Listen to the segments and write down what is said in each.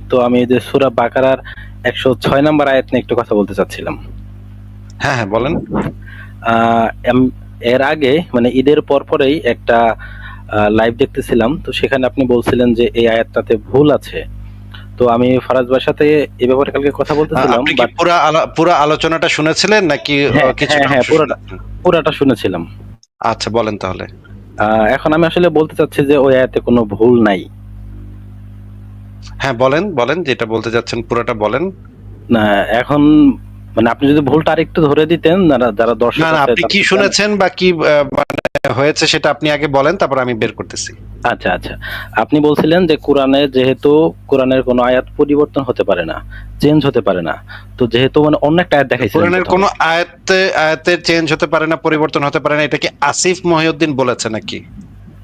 তো আমি এই যে সূরা বাকারার 106 নম্বর আয়াত নিয়ে একটু কথা বলতে চাচ্ছিলাম। হ্যাঁ হ্যাঁ বলেন। এর আগে মানে ঈদের পরেই একটা লাইভ দেখতেছিলাম, তো সেখানে আপনি বলছিলেন যে এই আয়াতটাতে ভুল আছে। তো আমি ফারাজ ভাইয়ের সাথে এই ব্যাপারে কালকে কথা বলতেছিলাম, আপনি কি বাট পুরা আলোচনাটা শুনেছিলেন নাকি হ্যাঁ হ্যাঁ কিছুটা হ্যাঁ অংশ শুনেছেন? পুরাটা শুনেছিলাম। আচ্ছা বলেন তাহলে। এখন আমি আসলে বলতে চাচ্ছি যে ওই আয়াতে কোনো ভুল নাই। হ্যাঁ বলেন বলেন, যেটা বলতে যাচ্ছেন পুরোটা বলেন। না, এখন মানে আপনি যদি ভুলটা আরেকটু ধরে দিতেন, যারা দর্শক না না, আছে আপনি কি শুনেছেন বা কি মানে হয়েছে সেটা আপনি আগে বলেন, তারপর আমি বের করতেছি। আচ্ছা আচ্ছা, আপনি বলছিলেন যে কোরআনে যেহেতু কোরআনের কোনো আয়াত পরিবর্তন হতে পারে না, চেঞ্জ হতে পারে না, তো যেহেতু মানে অন্য একটা আয়াত দেখাইছিলেন কোরআনের প্রথমে। কোনো আয়াতের চেঞ্জ হতে পারে না, পরিবর্তন হতে পারে না, এটা কি আসিফ মহিউদ্দিন বলেছে নাকি?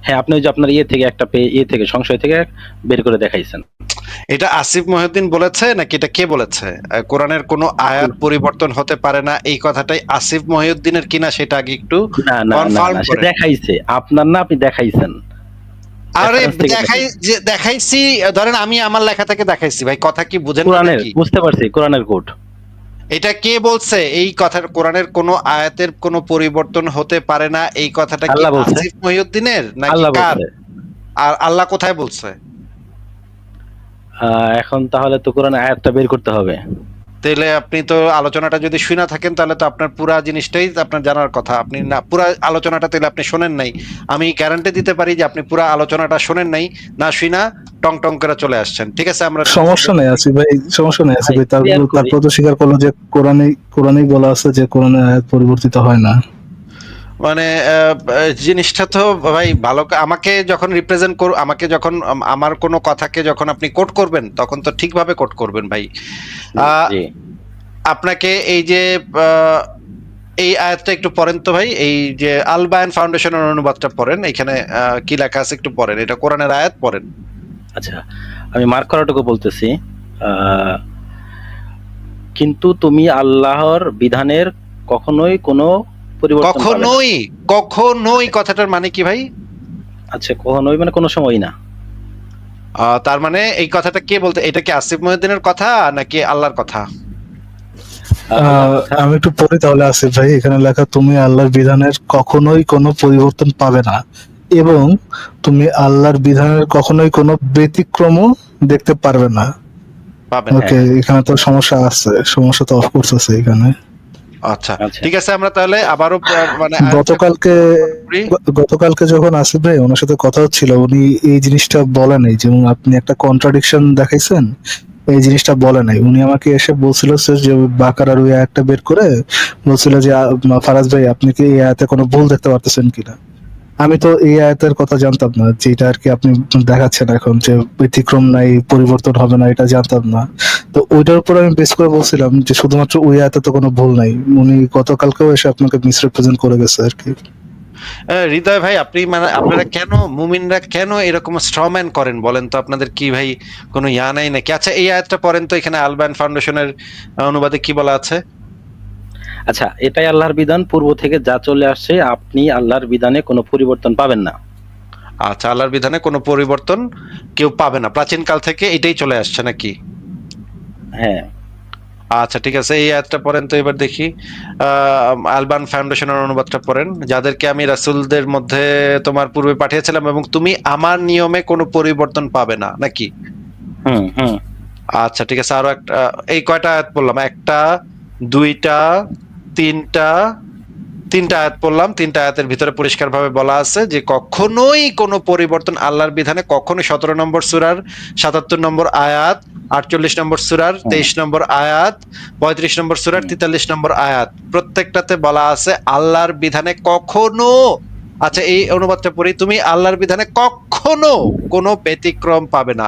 হ্যাঁ, আপনি ওই যে আপনার থেকে একটা থেকে সংশয় থেকে বের করে দেখাইছেন। এটা আসিফ মহিউদ্দিন বলেছে নাকি এটা কে বলেছে? কোরআনের কোনো আয়াত পরিবর্তন হতে পারে না এই কথাটাই আসিফ মহিউদ্দিনের কিনা সেটা আগে একটু না না না কনফার্ম না, সে করেন। দেখাইছে আপনার, না আপনি দেখাইছেন আরে রেফারেন্স থেকে দেখাইছি, ধরেন আমি আমার লেখা থেকে দেখাইছি ভাই, কথা কি বুঝেন না কোরআনের, নাকি? বুঝতে পারছি কোরআনের কোড। এটা কে বলছে এই কথার? কোরআনের কোন আয়াতের কোনো পরিবর্তন হতে পারে না এই কথাটা কি আল্লাহ বলছে, আসিফ মহিউদ্দিনের নাকি আল্লাহ কার? বলছে। আর আল্লাহ কোথায় বলছে? এখন তাহলে তো কোরআনের আয়াতটা বের করতে হবে। তাহলে আপনি তো আলোচনাটা যদি শুনে থাকেন তাহলে তো আপনার পুরা জিনিসটাই আপনার জানার কথা। আপনি না পুরা আলোচনাটা তাহলে আপনি শোনেন নাই। আমি গ্যারান্টি দিতে পারি যে আপনি পুরা আলোচনাটা শোনেন নাই, না শুনা টং টং করে চলে আসছেন। ঠিক আছে, আমরা সমস্যা নেই আসিফ ভাই, সমস্যা নেই আসিফ ভাই। ক্লিয়ার করি। তারপর তো স্বীকার করলো যে কোরআনেই বলা আছে যে কোরআনের আয়াত পরিবর্তিত হয় না। মানে জিনিসটা তো ভাই ভালো আমাকে যখন রিপ্রেজেন্ট আমাকে যখন আমার কোনো কথাকে যখন আপনি কোট করবেন তখন তো ঠিকভাবে কোট করবেন ভাই। জি। আপনাকে এই যে এই আয়াতটা একটু পড়েন তো ভাই, এই যে আল বায়ান ফাউন্ডেশনের অনুবাদটা পড়েন, এখানে কি লেখা আছে একটু পড়েন, এটা কোরআনের আয়াত পড়েন। আচ্ছা, আমি মার্ক করাটুকু বলতেছি। কিন্তু তুমি আল্লাহর বিধানের কখনোই কোনো পরিবর্তন পাবে না। কখনোই কথাটার মানে কি ভাই? আচ্ছা, কখনোই মানে কোনো সময় না। তার মানে এই কথাটা কে বলতে? এটা কি আসিফ মহিউদ্দিনের কথা নাকি আল্লাহর কথা? আমি একটু পড়ি তাহলে আসিফ ভাই। এখানে লেখা, তুমি আল্লাহর বিধানের কখনোই কোনো পরিবর্তন পাবে না এবং তুমি আল্লাহর বিধানের কখনোই কোনো ব্যতিক্রমও দেখতে পারবে না। পাবেন। ওকে, এখানে তো সমস্যা আছে, সমস্যা তো অফকোর্স আছে এখানে। আচ্ছা ঠিক আছে, আমরা তাহলে আবারও মানে গতকালকে যখন আসিফ ভাই ওনার সাথে কথা হচ্ছিল, উনি এই জিনিসটা বলে নাই, যেমন আপনি একটা কন্ট্রাডিকশন দেখাইছেন, এই জিনিসটা বলে নাই। উনি আমাকে এসে বলছিল যে বাকারার ওই আয়াতটা বের করে বলছিল যে ফারাজ ভাই আপনি কি এই আয়াতে কোনো ভুল দেখতে পারতেছেন কিনা। আমি তো এই আয়াতের কথা জানতাম না, যেটা আর কি আপনি দেখাচ্ছেন এখন যে ব্যতিক্রম নাই, পরিবর্তন হবে না, এটা জানতাম না। তো ওইটার উপর আমি বেস করে বলছিলাম যে শুধুমাত্র ওই আয়াতে তো কোনো ভুল নাই। উনি গতকালকেও এসে আপনাকে মিসরিপ্রেজেন্ট করে গেছে আর কি। হৃদয় ভাই, আপনি মানে আপনারা কেন মুমিনরা কেন এরকম স্ট্রম্যান করেন বলেন তো? আপনাদের কি ভাই কোনো ইয়া নাই নাকি? আচ্ছা এই আয়াতটা পড়েন তো, এখানে আলবায়ান ফাউন্ডেশনের অনুবাদে কি বলা আছে? আচ্ছা, এটাই আল্লাহর বিধান, পূর্ব থেকে যা চলে আসছে, আপনি আল্লাহর বিধানে কোনো পরিবর্তন পাবেন না। আচ্ছা, আল্লাহর বিধানে কোনো পরিবর্তন কেউ পাবে না, প্রাচীনকাল থেকে এটাই চলে আসছে নাকি? হ্যাঁ। আচ্ছা ঠিক আছে, এই আয়াতটা পড়েন তো এবার দেখি। আলবান ফাউন্ডেশনের অনুবাদটা পড়েন। যাদেরকে আমি রাসূলদের মধ্যে তোমার পূর্বে পাঠিয়েছিলাম এবং তুমি আমার নিয়মে কোনো পরিবর্তন পাবে না নাকি? হুম হুম। আচ্ছা ঠিক আছে, আরো একটা, এই কয়টা আয়াত পড়লাম? একটা, দুইটা, তিনটা, তিনটা আয়াত পড়লাম। তিনটা আয়াতের ভিতরে পরিষ্কার ভাবে বলা আছে যে কখনোই কোনো পরিবর্তন আল্লাহর বিধানে কখনোই 17 নম্বর সূরার 77 নম্বর আয়াত, 48 নম্বর সূরার 23 নম্বর আয়াত, 35 নম্বর সূরার 43 নম্বর আয়াত, প্রত্যেকটাতে বলা আছে আল্লাহর বিধানে কখনো। আচ্ছা এই অনুবাদটা পড়ি, তুমি আল্লাহর বিধানে কখনো কোনো ব্যতিক্রম পাবে না,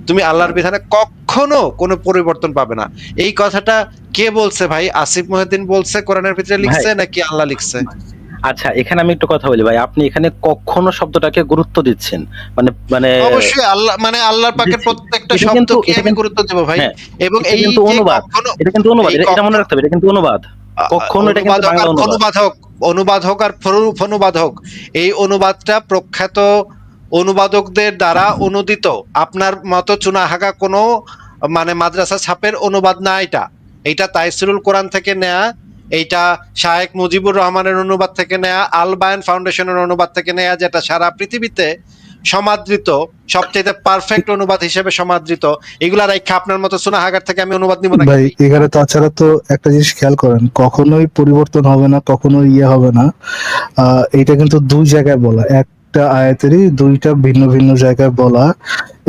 তুমি আল্লাহর বিধানে কখনো কোনো পরিবর্তন পাবে না। এই কথাটা কে বলছে ভাই? আসিফ মহিউদ্দিন বলছে, কোরআনের ভিতরে লিখছে নাকি আল্লাহ লিখছে? আচ্ছা, এখানে আমি একটু কথা বলি ভাই। আপনি এখানে কখনো শব্দটাকে গুরুত্ব দিচ্ছেন, মানে মানে অবশ্যই আল্লাহ মানে আল্লাহর পাকের প্রত্যেকটা শব্দকে আমি গুরুত্ব দেব ভাই। এবং এই কিন্তু যে অনুবাদ, কখনো, এটা কিন্তু অনুবাদ, এটা মনে রাখতে হবে, এটা কিন্তু অনুবাদ। কখনো এটা কিন্তু বাংলা অনুবাদ। অনুবাদক আর ফনুবাদক, এই অনুবাদটা প্রখ্যাত অনুবাদকদের দ্বারা অনুদিত। আপনার মতো চুনাহাগা কোনো মানে মাদ্রাসা ছাপের অনুবাদ না, এইটা তাইসিরুল কোরআন থেকে নেয়া, এইটা শায়েখ মুজিবুর রহমানের অনুবাদ থেকে নেয়া, আল বায়ান ফাউন্ডেশনের অনুবাদ থেকে নেয়া, যেটা সারা পৃথিবীতে সমাদৃত সবচেয়ে পারফেক্ট অনুবাদ হিসেবে সমাদৃত। এগুলা রাইখা আপনার মতো সুনাহাগার থেকে আমি অনুবাদ নিব না। ভাই এখানে তাছাড়া তো একটা জিনিস খেয়াল করেন, কখনোই পরিবর্তন হবে না, কখনোই হবে না। এটা কিন্তু দুই জায়গায় বলা, একটা আয়াতেরই দুইটা ভিন্ন ভিন্ন জায়গায় বলা।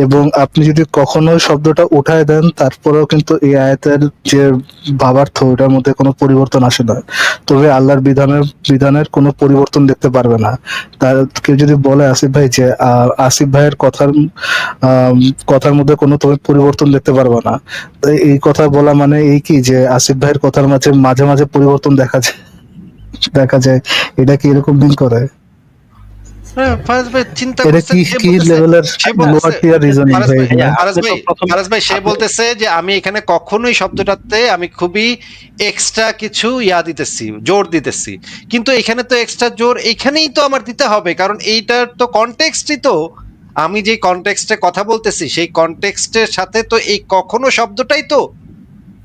এবং আপনি যদি কখনো শব্দটা উঠায় দেন, তারপরেও কিন্তু এই আয়াতের যে ভাবার্থ, ওটার মধ্যে কোনো পরিবর্তন আসে না। তবে আল্লাহর বিধানের কোনো পরিবর্তন দেখতে পারবে না। তার কেউ যদি বলে আসিফ ভাই যে আসিফ ভাইয়ের কথার মধ্যে কোনো তুমি পরিবর্তন দেখতে পারবে না, তো এই কথা বলা মানে এই কি যে আসিফ ভাইয়ের কথার মাঝে মাঝে মাঝে পরিবর্তন দেখা যায়, এটা কি এরকম মিন করে? ফারাজ ভাই চিন্তা এটা করছেন, কি লেভেলের সে বলতেছে, লোয়ার টিয়ার রিজনিং ফারাজ ভাই ভাই, এগুলা? ফারাজ ভাই সে বলতেছে যে আমি এখানে কখনোই শব্দটাতে আমি খুবই এক্সট্রা কিছু দিতেছি, জোর দিতেছি, কিন্তু এখানে তো এক্সট্রা জোর এখানেই তো আমার দিতে হবে, কারণ এইটার তো কনটেক্সটই তো, আমি যে কনটেক্সটে কথা বলতেছি সেই কনটেক্সটের সাথে তো এই কখনো শব্দটাই তো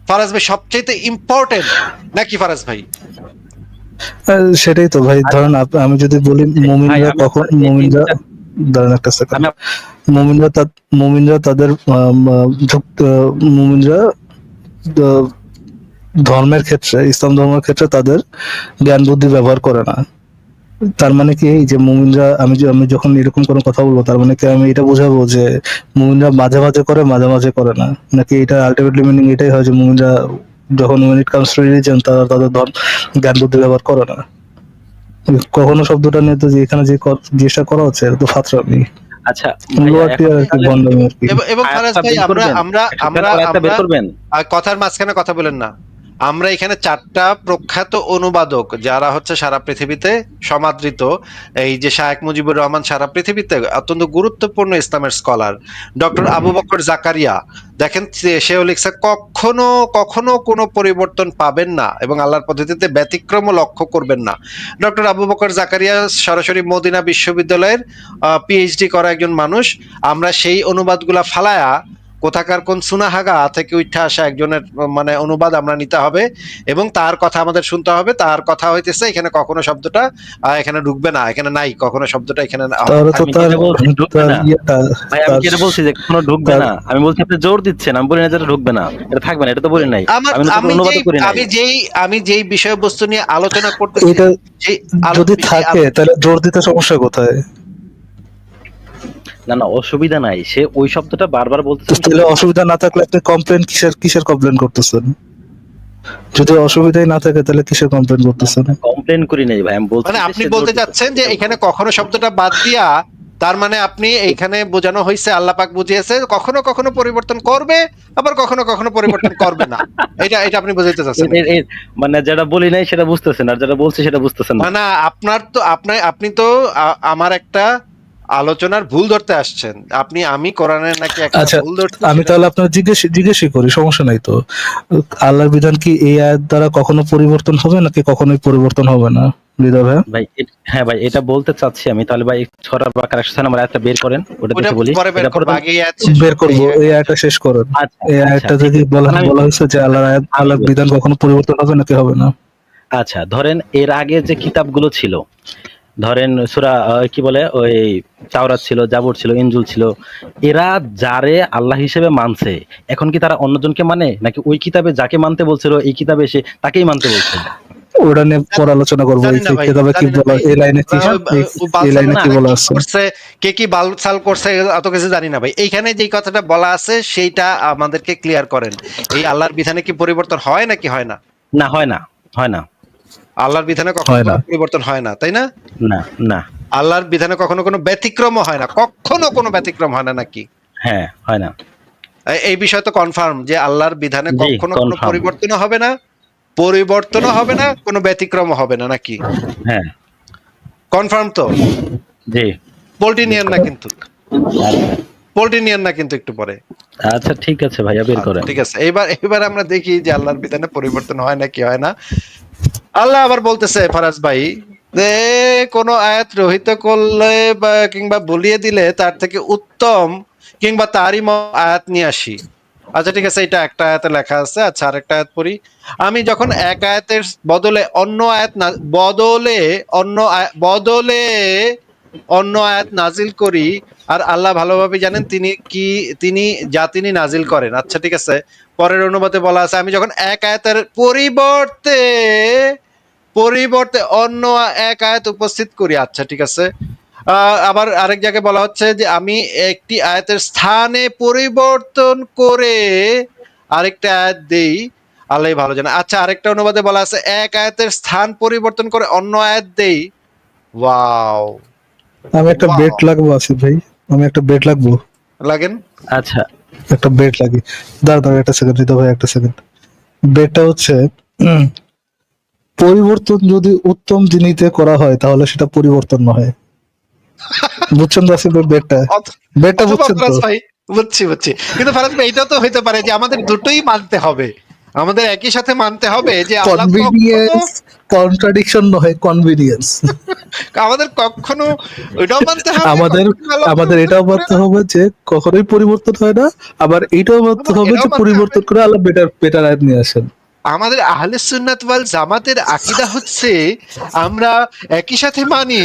ফারাজ ভাই সবচেয়ে ইম্পর্টেন্ট, নাকি ফারাজ ভাই? সেটাই তো ভাই। ধরেন আমি যদি বলি ভাই, মুমিনরা, দাঁড়ান একটা সেকেন্ড, মুমিনরা তাদের মুমিনরা আহ, ধর্মের ক্ষেত্রে, ইসলাম ধর্মের ক্ষেত্রে তাদের জ্ঞান বুদ্ধি ব্যবহার করে না। তার মানে কি এই যে মুমিনরা, আমি যখন এরকম কোনো কথা বলবো, তার মানে কি আমি এটা বোঝাবো যে মুমিনরা মাঝে মাঝে করে, মাঝে মাঝে করে না? নাকি এটা আলটিমেটলি মিনিং এটাই হয় যে মুমিনরা যখন when it comes to religion তারা তাদের জ্ঞান বুদ্ধি ব্যবহার করে না? কখনো শব্দটা নিয়ে তো যে এখানে জিনিসটা করা হচ্ছে, এটা তো ফাতরামি, আচ্ছা ভাইয়া, লোয়ার টিয়ার আর কি, ভণ্ডামি আর কি। এবং ফারাজ ভাই আমরা বের করবেন। কথার মাঝখানে কথা বলেন না। আমরা এখানে 4টা প্রখ্যাত অনুবাদক যারা হচ্ছে সারা পৃথিবীতে সমাদৃত, এই যে শায়েখ মুজিবুর রহমান সারা পৃথিবীতে অত্যন্ত গুরুত্বপূর্ণ ইসলামের স্কলার, ডক্টর আবু বকর জাকারিয়া, দেখেন সেও লিখছে কখনো কখনো কোনো পরিবর্তন পাবেন না এবং আল্লাহর পদ্ধতিতে ব্যতিক্রমও লক্ষ্য করবেন না। ডক্টর আবু বকর জাকারিয়া সরাসরি মদিনা বিশ্ববিদ্যালয়ের পিএইচডি করা একজন মানুষ। আমরা সেই অনুবাদগুলা ফালায়া কোথাকার কোন সুনাহাগা থেকে উঠে আসা একজনের মানে অনুবাদ আমরা নিতে হবে এবং তার কথা আমাদের শুনতে হবে। তার কথা হইতেছে এখানে কখনো শব্দটা এখানে ঢুকবে না, এখানে নাই কখনো শব্দটা এখানে তাহলে তো ভাই আমি কেন বলছি যে কোনো ঢুকবে না? আমি বলছি আপনি জোর দিচ্ছেন, আমি বলি না যেটা ঢুকবে না, এটা থাকবে না, এটা তো বলি নাই। আমি যেই বিষয়বস্তু নিয়ে আলোচনা করতেছি, এটা যদি থাকে তাহলে জোর দিতে সমস্যা কোথায়? না অসুবিধা নাই, সে ওই শব্দটা বারবার বলতেছে। তাহলে অসুবিধা না থাকলে আপনি কমপ্লেন কিসের কমপ্লেন করতেছেন? যদি অসুবিধাই না থাকে তাহলে কিসের কমপ্লেন করতেছেন? কমপ্লেন করি নাই ভাই, আমি বলছি মানে আপনি বলতে যাচ্ছেন যে এখানে কখনো শব্দটা বাদ দিয়া, তার মানে আপনি এইখানে বোঝানো হয়েছে, আল্লাহ পাক বুঝিয়েছে কখনো কখনো পরিবর্তন করবে, আবার কখনো কখনো পরিবর্তন করবে না। এটা আপনি বুঝাইতে চাচ্ছেন? মানে যেটা বলি নাই সেটা বুঝতেছেন, আর যেটা বলছি সেটা বুঝতেছেন না। না, আপনি তো আমার একটা আলোচনার ভুল ধরতে আসছেন। আমি কোরআনের নাকি একটা ভুল ধরতে, আমি তাহলে আপনার জিজ্ঞেসই করি, সমস্যা নাই তো। আল্লাহর বিধান কি এই আয়াত দ্বারা কখনো পরিবর্তন হবে নাকি কখনোই পরিবর্তন হবে না? ভাই হ্যাঁ ভাই, এটা বলতে চাচ্ছি আমি। তাহলে ভাই সূরা বাকারা 100 নম্বর আয়াতটা বের করেন, ওটা দেখে বলি। বের করব, এই আয়াতটা শেষ করেন। এই আয়াতটা থেকে বলা হয়েছে যে আল্লাহর বিধান কখনো পরিবর্তন হবে নাকি হবে না। আচ্ছা ধরেন এর আগে যে কিতাবগুলো ছিল, ধরেন সূরা কি বলে, ওই তাওরাত ছিল, জাবুর ছিল, ইনজিল ছিল, এরা যারে আল্লাহ হিসেবে মানছে, এখন কি তারা অন্যজনকে মানে, নাকি ওই কিতাবে যাকে মানতে বলছিল এই কিতাবে এসে তাকেই মানতে বলছে? ওটা নিয়ে পরে আলোচনা করবো। এই কিতাবে কি বলা, এই লাইনে কি বলা আছে, কে কি বালসাল করছে এত কিছু জানি না ভাই। এইখানে যে কথাটা বলা আছে সেইটা আমাদেরকে ক্লিয়ার করেন। এই আল্লাহর বিধানে কি পরিবর্তন হয় নাকি হয় না? না হয় না, হয় না। আল্লাহর বিধানে কখনো পরিবর্তন হয় না, তাই না? না না, আল্লাহর বিধানে কখনো কোনো ব্যতিক্রম হয় না, কখনো কোনো ব্যতিক্রম হয় না নাকি? হ্যাঁ হয় না। এই বিষয় তো কনফার্ম যে আল্লাহর বিধানে কখনো কোনো পরিবর্তন হবে না, কোনো ব্যতিক্রম হবে না নাকি? হ্যাঁ কনফার্ম তো? জি। পোল্টিনিয়ান না কিন্তু একটু পরে। আচ্ছা ঠিক আছে ভাইয়া, বের করেন। ঠিক আছে, এবার আমরা দেখি যে আল্লাহর বিধানে পরিবর্তন হয় নাকি হয় না। আল্লাহ আবার বলতেছে ফারাজ ভাই যে কোন আয়াত রহিত করলে বা কিংবা বলিয়ে দিলে তার থেকে উত্তম কিংবা তারই আয়াত নিয়ে আসি। আচ্ছা ঠিক আছে, এটা একটা আয়াতে লেখা আছে। আচ্ছা আরেকটা আয়াত পড়ি। আমি যখন এক আয়াতের বদলে অন্য আয়াত না বদলে অন্য আয়াত নাজিল করি, আর আল্লাহ ভালোভাবে জানেন তিনি নাজিল করেন। আচ্ছা ঠিক আছে, পরের অনুবাদে বলা আছে আমি যখন এক আয়াতের পরিবর্তে অন্য এক আয়াত উপস্থিত করি। আচ্ছা ঠিক আছে, আবার আরেক জায়গায় বলা হচ্ছে যে আমি একটি আয়াতের স্থানে পরিবর্তন করে আরেকটা আয়াত দেই, আল্লাহ ভালো জানে। আচ্ছা আরেকটা অনুবাদে বলা আছে এক আয়াতের স্থান পরিবর্তন করে অন্য আয়াত দেই। ওয়াও, আমি একটা বেট ওয়াও, লাগবো আসিফ ভাই, আমি একটা বেট লাগবো, লাগেন। আচ্ছা একটা বেট লাগি। দাঁড়া একটা সেকেন্ড দিতে ভাই, একটা সেকেন্ড। বেটটা হচ্ছে উম, পরিবর্তন যদি উত্তম জিনিসে করা হয় তাহলে সেটা পরিবর্তন নয়। বুঝছেন তো আসিফ ভাই বেটটা? বেটটা অথবা বুঝছেন তো? ফরাজ ভাই, বুঝছি, কিন্তু ফরাজ ভাই এটাও তো হইতে পারে যে আমাদের দুটোই মানতে হবে, আমাদের একই সাথে মানতে হবে যে আল্লাহ কখনো, কনভিনিয়েন্স কন্ট্রাডিকশন নয়, কনভিনিয়েন্স। আমাদের কখনো ওইটাও মানতে হবে, আমাদের কখনো আল্লাহ আমাদের পরিবর্তন এটাও করে মানতে না, হবে যে কখনোই পরিবর্তন হয় না, আবার এইটাও মানতে আবার হবে এটাও যে মানতে হবে। পরিবর্তন করে আল্লাহ বেটার বেটার আয়াত নিয়ে আসেন। আমাদের আহলে সুন্নাত ওয়াল জামাতের আকীদা হচ্ছে আমরা একই সাথে মানি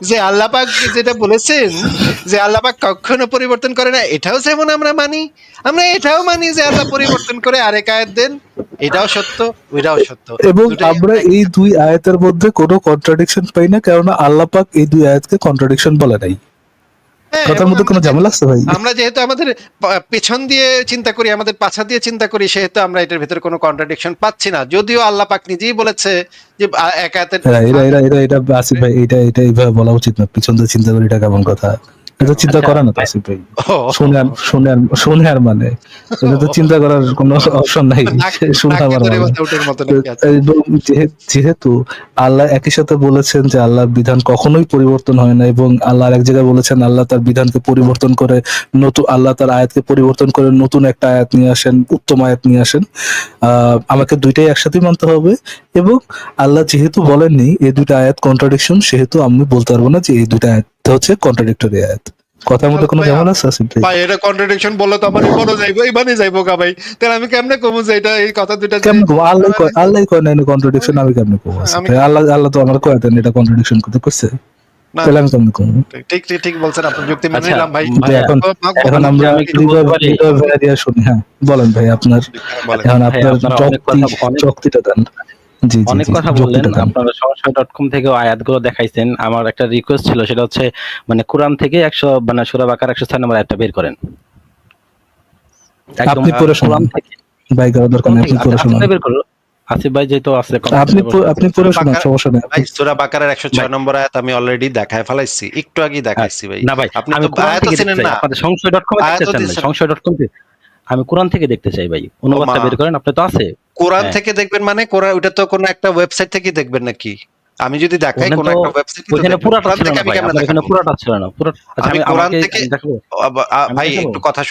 যে আল্লাহ পাক যেটা বলেছেন যে আল্লাহ পাক কখনো পরিবর্তন করে না, এটাও যেমন আমরা মানি, আমরা এটাও মানি যে আল্লাহ পরিবর্তন করে আরেক আয়াত দেন, এটাও সত্য, ওইটাও সত্য, এবং দুটাই আমরা আমরা একই এই সাথে দুই মানি। আয়াতের মধ্যে কোনো কন্ট্রাডিকশন পাই না, কেননা আল্লাহ পাক এই দুই আয়াতকে কন্ট্রাডিকশন বলে নাই। হ্যাঁ, কথার এবং মধ্যে কোনো ঝামেলা আছে ভাই? আমরা যেহেতু আমাদের পেছন দিয়ে চিন্তা করি, আমাদের পাছা দিয়ে চিন্তা করি, সেহেতু আমরা এটার ভিতরে কোনো কন্ট্রাডিকশন পাচ্ছি না, যদিও আল্লাহ পাক নিজেই বলেছে যে এক আয়াতের এরা এরা স্থানে এরা এরা এটা আসিফ ভাই, এটা এইভাবে বলা উচিত না। পিছন দিয়ে চিন্তা করি, এটা কেমন কথা? এটা চিন্তা আচ্ছা করে না তো ভাই, আসিফ ভাই। ও, শুনে আর মানে এটা তো চিন্তা করার কোনো অপশন নাই। নাক শুনে নাকে আমার ধরে মানে মাথা উঠের মতো নাকি? আচ্ছা এবং যেহেতু আল্লাহ একই সাথে বলেছেন যে আল্লাহর বিধান কখনোই পরিবর্তন হয় না, এবং আল্লাহ এক জায়গায় বলেছেন আল্লাহ তার বিধানকে পরিবর্তন করে নতুন, আল্লাহ তার আয়াতকে পরিবর্তন করে নতুন একটা আয়াত নিয়ে আসেন, উত্তম আয়াত নিয়ে আসেন। আমাকে দুইটাই একসাথে মানতে হবে। এবং আল্লাহ যেহেতু বলেননি এই দুইটা আয়াত কন্ট্রাডিকশন, সেহেতু আমি বলতে পারবো না যে এই দুইটা আয়াত হচ্ছে কন্ট্রাডিক্টরি আয়াত। কথার মধ্যে কোনো ভাই, ঝামেলা আছে আসিফ ভাই? ভাই এটা কন্ট্রাডিকশন বললে তো আমার ইমানও যাইবো, ইমানই যাইবো গা ভাই, তাহলে আমি কেমনে কমু যে এটা এই কথা দুইটা যে কেমনে কব? আল্লাহ কয় না কন্ট্রাডিকশন, আমি কেমনে কব আসিফ আমি ভাই? আল্লাহ তো আমার কয় দেন এটা কন্ট্রাডিকশন করতে করছে, না, তাহলে আমি কেমনে কব? ঠিক ঠিক ঠিক বলছেন, আপনার যুক্তি মেনে আচ্ছা নিলাম ভাই। যে ভাইয়া, এখন এখন আমি কি আমরা আমি কিছু হৃদয় বলতে পারি? হৃদয় ভেঙে দিয়ে শুনি। হ্যাঁ বলেন ভাই, আপনার বলেন। এখন ভাইয়া আপনার আপনারা অনেক যুক্তি, কথা অনেক যুক্তিটা দেন। জি জি অনেক জি, কথা বললেন, যুক্তিটা দেন। আপনারা সমস্যা.com থেকেও আয়াতগুলো দেখাইছেন। আমার একটা রিকোয়েস্ট ছিল, সেটা হচ্ছে মানে কোরআন থেকে 100 মানে সূরা বাকারা 106 নম্বর আয়াতটা বের করেন একদম আপনি পড়ে কোরআন শোনান থেকে। ভাই, কারো দরকার কোরআন নেই, থেকে আপনি আচ্ছা পড়ে আসিফ শোনান। ভাই বের করো, আসিফ ভাই যেহেতু আছে কমেন্টে বসে আছে। আপনি পড়ে শোনান, সমস্যা নেই। ভাই সূরা বাকারার 106 ভাই নম্বর আয়াত আমি অলরেডি দেখায় ফেলাইছি, একটু আগেই দেখাইছি ভাই। না ভাই, আপনি আমি তো কোরআন আয়াতও থেকে দেখতে চিনেন চাই, না, আপনাদের সংশয়.com এ দেখতে আয়াতও চান ভাই? দিছেন। সংশয়.com আমি কোরআন থেকে দেখতে চাই ভাই, ও মা, অনুবাদটা বের করেন, আপনি তো আছে। কোরআন হ্যাঁ, থেকে দেখবেন মানে কোরআন ওটা তো কোনো একটা ওয়েবসাইট থেকে দেখবেন নাকি? আমি যদি দেখাই ওখানে কোনো তো একটা ওয়েবসাইটে তো ওইখানে দেখবেন, পুরাটা কোরআন ছিল থেকে না আমি ভাই, কেমনে আপনার ওখানে দেখাবো? পুরাটা ছিল না পুরো। আচ্ছা আমি আমি কোরআন আমাকে থেকে দেখাবো, আমি ভাই দেখাবো। একটু কথা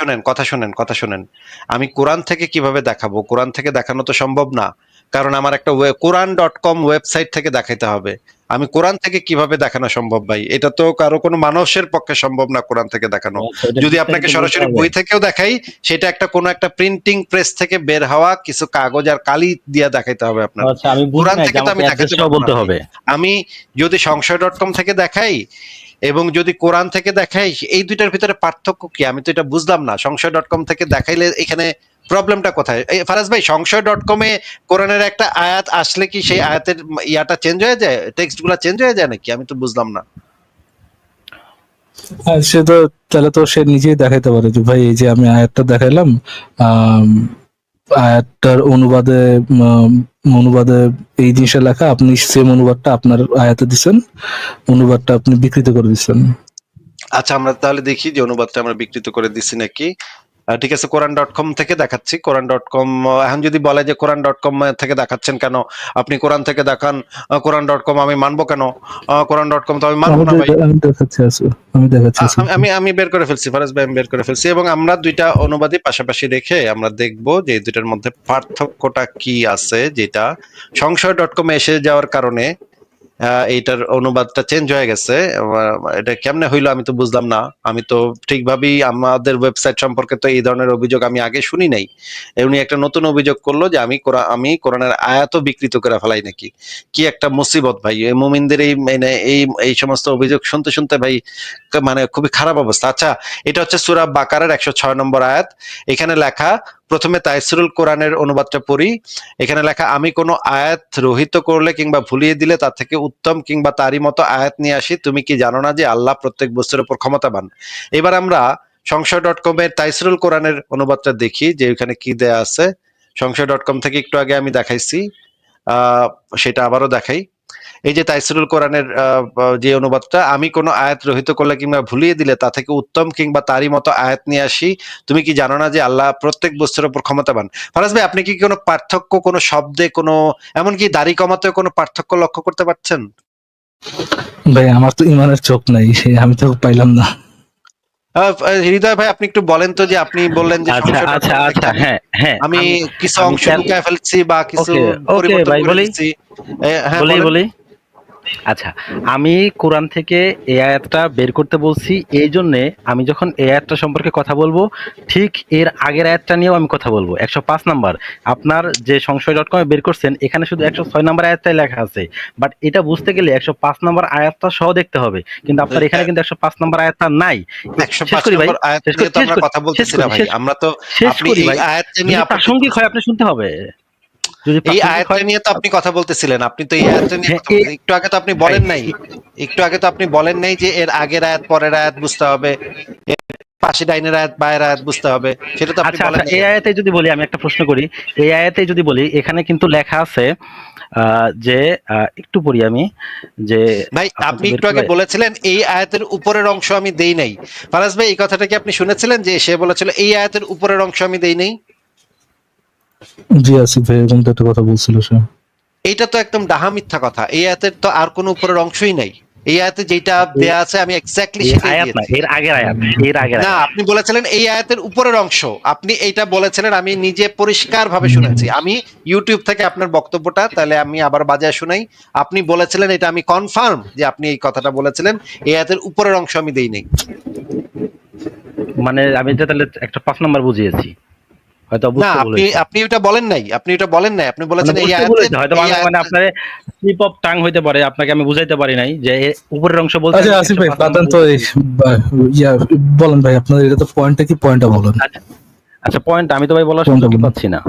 শুনেন। আমি কোরআন থেকে কিভাবে দেখাবো? কোরআন থেকে দেখানো তো সম্ভব না, কারণ আমার একটা কোরআন.কম ওয়েবসাইট থেকে দেখাইতে হবে। আমি কোরআন থেকে কিভাবে দেখানো সম্ভব ভাই? এটা তো কারো কোনো মানুষের পক্ষে সম্ভব না কোরআন থেকে দেখানো। আচ্ছা এটা যদি আপনাকে বিস্তারিত বলতে সরাসরি হবে। বই থেকেও দেখাই, সেটা একটা কোনো একটা প্রিন্টিং প্রেস থেকে বের হওয়া কিছু কাগজ আর কালি দিয়ে দেখাইতে হবে আপনার। আচ্ছা আমি বুঝি কোরআন নাই যে থেকে তো আমাকে আমি অ্যাড্রেস দেখাইতে সহ পারবো না বলতে ভাই। হবে। আমি যদি সংশয়.com থেকে দেখাই এবং যদি কোরআন থেকে দেখাই, এই দুইটার ভিতরে পার্থক্য কি? আমি তো এটা বুঝলাম না। সংশয়.com থেকে দেখাইলে এখানে প্রবলেমটা কোথায়? এই ফারাজ ভাই, সংশয়.com এ কোরআনের একটা আয়াত আসলে কি সেই আয়াতের ইয়াটা চেঞ্জ হয়ে যায়? টেক্সট গুলা চেঞ্জ হয়ে যায় নাকি? আমি তো বুঝলাম না। হ্যাঁ, সে তো তাহলে তো সে নিজেই দেখাইতে পারে যে ভাই এই যে আমি আয়াতটা দেখাইলাম, আম, আয়াতটার অনুবাদে এই জিনিসটা লেখা, আপনি সেম অনুবাদটা আপনার আয়াতে দিচ্ছেন, অনুবাদটা আপনি বিকৃত করে দিচ্ছেন। আচ্ছা আমরা তাহলে দেখি যে অনুবাদটা আমরা বিকৃত করে দিছি নাকি। ঠিক আছে, কোরআন.কম থেকে দেখাচ্ছি। কোরআন.কম এখন যদি বলে যে কোরআন.কম থেকে দেখাচ্ছেন কেন? আপনি কোরআন থেকে দেখান, কোরআন.কম আমি মানবো কেন? কোরআন.কম তো আমি মানবো না ভাই। আমি দেখাচ্ছি আছে, আমি দেখাচ্ছি আছে। আমি আমি বের করে ফেলছি ফারাজ ভাই, আমি বের করে ফেলছি, এবং আমরা দুইটা অনুবাদই পাশাপাশি রেখে আমরা দেখব যে এই দুইটার মধ্যে পার্থক্যটা কি আছে, যেটা সংশয়.com এসে যাওয়ার কারণে এইটার অনুবাদটা চেঞ্জ হয়ে গেছে। এটা কেমনে হইলো আমি তো বুঝলাম না। আমি তো ঠিকভাবেই আমাদের ওয়েবসাইট সম্পর্কে তো এই ধরনের অভিযোগ আমি আগে শুনি নাই। উনি একটা নতুন অভিযোগ করলো যে আমি কোরআনের আয়াতও বিকৃত করে ফেলাই নাকি। কি একটা মুসিবত ভাই, এই মুমিনদের এই মানে এই সমস্ত অভিযোগ শুনতে শুনতে ভাই মানে খুবই খারাপ অবস্থা। আচ্ছা, এটা হচ্ছে সূরা বাকারার 106 নম্বর আয়াত। এখানে লেখা, প্রথমে তাইসিরুল কোরআনের অনুবাদটা পড়ি। এখানে লেখা, আমি কোনো আয়াত রহিত করলে কিংবা ভুলিয়ে দিলে তার থেকে উত্তম কিংবা তারই মতো আয়াত নিয়ে আসি, তুমি কি জানো না যে আল্লাহ প্রত্যেক বস্তুর উপর ক্ষমতাবান। এবার আমরা সংশয়.com এর তাইসিরুল কোরআনের অনুবাদটা দেখি যে এখানে কি দেয়া আছে। সংশয়.com থেকে একটু আগে আমি দেখাইছি, সেটা আবারও দেখাই। এই যে তাইসিরুল কোরআনের যে অনুবাদটা, আমি কোনো আয়াত রহিত করলে কিংবা ভুলিয়ে দিলে তা থেকে উত্তম কিংবা তারই মতো আয়াত নিয়ে আসি, তুমি কি জানো না যে আল্লাহ প্রত্যেক বস্তুর উপর ক্ষমতাবান। ফারাজ ভাই, আপনি কি কোনো পার্থক্য, কোনো শব্দে, কোনো এমনকি দাড়ি কমাতেও কোনো পার্থক্য লক্ষ্য করতে পারছেন? ভাই আমার তো ইমানের চোখ নাই, আমি তো পাইলাম না। হৃদয় ভাই, আপনি একটু বলেন তো, যে আপনি বললেন যে আচ্ছা আচ্ছা আচ্ছা, হ্যাঁ হ্যাঁ, আমি কিছু আমি অংশ ঢুকায় ফেলছি বা কিছু ওকে ওকে পরিবর্তন ভাই, করে বলি দিচ্ছি। হ্যাঁ, বলি বলেন। বলি আচ্ছা, আমি কোরআন থেকে এই আয়াতটা বের করতে বলছি এই জন্যে, আমি যখন এই আয়াতটা সম্পর্কে কথা বলবো, ঠিক এর আগের আয়াতটা নিয়েও আমি কথা বলবো। 105 নাম্বার, আপনার যে সংশয়.com বের করছেন, এখানে শুধু 106 নাম্বার আয়াতটাই লেখা আছে, বাট এটা বুঝতে গেলে 105 নাম্বার আয়াতটা সহ দেখতে হবে, কিন্তু আপনার এখানে কিন্তু 105 নাম্বার আয়াতটা নাই। শেষ 105 করি ভাই, নম্বর আয়াত শেষ নিয়ে করি তো শেষ আমরা করি কথা শেষ বলতেছি করি না ভাই। শেষ আমরা তো শেষ আপনি করি এই ভাই, আয়াতটা যদি নিয়ে আপত্তি প্রাসঙ্গিক হয় আপনি শুনতে হবে, যদি এই প্রাসঙ্গিক আয়াতটা হয়। নিয়ে তো আপনি কথা বলতেছিলেন। আপনি তো এই আয়াতটা নিয়ে হ্যাঁ, কথা বলতেছেন। একটু আগে তো আপনি ভাই, বলেন নাই, একটু আগে তো আপনি বলেন নাই যে এর আগের আয়াত পরের আয়াত বুঝতে হবে, এর পাশে ডাইনের আয়াত বায়ের আয়াত বুঝতে হবে, সেটা তো আপনি আচ্ছা বলেন আচ্ছা, নাই। এই আয়াতে যদি বলি, আমি একটা প্রশ্ন করি। এই আয়াতে যদি বলি, এখানে কিন্তু লেখা আছে যে একটু পড়ি আমি, যে ভাই, আপনার আপনি তো বের একটু আগে করে। বলেছিলেন এই আয়াতের উপরের অংশ আমি দেই নাই। ফারাজ ভাই, এই কথাটা কি আপনি শুনেছিলেন যে সে বলেছিল এই আয়াতের উপরের অংশ আমি দেই নাই? জি আসিফ ভাই, এরকম তো একটা কথা বলছিল সে। এইটা তো একদম ডাহা মিথ্যা কথা। এই আয়াতের তো আর কোনো উপরের অংশই নাই। এই আয়াতে যেটা এ- দেয়া আছে আমি এক্স্যাক্টলি এর সেটাই আয়াত না, দিয়েছি। এর আগের আয়াত, এর আগের না, আয়াত। আপনি বলেছিলেন এই আয়াতের উপরের অংশ। আপনি এইটা বলেছিলেন, আমি নিজে পরিষ্কার ভাবে শুনেছি। আমি ইউটিউব থেকে আপনার বক্তব্যটা তাহলে আমি আবার বাজায় শুনাই। আপনি বলেছিলেন, এটা আমি কনফার্ম যে আপনি এই কথাটা বলেছিলেন, এই আয়াতের উপরের অংশ আমি দেই নাই। মানে আমি যে তাহলে একটা 5 নাম্বার বুঝিয়েছি, হয়তো না, বুঝতে ভুল আপনি হয়েছে। আপনি এটা বলেন নাই, আপনি এটা বলেন নাই। আপনি মানে বলেছেন এই বুঝতে ভুল আয়াতের হয়েছে, হয়তো এই আমি আয়াত। মানে আপনার স্লিপ অফ টাং হইতে পারে, আপনাকে আমি বুঝাইতে পারি নাই যে এর উপরের অংশ বলতে আচ্ছা আমি আসিফ ভাই 105 নাম্বার পাঠান তো এই বুঝেছি। ইয়া, বলেন ভাই আপনার এটা তো পয়েন্টটা কি, পয়েন্টটা বলেন। আচ্ছা আচ্ছা, পয়েন্ট আমি তো ভাই বলার পয়েন্টটা সুযোগই বলেন। পাচ্ছি না।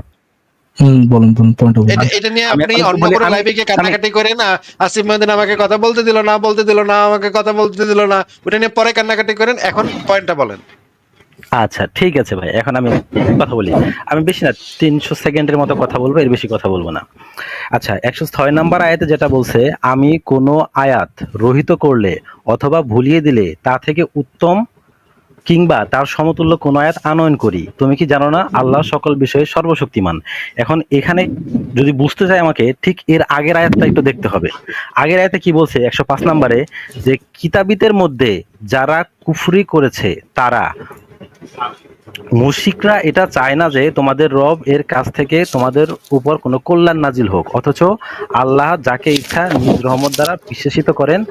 বলেন বলেন, পয়েন্টটা বলেন। এটা আচ্ছা, এটা নিয়ে আমি আপনি এখন অন্য বলি, কোনো আমি লাইভে গিয়ে আমি কান্নাকাটি করেন না, আসিফ মহিউদ্দিন আমাকে কথা বলতে দিল না, বলতে দিল না, আমাকে কথা বলতে দিল না, ওটা নিয়ে পরে কান্নাকাটি করেন। এখন পয়েন্টটা বলেন। আচ্ছা ঠিক আছে ভাই, এখন আমি কথা বলি। আমি বেশি না, 300 সেকেন্ডের মতো কথা বলবো, এর বেশি কথা বলবো না। আচ্ছা, 106 নাম্বার আয়াতে যেটা বলছে, আমি কোনো আয়াত রহিত করলে অথবা ভুলিয়ে দিলে তা থেকে উত্তম কিংবা তার সমতুল্য কোন আয়াত আনয়ন করি, তুমি কি জানো না আল্লাহ সকল বিষয়ে সর্বশক্তিমান। এখন এখানে যদি বুঝতে চাই আমাকে, ঠিক এর আগের আয়াতটা একটু দেখতে হবে। আগের আয়াতে কি বলছে 105 নাম্বারে, যে কিতাবীদের মধ্যে যারা কুফরি করেছে তারা, মুশরিকরা এটা চায় না যে তোমাদের রব এর কাছ থেকে তোমাদের উপর কোনো কল্যাণ নাজিল হোক, অথচ আল্লাহ যাকে ইচ্ছা নিজ রহমত দ্বারা বিশ্বাসিত করেন,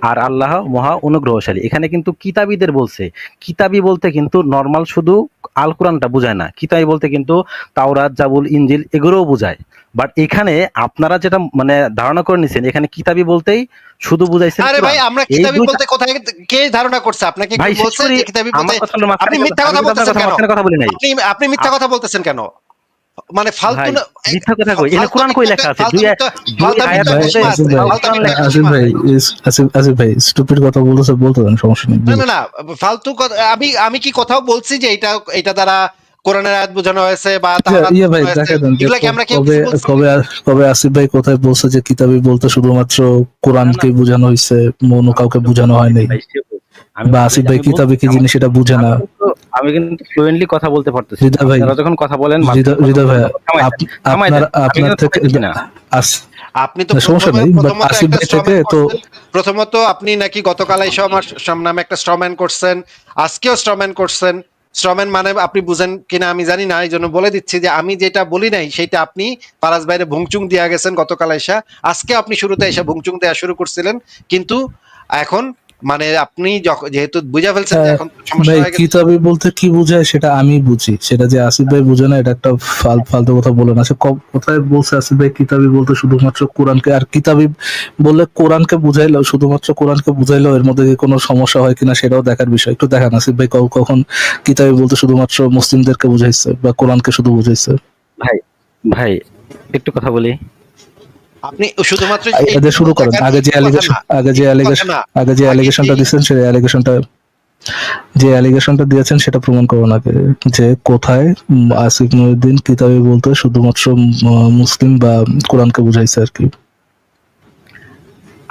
আর আল্লাহ মহা অনুগ্রহশালী। এখানে কিন্তু কিতাবীদের বলছে, কিতাবী বলতে কিন্তু নর্মাল শুধু আল কোরআনটা বোঝায় না, কিতাবী বলতে কিন্তু তাওরাত, জাবুল, ইনজিল এগুলোও বোঝায়। বাট এখানে আপনারা যেটা মানে ধারণা করে নিছেন, এখানে কিতাবী বলতেই শুধু বুঝাইছেন আরে ভাই, কোরআন। আমরা এই কিতাবি দুইটা, বলতে কোথায় কে ধারণা করছে? আপনাকে ভাই কেউ শেষ বলছে করি, যে কিতাবি বলতে? আমার কথা হলো আপনি মাঝখানে মিথ্যা আমি কথা কিন্তু আপনার বলতেছেন কথা কেন? মাঝখানে কথা বলি নাই। আপনি মিথ্যা কথা বলতেছেন কেন? মানে ফালতু ভাই না, মিথ্যা কথা কই, এখানে কোরআন কই লেখা আছে? দুই দুই ভাই আয়াতের মধ্যে আসিফ ভাই, ফালতু কোরআন লেখা আছে। আসিফ ভাই, আসিফ ভাই স্টুপিড কথা বলতেছে, বলতে দেন, সমস্যা নেই, না বলুন। না না, ফালতু কথা। আমি আমি কি কোথাও বলছি যে এটা দ্বারা কোরআনের আয়াত বোঝানো হয়েছে বা তাওরাত ইয়ে ভাই বোঝানো হয়েছে? দেখে দেন যে এগুলা কি আমরা কেউ কবে কিছু বলছি? কবে কবে আসিফ ভাই কোথায় বলছে যে কিতাবি বলতে শুধুমাত্র না না, কোরআনকে বোঝানো হয়েছে, অন্য আমি কাউকে তো বোঝানো বলি হয় নাই? ভাই, সে বলছে। আমি বা বলি, আসিফ ভাই আমি কিতাবে বলছি কি জিনিস এটা বুঝে না? আমি কিন্তু ফ্লুয়েন্টলি কথা বলতে পারতেছি। হৃদয় ভাই, আপনারা যখন কথা বলেন, মাঝখানে কথা হৃদয় বলতে ভাই, থামাই দেন, থামাই আপনার দেন। আমি আপনার কিন্তু থেকে থামাচ্ছি না। আপনি তো না, সমস্যা নেই, বাট প্রথমত আসিফ একটা ভাই থেকে স্ট্রম্যান তো করছেন। প্রথমত আপনি নাকি গতকাল এসে আমার নামে একটা স্ট্রম্যান করছেন, আজকেও স্ট্রম্যান করছেন। স্ট্রম্যান মানে আপনি বুঝেন কিনা আমি জানি না, এই জন্য বলে দিচ্ছি যে আমি যেটা বলি নাই সেটা আপনি ফারাজ ভাইরে ভুংচুং দিয়া গেছেন গতকাল এসা, আজকে আপনি শুরুতে এসে ভুংচুং দেওয়া শুরু করছিলেন, কিন্তু এখন মানে আপনি যেহেতু বুঝা ফেলছেন যে এখন সমস্যা ভাই হয়ে গেছে। কিতাবি বলতে কি বোঝায় সেটা আমি বুঝি, সেটা যে আসিফ ভাই বুঝে না এটা একটা ফালতু কথা বলে না। সে কোথায় বলছে আসিফ ভাই কিতাবি বলতে শুধুমাত্র কোরআনকে, আর কিতাবি বললে কোরআনকে বুঝাইলো, শুধুমাত্র কোরআনকে বুঝাইলো এর মধ্যে কি কোনো সমস্যা হয় কিনা সেটাও দেখার বিষয়। একটু দেখান আসিফ ভাই কখন কিতাবি বলতে শুধুমাত্র মুসলিমদেরকে বুঝাইছে বা কোরআনকে শুধু বুঝাইছে। ভাই ভাই একটু কথা বলি। আপনি শুধুমাত্র এটা শুরু করেন, আগে যে অ্যালিগেশন আগে যে অ্যালিগেশনটা দিচ্ছেন সেই অ্যালিগেশনটা দিয়েছেন সেটা প্রমাণ করুন আগে, যে কোথায় আসিফ মহিউদ্দিন কিতাবি বলতে শুধুমাত্র মুসলিম বা কোরআনকে বুঝাইছে আর কি।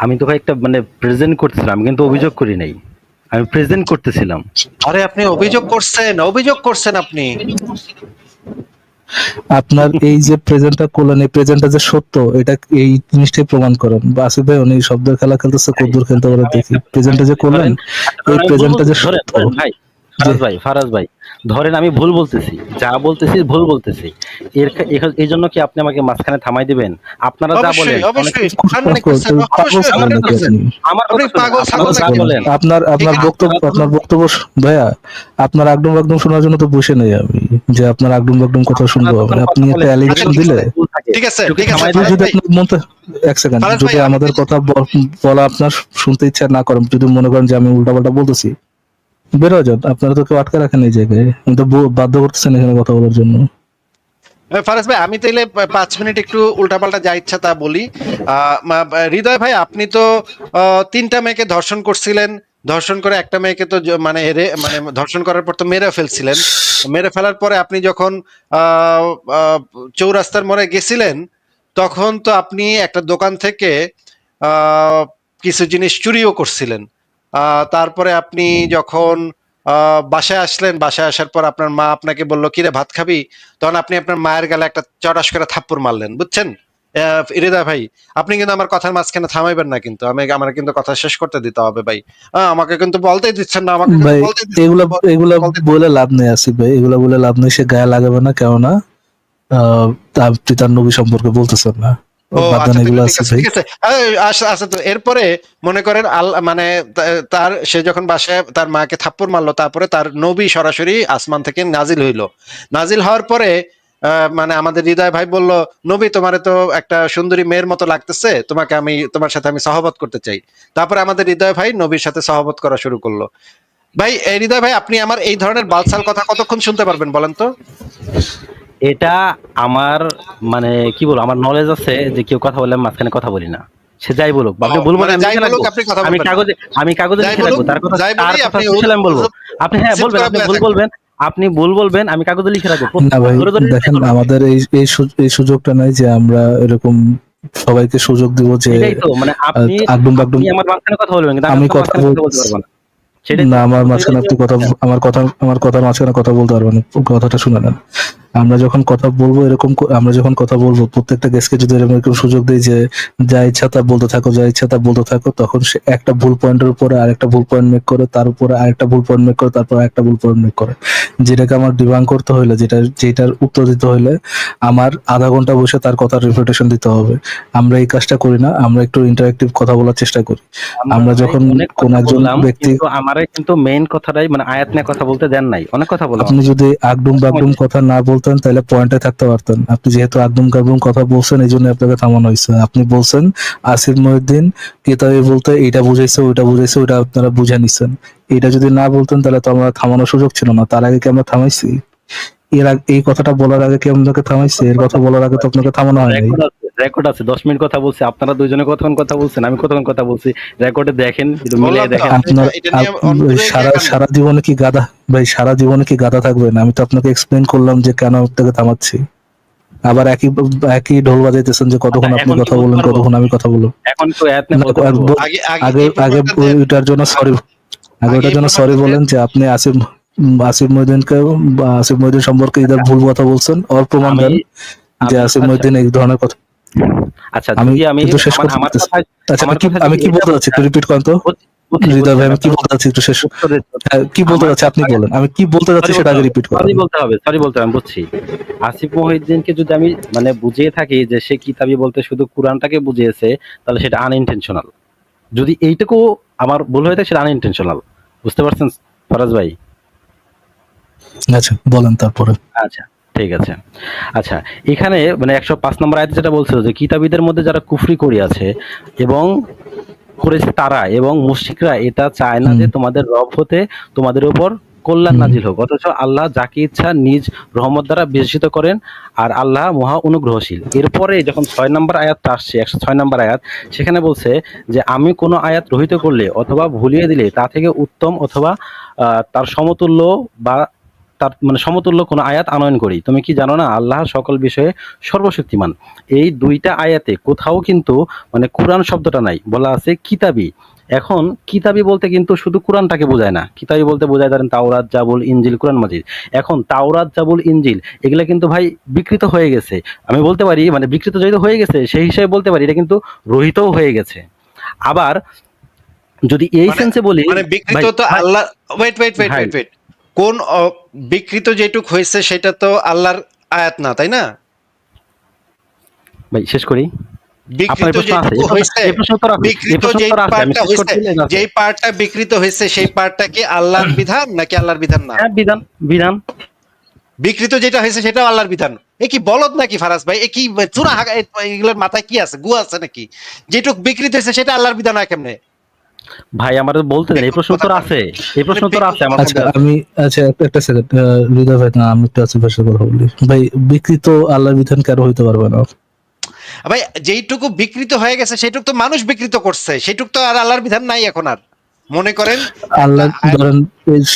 আমি তো ভাই একটা মানে প্রেজেন্ট করতেছিলাম, কিন্তু অভিযোগ করি নাই, আমি প্রেজেন্ট করতেছিলাম। আরে আপনি অভিযোগ করছেন আপনি। আপনার এই যে প্রেজেন্টটা করলেন, এই প্রেজেন্টটা যে সত্য, এটা এই জিনিসটাই প্রমাণ করেন। বা আসিফ ভাই উনি শব্দের খেলা খেলতেছে, কদ্দুর খেলতে পারে দেখি। প্রেজেন্টটা যে করলেন, এই প্রেজেন্টটা যে সত্য। ভাই ফারাজ ভাই ধরেন আমি ভুল বলতেছি, যা বলতেছি ভুল বলতেছি, এই জন্য কি আপনি আমাকে মাঝখানে থামাই দিবেন? আপনারা যা বলেন অবশ্যই আমার আপনি পাগল ছাগল যা নাকি? বলেন আপনার বক্তব্য ভাইয়া, আপনার আগডুম বাগডুম শোনার জন্য তো বসে নেই আমি, যে আপনার আগডুম বাগডুম কথা শুনবো। আপনি একটা অ্যালিগেশন দিলে, ঠিক আছে আপনি যদি আপনার মনটা এক সেকেন্ড, যদি আমাদের কথা বলা আপনার শুনতে ইচ্ছা না করেন, যদি মনে করেন যে আমি উল্টাপাল্টা বলতেছি, বের হয়ে যান। আপনারা তো কেউ আটকে রাখেন এই জায়গায়, কিন্তু বাধ্য করতেছেন এখানে কথা বলার জন্য। ফারাজ ভাই আমি তাইলে 5 মিনিট একটু উল্টাপাল্টা যা ইচ্ছা তা বলি। হৃদয় ভাই আপনি তো 3টা মেয়েকে ধর্ষণ করছিলেন, ধর্ষণ করে একটা মেয়েকে তো মানে ধর্ষণ করার পর তো মেরে ফেলছিলেন। মেরে ফেলার পরে আপনি যখন চৌরাস্তার মোড়ে গেছিলেন, তখন তো আপনি একটা দোকান থেকে কিছু জিনিস চুরিও করছিলেন। তারপরে আপনি যখন বাসায় আসলেন, বাসায় আসার পর আপনার মা আপনাকে বললো কিরে ভাত খাবি, তখন আপনি আপনার মায়ের গালে একটা চড়াস করে থাপ্পড় মারলেন, বুঝছেন? হৃদয় ভাই আপনি কিন্তু আমার কথার মাঝখানে থামাইবেন না, কিন্তু আমার কিন্তু কথা শেষ করতে দিতে হবে ভাই। আমাকে কিন্তু বলতেই দিচ্ছেন না, আমাকে ভাই এগুলা বলে লাভ নেই আসিফ ভাই, এগুলা বলে লাভ নেই। সে গায়ে লাগাবে না, কেননা আপনি তার নবী সম্পর্কে বলতেছেন না। বাদ দেন এগুলো আছে ভাই। ঠিক আছে আচ্ছা তো এরপরে মনে করেন মানে তার সে যখন বাসায় তার মাকে থাপ্পড় মারলো, তারপরে তার নবী সরাসরি আসমান থেকে নাজিল হইলো। নাজিল হওয়ার পরে মানে আমাদের হৃদয় ভাই বলল, নবী তোমারে তো একটা সুন্দরী মেয়ের মতো লাগতেছে, তোমার সাথে আমি সহবত করতে চাই। তারপরে আমাদের হৃদয় ভাই নবীর সাথে সহবত করা শুরু করলো। ভাই হৃদয় ভাই আপনি আমার এই ধরনের বালছাল কথা কতক্ষণ শুনতে পারবেন বলেন তো? এটা আমার মানে কি বলবো, আমার নলেজ আছে যে কেউ কথা বললে আমি মাঝখানে কথা বলি না। সে যাই বলুক, আপনি ভুল বলেন আমি কাগজে লিখে রাখবো তার কথা, আমি বলবো। আপনি হ্যাঁ বলবেন, আপনি ভুল বলবেন, আমি কাগজে লিখে রাখবো। না ভাই দেখেন, আমাদের এই সুযোগটা নাই যে আমরা এরকম সবাইকে সুযোগ দিব যে মানে আপনি আমার মাঝখানে কথা বলবেন, কিন্তু আমি কথা বলতে পারবো না। না, আমার মাঝখানে আপনি আমার কথার মাঝখানে কথা বলতে পারবেন। কথাটা শুনে নেন। আমরা যখন কথা বলবো প্রত্যেকটা গেস্টকে যদি এরকম সুযোগ দিই যে যা ইচ্ছা তা বলতে থাকো, তখন সে একটা ভুল পয়েন্টের উপরে আরেকটা ভুল পয়েন্ট মেক করে, তার উপরে আরেকটা ভুল পয়েন্ট মেক করে, তারপর আরেকটা ভুল পয়েন্ট মেক করে, যেটাকে আমার ডিবাং করতে হইলে, যেটার উত্তর দিতে হইলে আমার আধা ঘন্টা বসে তার কথার রিপিটেশন দিতে হবে। আমরা এই কাজটা করি না, আমরা একটু ইন্টারেক্টিভ কথা বলার চেষ্টা করি। আমরা যখন কোন একজন ব্যক্তি, আমারে কিন্তু মেইন কথাটাই মানে আয়াত নিয়ে কথা বলতে দেন নাই, অনেক কথা বললাম। আপনি যদি আগডুম বাগডুম কথা না বলতেন তাহলে পয়েন্টে থাকতে পারতেন। আপনি যেহেতু আগডুম বাগডুম কথা বলছেন, এই জন্য আপনাকে থামানো হয়েছে। আপনি বলছেন আসিফ মহিউদ্দিন কিতাবি বলতে এইটা বুঝাইছে, ওইটা আপনারা বুঝে নিছেন। এটা যদি না বলতেন তাহলে তো আমরা থামানোর সুযোগ ছিল না। তার আগে কি আমরা থামাইছি? এই কথাটা বলার আগে কি আপনাকে থামাইছি? এর কথা বলার আগে তো আপনাকে থামানো হয়নি। রেকর্ড আছে, 10 মিনিট কথা বলছি, আপনারা দুইজনে কতক্ষণ কথা বলছেন, আমি কতক্ষণ কথা বলছি, রেকর্ডে দেখেন, মিলিয়ে দেখেন। আপনার সারা জীবনে কি গাধা ভাই, সারা জীবনে কি গাধা থাকবেন? আমি তো আপনাকে এক্সপ্লেইন করলাম যে কেন আপনাকে থামাচ্ছি। আবার একই ঢোল বাজাইতেছেন যে কতক্ষণ আপনি কথা বলেন, কতক্ষণ আমি কথা বলবো। এখন তো আগে ওইটার জন্য সরি বলেন যে আপনি আসিফ মহিউদ্দিন সম্পর্কে ইদার ভুল কথা বলছেন, ওর প্রমাণ দেন যে আসিফ মহিউদ্দিন এই ধরনের কথা। আচ্ছা আমি শেষ করতে, আচ্ছা আমি কি বলতে চাচ্ছি একটু রিপিট করেন তো। বুঝছি, হৃদয় ভাই, আমি কি বুঝছি। বলতে চাচ্ছি একটু শেষ, উত্তরের- হ্যাঁ, কি বলতে আমার চাচ্ছি আপনি কথা- বলেন, আমি কি বলতে চাচ্ছি সেটা আগে রিপিট করেন। সরি বলতে হবে, সরি বলতে হবে, আমি বুঝছি। আসিফ মহিউদ্দিনকে যদি আমি মানে বুঝিয়ে থাকি যে সে কিতাবি বলতে শুধু কোরআনটাকে বুঝিয়েছে, তাহলে সেটা আনইনটেনশনাল। যদি এইটুকু আমার ভুল হয়ে থাকে, সেটা আনইনটেনশনাল। বুঝতে পারছেন ফরাজ ভাই? আচ্ছা বলেন তারপরে। আচ্ছা, ঠিক আছে। আচ্ছা, এখানে মানে 105 নম্বর আয়াতে যেটা বলছিল যে কিতাবীদের মধ্যে যারা কুফরি করিয়াছে এবং করেছে তারা এবং মুশরিকরা এটা চায় না যে তোমাদের রব হতে তোমাদের উপর কল্যাণ নাজিল হোক, অথচ আল্লাহ যাকে ইচ্ছা নিজ রহমত দ্বারা বিশেষিত করেন, আর আল্লাহ মহা অনুগ্রহশীল। এরপরে যখন 6 নম্বর আয়াতটা আসছে, 106 নম্বর আয়াত, সেখানে বলছে যে আমি কোনো আয়াত রহিত করলে অথবা ভুলিয়ে দিলে তা থেকে উত্তম অথবা তার সমতুল্য বা তার মানে সমতুল্য কোনো আয়াত আনয়ন করি। তুমি কি জানো না আল্লাহ সকল বিষয়ে সর্বশক্তিমান? এই দুইটা আয়াতে কোথাও কিন্তু মানে কোরআন শব্দটা নাই, বলা আছে কিতাবি। এখন কিতাবি বলতে কিন্তু শুধু কোরআনটাকে বোঝায় না, কিতাবি বলতে বোঝায় ধরেন তাওরাত, জাবুল, ইনজিল, কোরআন মাজিদ। এখন তাওরাত, জাবুল, ইনজিল এগুলা কিন্তু ভাই বিকৃত হয়ে গেছে। আমি বলতে পারি মানে বিকৃত যেহেতু হয়ে গেছে সেই হিসেবে বলতে পারি এটা কিন্তু রহিতও হয়ে গেছে। আবার যদি এই মানে সেন্সে বলি, মানে বিকৃত ভাই তো ভাই আল্লাহ, ওয়েট ওয়েট ওয়েট ভাই ওয়েট ওয়েট, কোন বিকৃত যেটুক হয়েছে সেটা তো আল্লাহর আয়াত না, তাই না? ভাই শেষ করি। আপনার বিকৃত এই প্রশ্ন আছে, যেটুকু হয়েছে, এই প্রশ্ন উত্তর আছে, এই বিকৃত প্রশ্ন যেই উত্তর আছে, আমি পার্টটা শেষ হয়েছে, করতে দিলে আছে। যেই পার্টটা বিকৃত হয়েছে সেই পার্টটা কি আল্লাহর বিধান নাকি আল্লাহর বিধান না? হ্যাঁ, বিধান, বিধান। বিকৃত যেটা হয়েছে সেটাও আল্লাহর বিধান। এ কি বলদ নাকি ফারাজ ভাই? এ কি চূড়া হাগা, এগুলোর মাথায় কি আছে, গু আছে নাকি? যেটুক বিকৃত হয়েছে সেটা আল্লাহর বিধান হয় কেমনে? ভাই আমার বলতে দেন, এই বেকুব প্রশ্ন কথা উত্তর বলে। আছে, এই প্রশ্ন মানে উত্তর বেকুব আছে আমার কথা আচ্ছা মধ্যে বলে। আছে। আমি, আচ্ছা একটা সেকেন্ড, হৃদয় ভাই, না আমি একটু আসিফ ভাইয়ের সাথে কথা বলি। ভাই বিকৃত আল্লাহর বিধান কেন হইতে পারবে না? ভাই যেইটুকু বিকৃত হয়ে গেছে সেটুক তো মানুষ বিকৃত করছে, সেটুক তো আর আল্লাহর বিধান নাই এখন আর। মনে করেন একটা আল্লাহ ধরেন,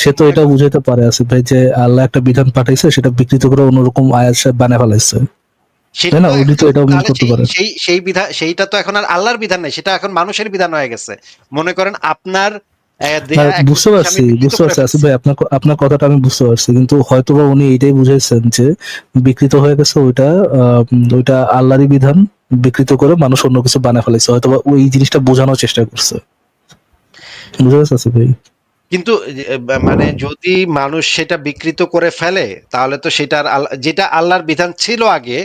সে তো এটা বুঝাইতে পারে আসিফ ভাই যে আল্লাহ একটা বিধান পাঠাইছে, সেটা বিকৃত করে অন্যরকম আয়াত সে বানায় ফেলাইছে, সেটা তাই না? তো উনি তো এখন এটাও মিন তাহলে করতে সেই পারে। সেই সেই বিধান, সেইটা তো এখন আর আল্লাহর বিধান নাই, সেটা এখন মানুষের বিধান হয়ে গেছে। মনে করেন আপনার না, দেয়া একটা বুঝতে জিনিস আমি পারছি, বিকৃত বুঝতে করে পারছি আসিফ ফেলছি। ভাই, আপনার আপনার কথাটা আমি বুঝতে পারছি, কিন্তু হয়তোবা উনি এইটাই বুঝাইছেন যে বিকৃত হয়ে গেছে ওইটা, ওইটা আল্লাহরই বিধান বিকৃত করে মানুষ অন্য কিছু বানায় ফেলাইছে, হয়তোবা ওই জিনিসটা বোঝানোর চেষ্টা করছে। বুঝতে পারছি আসিফ ভাই। কিন্তু মানে যদি মানুষ সেটা বিকৃত করে ফেলে তাহলে তো সেটা আর যেটা আল্লাহর বিধান ছিল আগে,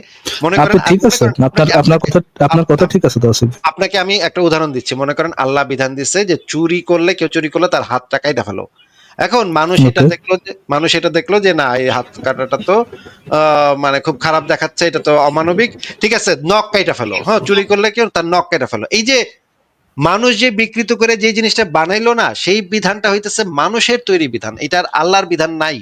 মনে করেন আপনি ঠিক মনে আছে, করেন আপনার আপনাকে আপনার আপনাকে কথা, আপনার কথা ঠিক আছে তো আসিফ। আপনাকে আমি একটা উদাহরণ দিচ্ছি। মনে করেন আল্লাহ বিধান দিচ্ছে যে চুরি করলে, কেউ চুরি করলে তার হাতটা কাইটা ফেলো। এখন ওকে, মানুষ এটা দেখলো যে না, এই হাত কাটাটা তো মানে খুব খারাপ দেখাচ্ছে, এটা তো অমানবিক। ঠিক আছে, নখ কাইটা ফেলো। হ্যাঁ, চুরি করলে কেউ তার নখ কাইটা ফেলো। এই যে মানুষ যে বিকৃত করে যে জিনিসটা বানাইলো না, সেই বিধানটা হইতেছে মানুষের তৈরি বিধান, এটার আল্লাহর বিধান নাই।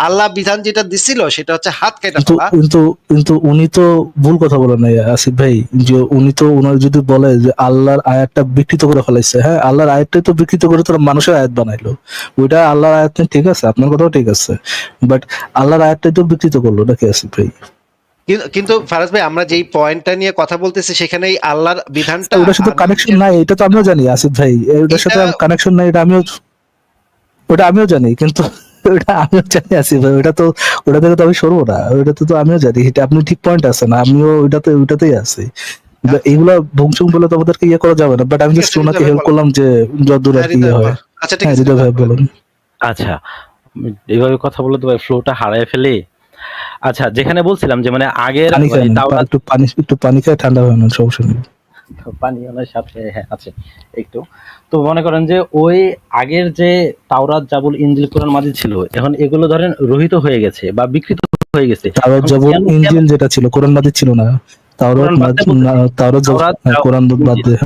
আল্লাহ বিধান যেটা দিছিল সেটা হচ্ছে হাত কাইটা কিন্তু ফেলা। কিন্তু কিন্তু উনি তো ভুল কথা বলেন নাই আসিফ ভাই, যে উনি তো ওনার যদি বলে যে আল্লাহর আয়াতটা বিকৃত করে ফেলাইছে, হ্যাঁ আল্লাহর আয়াতটাই তো বিকৃত করে তোরা মানুষের আয়াত বানাইলো, ওইটা আল্লাহর আয়াত না, ঠিক আছে আপনার কথাও ঠিক আছে, বাট আল্লাহর আয়াতটাই তো বিকৃত করলো নাকি আসিফ ভাই? কিন্তু ফারাজ ভাই, আমরা যেই পয়েন্টটা নিয়ে কথা বলতেছি সেখানে এই আল্লাহর বিধানটা ওটার সাথে আর কানেকশন মানুষের নাই, এটা তো আমিও জানি আসিফ ভাই, ওটার এটা সাথে কানেকশন নাই, এটা আমিও, ওটা আমিও জানি, কিন্তু ওটা আমিও জানি আসিফ ভাই, ওটা তো, ওটা থেকে তো আমি সরবো না, ওটাতে তো আমিও জানি, এটা আপনি ঠিক পয়েন্ট আছেন, আমিও ওইটাতেই আছি। এইগুলা ভংসং বলে তো আমাদেরকে ইয়ে করা যাবে না, বাট আমি ঠিক জাস্ট আছে, ওনাকে হৃদয় ভাই হেল্প বলেন। করলাম যে যতদূর আর হ্যাঁ, কি ইয়ে হৃদয় হয়। আচ্ছা ঠিক হ্যাঁ আছে, হৃদয় হৃদয় ভাই বলেন। বলুন। আচ্ছা, এইভাবে কথা বলে তো ভাই ফ্লোটা হারায় ফেলি। আচ্ছা, যেখানে বলছিলাম যে মানে আগের পানি খায় এই না, তাওরাত, একটু পানি খায়, ঠান্ডা হয় না, সমস্যা নেই। পানি ওনার সাথে হ্যাঁ আছে একটু। তো মনে করেন যে ওই আগের যে তাওরাত, জাবুল, ইনজিল, কোরআন মাজিদ ছিল, এখন এগুলো ধরেন রহিত হয়ে গেছে বা বিকৃত হয়ে গেছে। তাওরাত এখন জাবুর কেন কেন ইনজিল যেটা ছিল, কোরআন মাজিদ ছিল না। কোরআন বাদ দিয়ে বলতেছি, তাওরাত তাওরাত, হ্যাঁ, কোরআন বাদ ইনজিল, দিয়ে।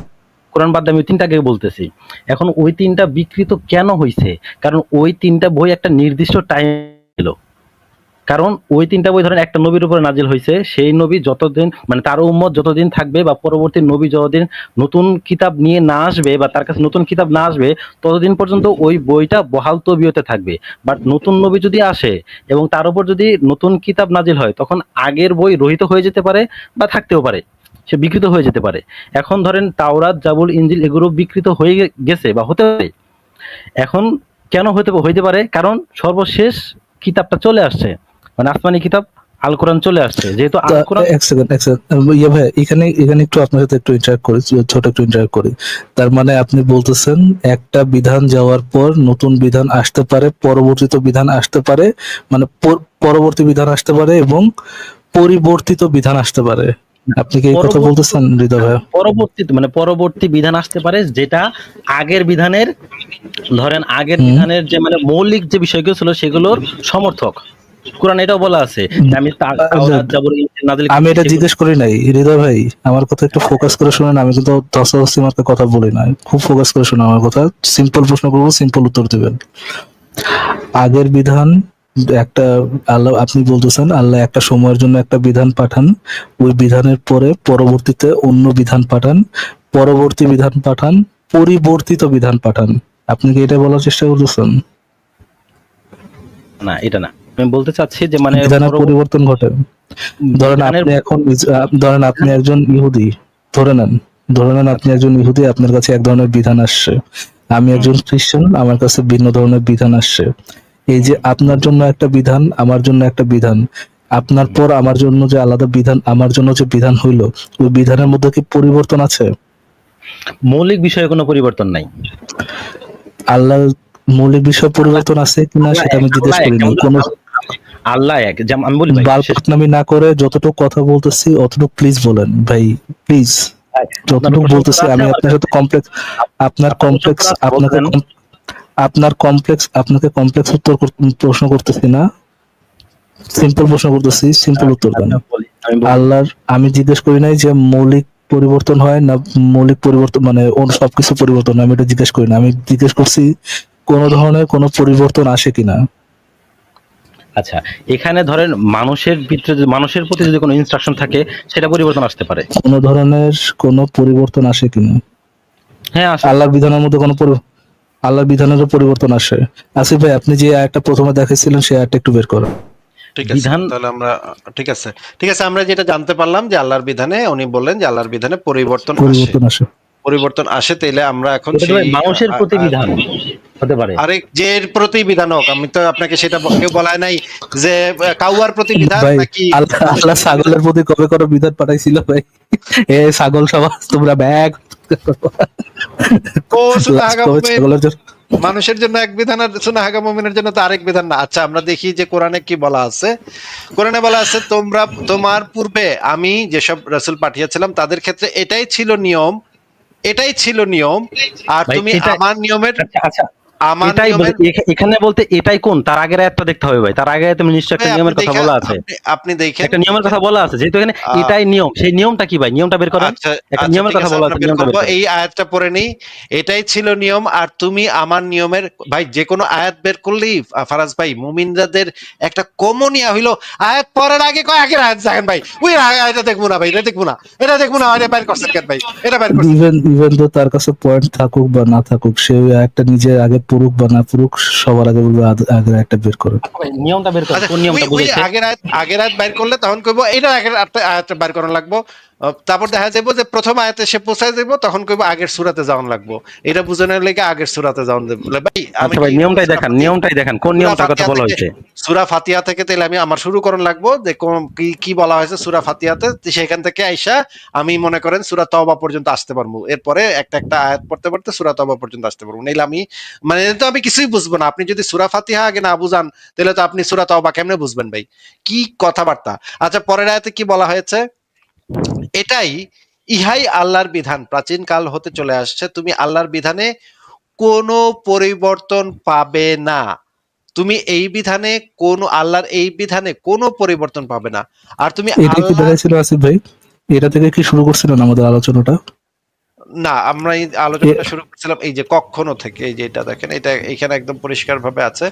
কোরআন বাদ দিয়ে আমি তিনটাকে বলতেছি। এখন ওই তিনটা বিকৃত কেন হয়েছে? কারণ ওই তিনটা বই একটা নির্দিষ্ট টাইম ছিল। কারণ ওই তিনটা বই ধরেন একটা নবীর উপরে নাজিল হয়েছে, সেই নবী যতদিন মানে তার উম্মত যতদিন থাকবে বা পরবর্তী নবী যতদিন নতুন কিতাব নিয়ে না আসবে বা তার কাছে নতুন কিতাব না আসবে, ততদিন পর্যন্ত ওই বইটা বহাল তবিয়তে থাকবে। বাট নতুন নবী যদি আসে এবং তার উপর যদি নতুন কিতাব নাজিল হয়, তখন আগের বই রহিত হয়ে যেতে পারে বা থাকতেও পারে, সে বিকৃত হয়ে যেতে পারে। এখন ধরেন তাওরাত, জাবুল, ইনজিল এগুলো বিকৃত হয়ে গেছে বা হতে পারে। এখন কেন হইতে পারে? কারণ সর্বশেষ কিতাবটা চলে আসছে, মানে আসমানি কিতাব আল কোরআন চলে আসছে, যেহেতু আল কোরআন। এক সেকেন্ড ইয়ে ভাই, এখানে এখানে একটু আপনার সাথে একটু ইন্টারেক্ট করি, ছোট একটু ইন্টারেক্ট করি। তার মানে আপনি বলতেছেন একটা বিধান যাওয়ার পর নতুন বিধান আসতে পারে, পরবর্তীত বিধান আসতে পারে, মানে পরবর্তী বিধান আসতে পারে এবং পরিবর্তিত বিধান আসতে পারে। আপনি কি এই কথা পরবর্তী বলতেছেন হৃদয় ভাই? পরবর্তী বিধান আসতে পারে, যেটা আগের বিধানের, ধরেন আগের বিধানের যে মানে মৌলিক যে বিষয়গুলো ছিল সেগুলোর সমর্থক। কোরআন এটাও বলা আছে যে আমি তাওরাত জাবুর ইনজিল নাযিল আমি করেছি এটা সেগুলো। জিজ্ঞেস করি নাই হৃদয় ভাই, আমার কথা একটু ফোকাস করে শুনেন। আমি কিন্তু ধস্তাধস্তি মার্কা কথা বলি না, খুব ফোকাস করে শুনে আমার কথা। সিম্পল প্রশ্ন করবো, সিম্পল উত্তর দিবেন। আগের বিধান একটা, আল্লাহ আপনি বলতেছেন আল্লাহ একটা সময়ের জন্য একটা বিধান পাঠান, ওই বিধানের পরে পরবর্তীতে অন্য বিধান পাঠান, পরবর্তী বিধান পাঠান, পরিবর্তিত বিধান পাঠান। আপনি কি এটা বলার চেষ্টা করতেছেন? না, এটা না, আমি বলতে চাচ্ছি যে মানে বিধানের পরিবর্তন ঘটে। ধরেন বিধানের আপনি এখন ধরেন আপনি একজন ইহুদি, ধরে নেন, ধরে নেন আপনি একজন ইহুদি, আপনার কাছে এক ধরনের বিধান আসছে। আমি একজন খ্রিস্টান, আমার কাছে ভিন্ন ধরনের বিধান আসছে। এই যে আপনার জন্য একটা বিধান, আমার জন্য একটা বিধান, আপনার পর আমার জন্য যে আলাদা বিধান, আমার জন্য যে বিধান হইলো, ওই বিধানের মধ্যে কি পরিবর্তন আছে? মৌলিক বিষয়ে কোনো পরিবর্তন নাই। আল্লাহর মৌলিক বিষয় পরিবর্তন আছে কিনা আল্লাহ সেটা আমি এক, জিজ্ঞেস আল্লাহ এক, করিনি। যেমন কোনো আল্লাহ এক, যেমন আমি বলি ভাই, শেষ বালপাকনামি না করে যতটুকু কথা বলতেছি অতটুকু প্লিজ বলেন ভাই, প্লিজ। আপনার যতটুকু প্রশ্ন বলতেছি করা আছে, আমি আমার আপনার সাথে কমপ্লেক্স, আপনার আপনার প্রশ্ন কমপ্লেক্স করা আছে, আপনাকে বলবেন। আপনাকে কমপ্লেক্স উত্তর প্রশ্ন করতেছি না, সিম্পল প্রশ্ন করতেছি, সিম্পল উত্তর দেন। আমি বলি, আল্লাহর, আমি জিজ্ঞেস করি নাই যে মৌলিক পরিবর্তন হয় না, মৌলিক পরিবর্তন মানে অন্য সবকিছু পরিবর্তন হয়, আমি এটা জিজ্ঞেস করি না। আমি জিজ্ঞেস করছি কোন ধরনের কোন পরিবর্তন আসে কিনা। আচ্ছা, এখানে ধরেন মানুষের ভিতরে, মানুষের প্রতি যদি কোনো ইনস্ট্রাকশন থাকে সেটা পরিবর্তন আসতে পারে। কোন ধরনের কোন পরিবর্তন আসে কিনা? হ্যাঁ, আসে। আল্লাহর বিধানের মধ্যে কোনো আল্লাহর বিধানেরও পরিবর্তন আসে। আসিফ ভাই, আপনি যে আয়াতটা প্রথমে দেখাইছিলেন সেই আয়াতটা একটু বের করেন। ঠিক আছে, বিধান, তাহলে আমরা ঠিক আছে, ঠিক আছে, আমরা যেটা জানতে পারলাম যে আল্লাহর বিধানে, উনি বললেন যে আল্লাহর বিধানে পরিবর্তন আসে, পরিবর্তন আসে। পরিবর্তন আসে। তাইলে আমরা এখন এটা তো সেই ভাই মানুষের প্রতি বিধান হতে পারে। আরেক যে এর প্রতি বিধান হোক, আমি তো আপনাকে সেটা কেউ বলায় নাই যে কাউয়ার প্রতি বিধান ভাই, নাকি আল্লাহ মানুষের আল্লাহ প্রতি বিধান। ছাগলের প্রতি কবে কোনো বিধান পাঠাইছিল ভাই? এ ছাগল সমাজ তোমরা ব্যাগ ও সুনাহাগা কবে মুমিন, ছাগলের জন্য? মানুষের জন্য এক বিধান আর সুনাহাগা মুমিনের জন্য তো আরেক বিধান না। আচ্ছা, আমরা দেখি যে কোরআনে কি বলা আছে। কোরআনে বলা আছে, তোমরা তোমার পূর্বে আমি যেসব রাসূল পাঠিয়েছিলাম তাদের ক্ষেত্রে এটাই ছিল নিয়ম, এটাই ছিল নিয়ম, আর ভাই তুমি এটা, আমার নিয়মের, আচ্ছা আচ্ছা, আমার এটাই নিয়মের এখানে বলতে এটাই কোন, তার আগের আয়াতটা দেখতে হবে ভাই। তার আগে আয়াতে নিশ্চয়ই একটা আপনি নিয়মের কথা দেখেন, বলা আছে, আপনি দেখেন, একটা নিয়মের কথা বলা আছে, যেহেতু এখানে আহ, এটাই নিয়ম, সেই নিয়মটা কি ভাই? নিয়মটা বের করেন। আচ্ছা, একটা আচ্ছা, নিয়মের ঠিক কথা আছে, বলা আমরা আছে, বের নিয়মটা করব। বের করেন। এই আয়াতটা পড়ে নেই। এটাই ছিল নিয়ম আর তুমি আমার নিয়মের, ভাই যে কোনো আয়াত বের করলেই ফারাজ ভাই মুমিনদের একটা কমনিয়া হইলো, আয়াত পড়ার আগে কয় আগের আয়াত দেখেন ভাই, ওই এটা দেখবো না ভাই, এটা দেখবো না, এটা দেখবো না, এটা বের করছেন কেন ভাই, এটা বের করছেন। ইভেন ইভেন তো তার কাছে পয়েন্ট থাকুক বা না থাকুক, সে ওই একটা নিজে আগে পড়ুক বা না পড়ুক, সবার আগে বলবে আগের একটা বের করে। ভাই, নিয়মটা বের করেন, আচ্ছা, কোন ওই নিয়মটা ওই বুঝাইছে। আগের আয়াত বাইর করলে তখন কইবো এটা আগের আয়াতটা বাইর করানো লাগবো। তারপর দেখা যাবো যে প্রথম আয়াতে সে পৌঁছায় যাবো, তখন কইবো আগের সূরাতে যাওয়ান লাগবো। এটা বুঝানোর লেগে আগের সূরাতে যাওয়ান দেব। বলে, ভাই আমি আচ্ছা কি ভাই, নিয়মটাই দেখান, নিয়মটাই দেখান, কোন সূরা নিয়মটার কথা ফাতিহা বলা থেকে, হয়েছে। সূরা ফাতিহা থেকে তাহলে আমি আমার শুরু করণ লাগবো যে কি কি বলা হয়েছে সূরা ফাতিহাতে, সেখান থেকে আইসা আমি মনে করেন সূরা তওবা পর্যন্ত আসতে পারবো। এরপরে একটা একটা আয়াত পড়তে পড়তে সূরা তওবা পর্যন্ত আসতে পারবো। নাইলে আমি মানে তো আমি কিছুই বুঝবো না। আপনি যদি সূরা ফাতিহা আগে না বুঝান তাহলে তো আপনি সূরা তওবা কেমনে বুঝবেন ভাই? কি কথাবার্তা। আচ্ছা, পরের আয়াতে কি বলা হয়েছে? এটাই, ইহাই আল্লাহর বিধান, প্রাচীন কাল হতে চলে আসছে, তুমি আল্লাহর বিধানে কোনো পরিবর্তন পাবে না। তুমি এই বিধানে কোন আল্লাহর এই বিধানে কোনো পরিবর্তন পাবে না। আর তুমি এটা কি আল্লাহর, দেখাইছিল আসিফ ভাই? এটা থেকে কি শুরু করছিলেন আমাদের আলোচনাটা? না আমরা এই আলোচনাটা শুরু করছিলাম এই যে কখনো থেকে, এই যে এটা দেখেন, এটা এখানে একদম পরিষ্কার ভাবে আছে,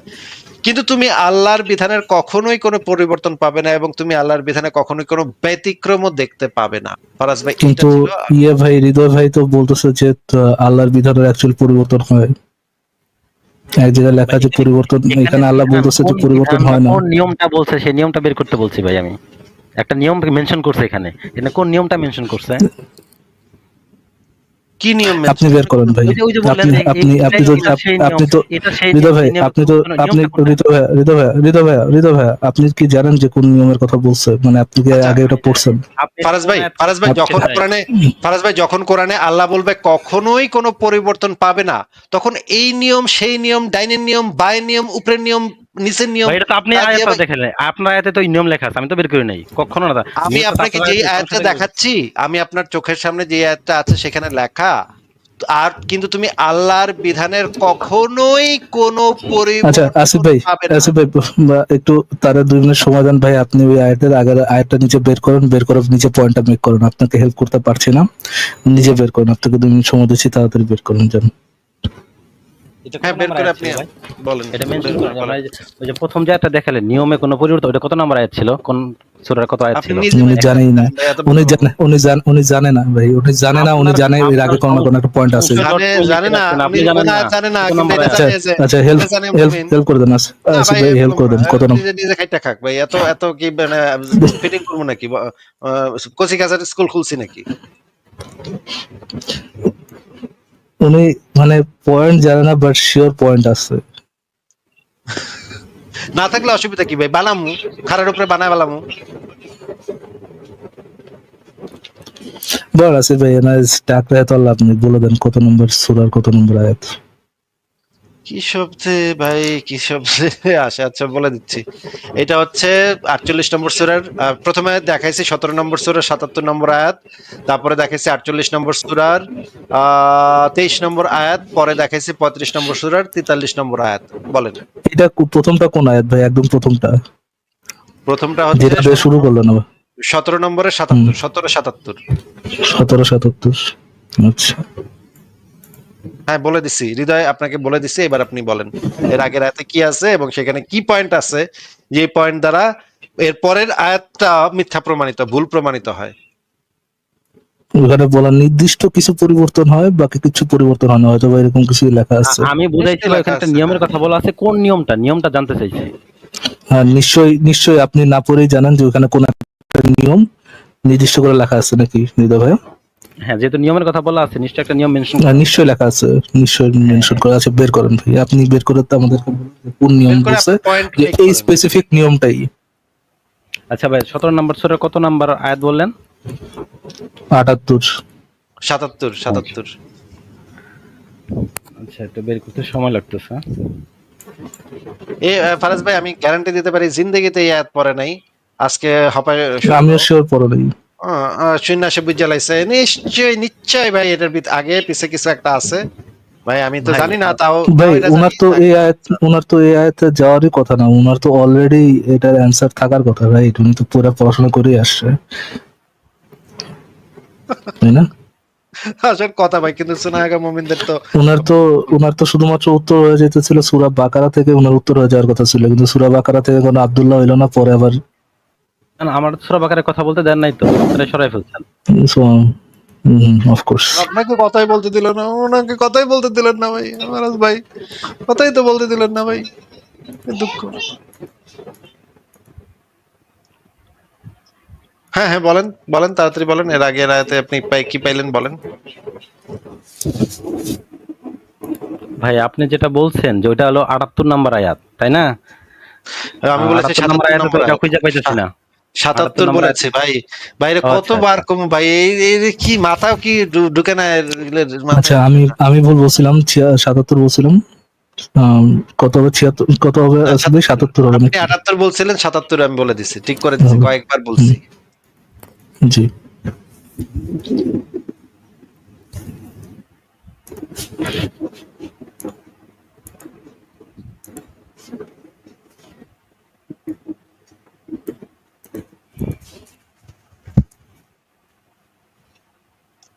কিন্তু তুমি আল্লাহর বিধানের কখনোই কোনো পরিবর্তন পাবে না এবং তুমি আল্লাহর বিধানে কখনোই কোনো ব্যতিক্রমও দেখতে পাবে না। ফারাজ ভাই, এটা কিন্তু ছিল। ইয়ে ভাই, হৃদয় ভাই তো বলতেছে যে আল্লাহর বিধানের অ্যাকচুয়াল পরিবর্তন হয়। এক জায়গায় লেখা ভাই, আছে পরিবর্তন, এখানে আল্লাহ বিধান, বলতেছে যে কোন পরিবর্তন বিধান বা হয় না। কোন নিয়মটা বলছে সেই নিয়মটা বের করতে বলছি ভাই। আমি একটা নিয়ম মেনশন করছে এখানে, এখানে কোন নিয়মটা মেনশন করছে? কি নিয়ম আপনি বের করেন ভাই। ওই যে বললেন আপনি যে আপনি আপনি তো এটা সেই নিয়ম, আপনি তো এটা সেই হৃদয় নিয়ম, ভাই, এই নিয়মের আপনি তো কোনো আপনি নিয়মটা কোনটা? হৃদয় ভাইয়া, আপনি কি জানেন যে কোন নিয়মের কথা বলছে? মানে আপনি কি আচ্ছা আগে এটা পড়ছেন? আপনি ফারাজ কোন ভাই, আয়াত ফারাজ ভাই পড়ছেন যখন সেটা কোরআনে, ফারাজ ভাই যখন কোরআনে আল্লাহ বলবে কখনোই কোনো পরিবর্তন পাবে না, তখন এই নিয়ম সেই নিয়ম, ডাইনের নিয়ম, বায়ের নিয়ম, উপরের নিয়ম, নিচের নিয়ম ভাই, এটা তো আপনি তা দিয়ে আয়াতটা ভাই, দেখেন, আপনার আয়াতে তো এই নিয়ম লেখা আছে, আমি তো বের করি নাই কখনো না। আমি নিয়মটা তো আপনাকে আপনার যেই আয়াতে আয়াতটা সমস্যাটা কি? দেখাচ্ছি, আমি আপনার চোখের সামনে যে আয়াতটা আছে সেখানে লেখা, আর কিন্তু তুমি আল্লাহর বিধানের কখনোই কোনো আচ্ছা আসিফ পরিবর্তন ভাই, পাবে না। আসিফ ভাই, একটু তারা 2 মিনিট সময় দেন ভাই। আপনি ওই আয়াতের আগের আয়াতটা নিচে বের করেন, বের করে নিচে পয়েন্টটা মেক করেন। আপনাকে হেল্প করতে পারছি না, নিজে বের করেন। আপনাকে 2 মিনিট সময় দিচ্ছি, তাড়াতাড়ি বের করেন যান। এটা কত হ্যাঁ বের নাম্বার করে আয়াত আপনি ছিল ভাই? বলেন, এটা মেনশন বের করেন করে যে বলেন। আপনার ওই যে প্রথম যে আয়াতটা দেখালেন নিয়মে কোনো পরিবর্তন, ওটা কত নাম্বার আয়াত ছিল? কোন সূরার কত আয়াত আপনি ছিল? নিজে উনি বের করে জানেই না, বলেন ভাই, এত বড় উনি জানে না ভাই, উনি জানে না, উনি আপনার জানে এর আপনার আগে কোনো না কোনো একটা পয়েন্ট আছে। সংশয় জানে, দর্শন জানে লিখে না, রাখছেন, উনি আপনি কোন জানেন না আয়াত জানে না, কত কিন্তু নাম্বার এটা আয়াত? আচ্ছা জানে যে, আচ্ছা, হেল্প এটা জানে হেল্প মুমিন। হেল্প করে দেন না আসিফ ভাই ভাই, হেল্প বলুন করে না, দেন, কত নাম? নিজে নিজে খাইটা খাক ভাই, এত এত কি মানে ফিটিং করবো নাকি, কচি কাচার স্কুল খুলছি নাকি? উনি মানে পয়েন্ট জানে না, বাট শিওর পয়েন্ট আছে। না থাকলে অসুবিধা কি ভাই, বানামু, খারার উপরে বানায় বানামু। বল আসিফ ভাই, না ডাকলে তো আল্লাহ, আপনি বলে দেন কত নম্বর সূরার কত নম্বর আয়াত। কি শব্দে ভাই, কি শব্দে আসে, আচ্ছা বলে দিচ্ছি। এটা হচ্ছে 48 নম্বর সূরার, প্রথমে দেখাইছি 17 নম্বর সূরার 77 নম্বর আয়াত, তারপরে দেখাইছি 48 নম্বর সূরার 23 নম্বর আয়াত, পরে দেখাইছি 35 নম্বর সূরার 43 নম্বর আয়াত। বলেন। এটা প্রথমটা কোন আয়াত ভাই? একদম প্রথমটা, প্রথমটা হচ্ছে যেটা দিয়ে শুরু করলেন আবার। 17 নম্বরে হুম, 77, 17-77। 1777। আচ্ছা, হ্যাঁ বলে দিছি হৃদয়, আপনাকে বলে দিছি, এবার আপনি বলেন এর আগের আয়াতে কি আছে এবং সেখানে কি পয়েন্ট আছে, যে পয়েন্ট দ্বারা এর পরের আয়াতটা মিথ্যা প্রমাণিত, ভুল প্রমাণিত হয়। ওখানে বলা নির্দিষ্ট কিছু পরিবর্তন হয়, বাকি কিছু পরিবর্তন হয় না, হয়তো বা এরকম কিছু লেখা আছে। আমি বুঝাইছি নিশ্চয়ই ভাই, লেখা ওখানে একটা আছে, নিয়মের হ্যাঁ। কথা বলা আছে, কোন নিয়মটা? নিয়মটা জানতে চাইছি। হ্যাঁ, নিশ্চয়ই নিশ্চয়ই আপনি না পড়েই জানেন যে ওখানে কোন একটা নিয়ম নির্দিষ্ট করে লেখা আছে নাকি হৃদয় ভাই? হ্যাঁ, যেহেতু নিয়মের কথা বলা আছে, নিশ্চয় একটা নিয়ম মেনশন করা আছে। নিশ্চয়ই লেখা আছে, নিশ্চয়ই মেনশন করা আছে। বের করেন ভাই, আপনি বের করে তো আমাদেরকে বলুন যে কোন নিয়ম বের করে বলছে, আপনি পয়েন্ট যে মেক এই করেন। স্পেসিফিক নিয়মটাই। আচ্ছা ভাই, 17 নম্বর সূরার কত নাম্বার আয়াত বললেন? 78। 77। আচ্ছা, একটু বের করতে সময় লাগতেছে। ফারাজ ভাই, আমি গ্যারান্টি দিতে পারি জিন্দেগিতে এই আয়াত পড়ে নাই, আজকে হপায় আমিও শিওর পড়ো নাই। সন্ন্যাসী বুঝালাইছে, নিশ্চয়ই নিশ্চয়ই ভাই, এটার আগে পিছে কিছু একটা আছে ভাই, আমি তো ভাই, জানি না, তাও ভাই তাও এটা ওনার জানি তো না। এই আয়াত, ওনার তো এই আয়াতে যাওয়ারই কথা না, ওনার তো অলরেডি এটার অ্যান্সার থাকার কথা ভাই। উনি তো পুরো পড়াশোনা করেই আসছে, তাই না? আসল কথা ভাই, কিন্তু সুনাহাগা মুমিনদের তো ওনার তো শুধুমাত্র উত্তর হয়ে যেতেছিল সূরা বাকারা থেকে, ওনার উত্তর হয়ে যাওয়ার কথা ছিল, কিন্তু সূরা বাকারা থেকে কোনো আব্দুল্লাহ হইলো না, পরে আবার না, আমার সূরা বাকারার কথা বলতে দেন নাই তো, আপনারা সরাই ফেলছেন। অফকোর্স। আপনাকে কথাই বলতে দিল না, ওনাকে কথাই বলতে দিলেন না ভাই, আমারাজ ভাই কথাই তো বলতে দিলেন না ভাই, কি দুঃখ। হ্যাঁ হ্যাঁ বলেন, বলেন তাড়াতাড়ি বলেন, এর আগে আয়াতে আপনি কি পাইলেন বলেন। ভাই, আপনি যেটা বলছেন যে ওইটা হলো 78 নাম্বার আয়াত, তাই না? আমি বলেছি 78 নাম্বার 77 আয়াতে তো নম্বর এটা আয়াত। খুঁজে পাইতেছি না। 78 77 নাম্বার আয়াত। বলেছি ভাই, বাইরে ও আচ্ছা, কতবার আচ্ছা। কম ভাই, এই কি মাথাও কি ঢুকে না এগুলোর আচ্ছা, মাথায়? আমি ভুল বলছিলাম, 77 বলছিলাম। কত হবে? 76 কত হবে? আসলে 77 হবে আপনি নাকি? 78 বলছিলেন, 77 আমি বলে দিছি, ঠিক করে দিছি, হবে। কয়েকবার বলছি। জি।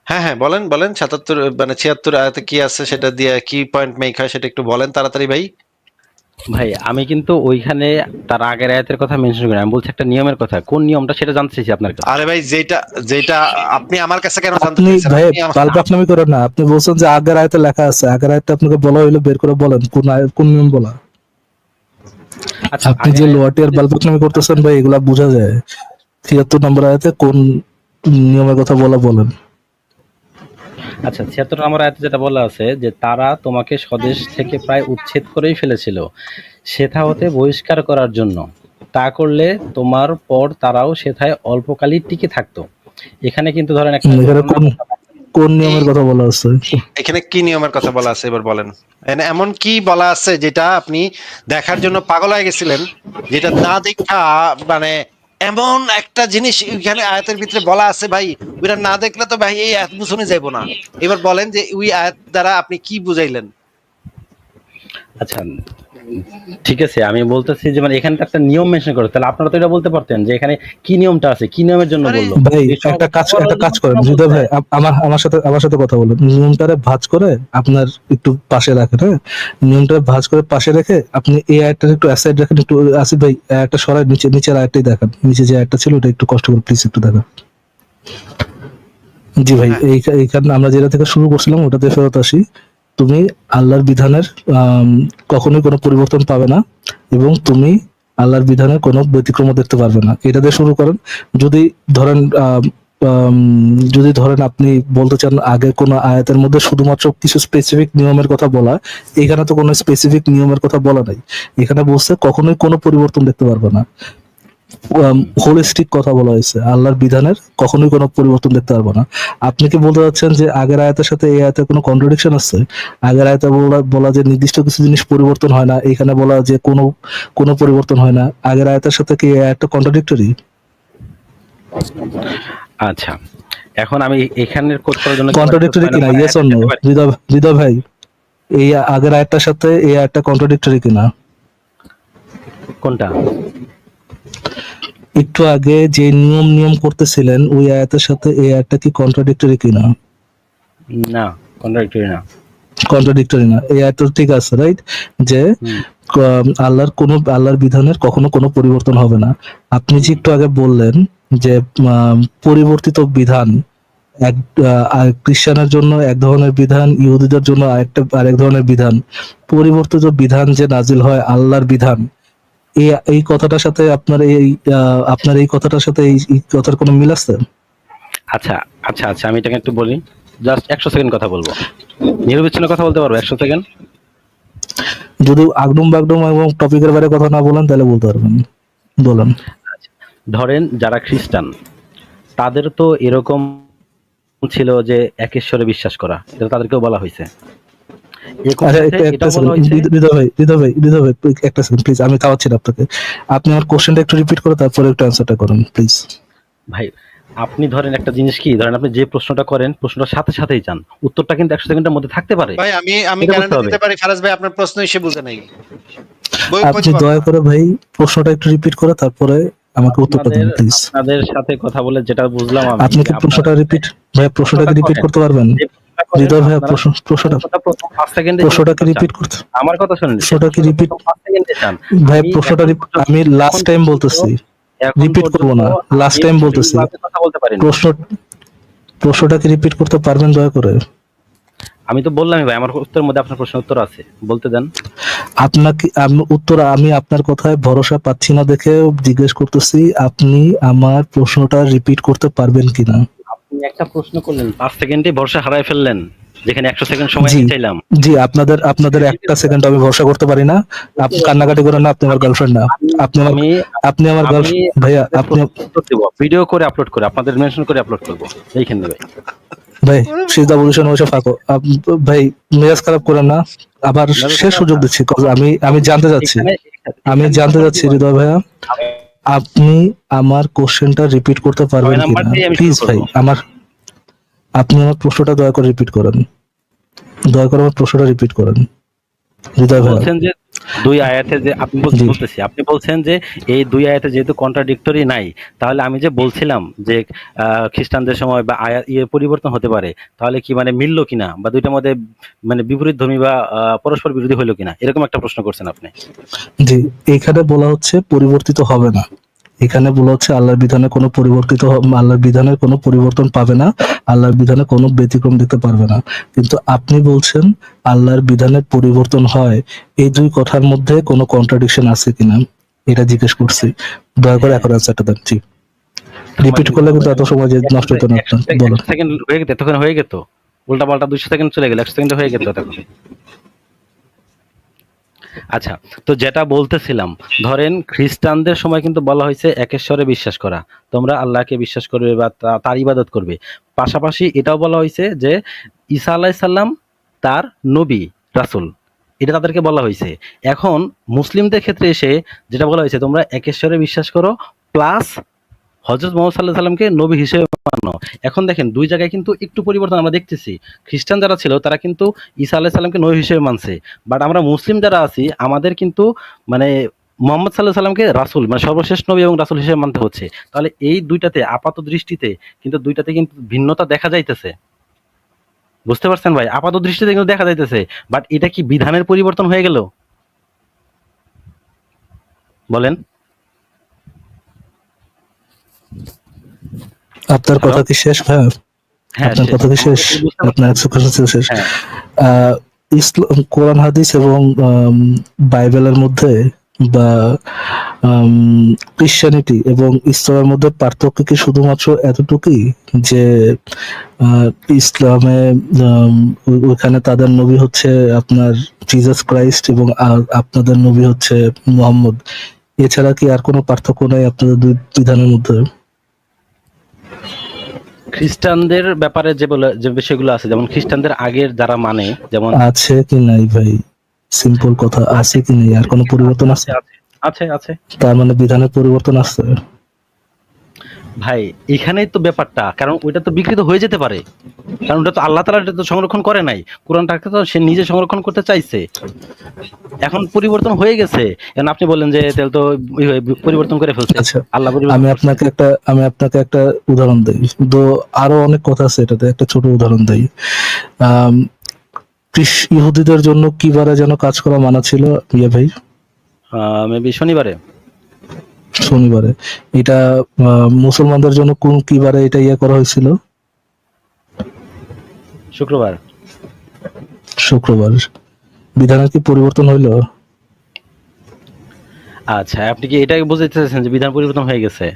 হ্যাঁ হ্যাঁ বলেন বলেন, 77 মানে 76 আয়াতে কি আছে, সেটা দিয়ে কি পয়েন্ট মেক হয় সেটা একটু বলেন তাড়াতাড়ি ভাই। ভাই, আমি কিন্তু ওইখানে তার আগের আয়াতের কথা মেনশন করি, আমি বলছি একটা নিয়মের কথা, কোন নিয়মটা সেটা জানতে চাইছি আপনার কাছে। আরে ভাই, যেটা যেটা আপনি আমার কাছে কেন জানতে আপনি চাইছেন? ভাই আপনি পাল্টাপনামি করেন না, আপনি বলছেন যে আগের আয়াতে লেখা আছে, আগের আয়াতটা আপনাকে বলা হইলো, বের করে বলেন কোন কোন নিয়ম বলা। আচ্ছা, আপনি আগের যে আয়াত লোয়াটিয়ার বালপাকনামি করতেছেন ভাই, এগুলা বোঝা যায়। 73 নম্বর আয়াতে কোন নিয়মের কথা বলা বলেন। আচ্ছা ৭৬ নম্বর আয়াতে যেটা বলা আছে যে তারা তোমাকে স্বদেশ থেকে প্রায় উচ্ছেদ করেই ফেলেছিল সেথা হতে বহিষ্কার করার জন্য, তা করলে তোমার পর তারাও সেথায় অল্পকালই টিকে থাকতো। এখানে কিন্তু ধরেন একটা এখানে কোন কোন এই নিয়মের কথা বলা আছে? এখানে কি নিয়মের কথা বলা আছে এবার বলেন। এমন কি বলা আছে যেটা আপনি দেখার জন্য পাগল হয়ে গেছিলেন, যেটা না দেখা মানে এমন একটা জিনিস এখানে আয়াতের ভিতরে বলা আছে ভাই, ওইটা না দেখলে তো ভাই এই আয়াত বুঝনে যাইবো না। এবার বলেন যে ওই আয়াত দ্বারা আপনি কি বুঝাইলেন? আচ্ছা ঠিক আছে, আমি বলতেছি যে মানে এখানে তো একটা নিয়ম মেনশন করে, তাহলে আপনারা তো এটা বলতে পারতেন যে এখানে কি নিয়মটা আছে, কি নিয়মের জন্য আরে বললো। ভাই এই সব একটা কাজ করেন বলতে হৃদয় ভাই, হয়। আমার সাথে কথা বলেন। নিয়মটারে ভাঁজ করে আপনার একটু পাশে রাখেন, হ্যাঁ? নিয়মটারে ভাঁজ করে পাশে রেখে আপনি এই আয়াতটা একটু অ্যাসাইড রাখেন, একটু আসিফ ভাই একটা সরাই নিচের আয়াতটাই দেখান, নিচে যে আয়াতটা ছিল ওটা একটু কষ্ট করে প্লিজ একটু দেখান। জি ভাই, হ্যাঁ, এইখানে আমরা যেটা থেকে শুরু করছিলাম ওটাতে ফেরত আসি। তুমি আল্লাহর বিধানের কখনোই কোনো পরিবর্তন পাবে না, এবং তুমি আল্লাহর বিধানের কোনো ব্যতিক্রম দেখতে পারবে না, এটা দিয়ে শুরু করেন। যদি ধরেন যদি ধরেন আপনি বলতে চান আগে কোনো আয়াতের মধ্যে শুধুমাত্র কিছু স্পেসিফিক নিয়মের কথা বলা, এখানে তো কোনো স্পেসিফিক নিয়মের কথা বলা নাই। এখানে বলছে কখনোই কোনো পরিবর্তন দেখতে পারবে না, হোলিস্টিক কথা বলা হয়েছে, আল্লাহর বিধানের কখনোই কোনো পরিবর্তন দেখতে পারবো না। আপনি কি বলতে চাচ্ছেন যে আগের আয়াতের সাথে এই আয়াতের কোনো কন্ট্রাডিকশন আছে? আগের আয়াতে বলা যে নির্দিষ্ট কিছু জিনিস পরিবর্তন হয় না, এখানে বলা যে কোনো কোনো পরিবর্তন হয় না, আগের আয়াতের সাথে কি এই আয়াতটা কন্ট্রাডিক্টরি? আচ্ছা এখন আমি এখানের কোড করার জন্য কন্ট্রাডিক্টরি কিনা, ইয়েস অর নো? হৃদয় ভাই, এই আগের আয়াতটার সাথে এই আয়াতটা কন্ট্রাডিক্টরি কিনা? কোনটা? একটু আগে যে নিয়ম করতেছিলেন ওই আয়াতের সাথে এই আয়াতটা কি কন্ট্রাডিক্টরি কিনা? না, কন্ট্রাডিক্টরি না। কন্ট্রাডিক্টরি না, এই আয়াত ঠিক আছে, রাইট? যে হুম। আল্লাহর বিধানের কখনো কোনো পরিবর্তন হবে না। আপনি যে একটু আগে বললেন যে পরিবর্তিত বিধান এক খ্রিস্টানের জন্য এক ধরনের বিধান, ইহুদিদের জন্য আরেক ধরনের বিধান। পরিবর্তিত বিধান যে নাজিল হয় আল্লাহর বিধান, এই কথাটার সাথে আপনার এই কথাটার সাথে এই কথার কোনো মিল আছে? আচ্ছা আচ্ছা আচ্ছা, আমি এটাকে একটু বলি, জাস্ট 100 সেকেন্ড কথা বলবো, নিরবিচ্ছিন্ন কথা বলতে পারবো 100 সেকেন্ড। যদি আগডুম বাগডুম এবং টপিকের বাইরে কথা না বলেন তাহলে বলতে পারবেন, বলেন। ধরেন যারা খ্রিস্টান তাদের তো এরকম ছিল যে এক ঈশ্বরে বিশ্বাস করা, এটা তাদেরকেও বলা হয়েছে। একই আচ্ছা, সাথে একটা এটাও বলা হয়েছে। হৃদয় ভাই একটা সেকেন্ড প্লিজ, আমি খাওয়াচ্ছি না আপনাকে। আপনি আমার কোশ্চেনটা একটু রিপিট করে তারপরে একটু অ্যান্সারটা করুন প্লিজ। ভাই আপনি ধরেন একটা জিনিস কি, ধরেন আপনি যে প্রশ্নটা করেন প্রশ্নটার সাথে সাথেই চান, উত্তরটা কিন্তু 100 সেকেন্ডের মধ্যে থাকতে পারে। ভাই আমি এটা বুঝতে গ্যারান্টি হবে। দিতে পারি ফারাজ ভাই আপনার প্রশ্ন এসে বুঝে নাই, আপনি দয়া করে ভাই প্রশ্নটা একটু রিপিট করে তারপরে আমাকে উত্তরটা আপনাদের দিন প্লিজ। আপনাদের সাথে কথা বলে যেটা বুঝলাম আমি, আপনি কি যে প্রশ্নটা রিপিট, ভাই প্রশ্নটাকে রিপিট করতে পারবেন? যে প্রশ্নটা করেন হৃদয় ভাই আপনারা প্রশ্নটা প্রথম 5 সেকেন্ডে প্রশ্নটাকে রিপিট করতে, আমার কথা শুনুন, প্রশ্নটাকে রিপিট 5 সেকেন্ডে চান। ভাই আমি প্রশ্নটা এখন পর্যন্ত- আমি লাস্ট এখন টাইম পর্যন্ত- বলতেছি, এখন রিপিট করবো না, পর্যন্ত লাস্ট আমি টাইম বলতেছি। সঠিকভাবে কথা বলতে পারিনি। প্রশ্নটাকে রিপিট করতে পারবেন দয়া করে? আমি তো বললামই ভাই, আমার উত্তরের মধ্যে আপনার প্রশ্ন উত্তর আছে, বলতে দেন। আমি আপনার কথায় ভরসা পাচ্ছি না দেখে জিজ্ঞেস করতেছি, আপনি আমার প্রশ্নটা রিপিট করতে পারবেন কিনা? আপনি একটা প্রশ্ন করলেন 5 সেকেন্ডে ভরসা হারাই ফেললেন, যেখানে 100 সেকেন্ড সময় জি চাইলাম। জি, আপনাদের একটা সেকেন্ড আমি ভরসা করতে পারি না। আপনি কান্নাকাটি করেন না, আপনি আমার গার্লফ্রেন্ড না। আমি আপনি আমার গার্লফ্রেন্ড ভাইয়া, আপনি ভিডিও করে আপলোড করে আপনাদের মেনশন করে আপলোড করব এইখানে ভাই। ভাই সিজদা পজিশন হয়েছে ফাঁকো। ভাই মেজাজ খারাপ করেন না, আবার শেষ সুযোগ দিচ্ছি। আমি জানতে চাচ্ছি, হৃদয় ভাইয়া, আপনি আমার কোশ্চেনটা রিপিট করতে পারবেন কিনা প্লিজ ভাই? আপনি আমার প্রশ্নটা দয়া করে রিপিট করেন, দয়া করে আমার প্রশ্নটা রিপিট করেন হৃদয় ভাইয়া। বলছেন যে দুই আয়াতে যে আপনি বলতেছি, আপনি বলছেন যে এই দুই আয়াতে যেহেতু কন্ট্রাডিক্টরি নাই, তাহলে আমি যে বলছিলাম যে খ্রিস্টানদের সময় বা আয়াত পরিবর্তন হতে পারে, তাহলে কি মানে মিললো কিনা, বা দুইটার মধ্যে মানে বিপরীত ধর্মী বা পরস্পর বিরোধী হইলো কিনা, এরকম একটা প্রশ্ন করছেন আপনি। জি, এখানে বলা হচ্ছে পরিবর্তিত হবে না, এখানে বলা হচ্ছে আল্লাহর বিধানে কোনো আল্লাহর বিধানের কোনো পরিবর্তন পাবে না, আল্লাহর বিধানে কোনো ব্যতিক্রম দিতে পারবে না। কিন্তু আপনি বলছেন আল্লাহর বিধানের পরিবর্তন হয়, এই দুই কথার মধ্যে কোনো কন্ট্রাডিকশন আছে কিনা এটা জিজ্ঞেস করছি, দয়া করে এখন অ্যান্সারটা দেন। জি, রিপিট করলে কিন্তু এত সময় যে নষ্ট হতো না আপনার, বলুন। সেকেন্ড হয়ে গেছে, তখন হয়ে গেত উল্টা পাল্টা 200 সেকেন্ড চলে গেল, 100 সেকেন্ড হয়ে গেল তখন। আচ্ছা, তো যেটা বলতেছিলাম, ধরেন খ্রিস্টানদের সময় কিন্তু বলা হয়েছে একেশ্বরে বিশ্বাস করা, তোমরা আল্লাহকে বিশ্বাস করবে বা তার ইবাদত করবে। পাশাপাশি এটাও বলা হয়েছে যে ঈসা আলাইহিস সালাম তার নবী, রাসূল, এটা তাদেরকে বলা হয়েছে। এখন মুসলিমদের ক্ষেত্রে এসে যেটা বলা হয়েছে, তোমরা একেশ্বরে বিশ্বাস করো প্লাস হযরত মুহাম্মদ সাল্লাল্লাহু আলাইহি সাল্লামকে নবী হিসেবে মানো। এখন দেখেন দুই জায়গায় কিন্তু একটু পরিবর্তন আমরা দেখতেছি। খ্রিস্টান যারা ছিল তারা কিন্তু ঈসা আলাইহিস সালামকে নবী হিসেবে মানছে, বাট আমরা মুসলিম যারা আছি আমাদের কিন্তু মানে মুহাম্মদ সাল্লাল্লাহু আলাইহি সাল্লামকে রাসূল মানে সর্বশেষ নবী এবং রাসূল হিসেবে মানতে হচ্ছে। তাহলে এই দুইটাতে আপাত দৃষ্টিতে কিন্তু ভিন্নতা দেখা যাইতেছে। বুঝতে পারছেন ভাই? আপাত দৃষ্টিতে কিন্তু দেখা যাইতেছে, বাট এটা কি বিধানের পরিবর্তন হয়ে গেল? বলেন। আপনার হ্যালো? কথা কি শেষ ভাই? হ্যাঁ, আপনার শেষ। কথা কি আমার শেষ? কথা কি বুঝতে আপনার পারছেন? 100% শেষ। হ্যাঁ। আহ, ইসলাম, কোরআন হাদিস এবং বাইবেলের মধ্যে বা ক্রিশ্চিয়ানিটি এবং ইসলামের মধ্যে পার্থক্য কি শুধুমাত্র এতটুকুই যে আহ, ইসলামে ওখানে তাদের নবী হচ্ছে আপনার জিসাস ক্রাইস্ট এবং আপনাদের নবী হচ্ছে মুহাম্মদ, এছাড়া কি আর কোনো পার্থক্য নাই আপনাদের দুই বিধানের মধ্যে? খ্রিস্টানদের ব্যাপারে যে বিষয়গুলো আছে, যেমন খ্রিস্টানদের আগের যারা মানে, যেমন আছে কি নাই ভাই? সিম্পল কথা, আছে কি নাই? আর কোনো পরিবর্তন আছে? আছে আছে আছে তার মানে বিধানের পরিবর্তন আছে। ভাই, এখানেই তো ব্যাপারটা, কারণ ওইটা তো বিকৃত হয়ে যেতে পারে, কারণ ওটা তো আল্লাহ তাআলা এটা তো সংরক্ষণ করে নাই, কোরআনটাকে তো সে নিজে সংরক্ষণ করতে চাইছে। এখন পরিবর্তন হয়ে গেছে, এখন আপনি বললেন যে তাহলে তো পরিবর্তন করে ফেলছে, আচ্ছা, আল্লাহ পরিবর্তন আমি করছে। আপনাকে একটা উদাহরণ দেই, তো আরো অনেক কথা আছে, এটাতে একটা ছোট উদাহরণ দেই। আম, ইহুদিদের জন্য কি বারে যেন কাজ করা মানা ছিল ভাই? মেবি শনিবারে। শনিবারে। এটা মুসলমানদের জন্য কোন কি বারে এটা করা হয়েছিল? শুক্রবার। শুক্রবার। বিধানের কি পরিবর্তন হইলো? আচ্ছা, আপনি কি এটাকে বুঝাইতে চাইছেন যে বিধান পরিবর্তন হয়ে গেছে?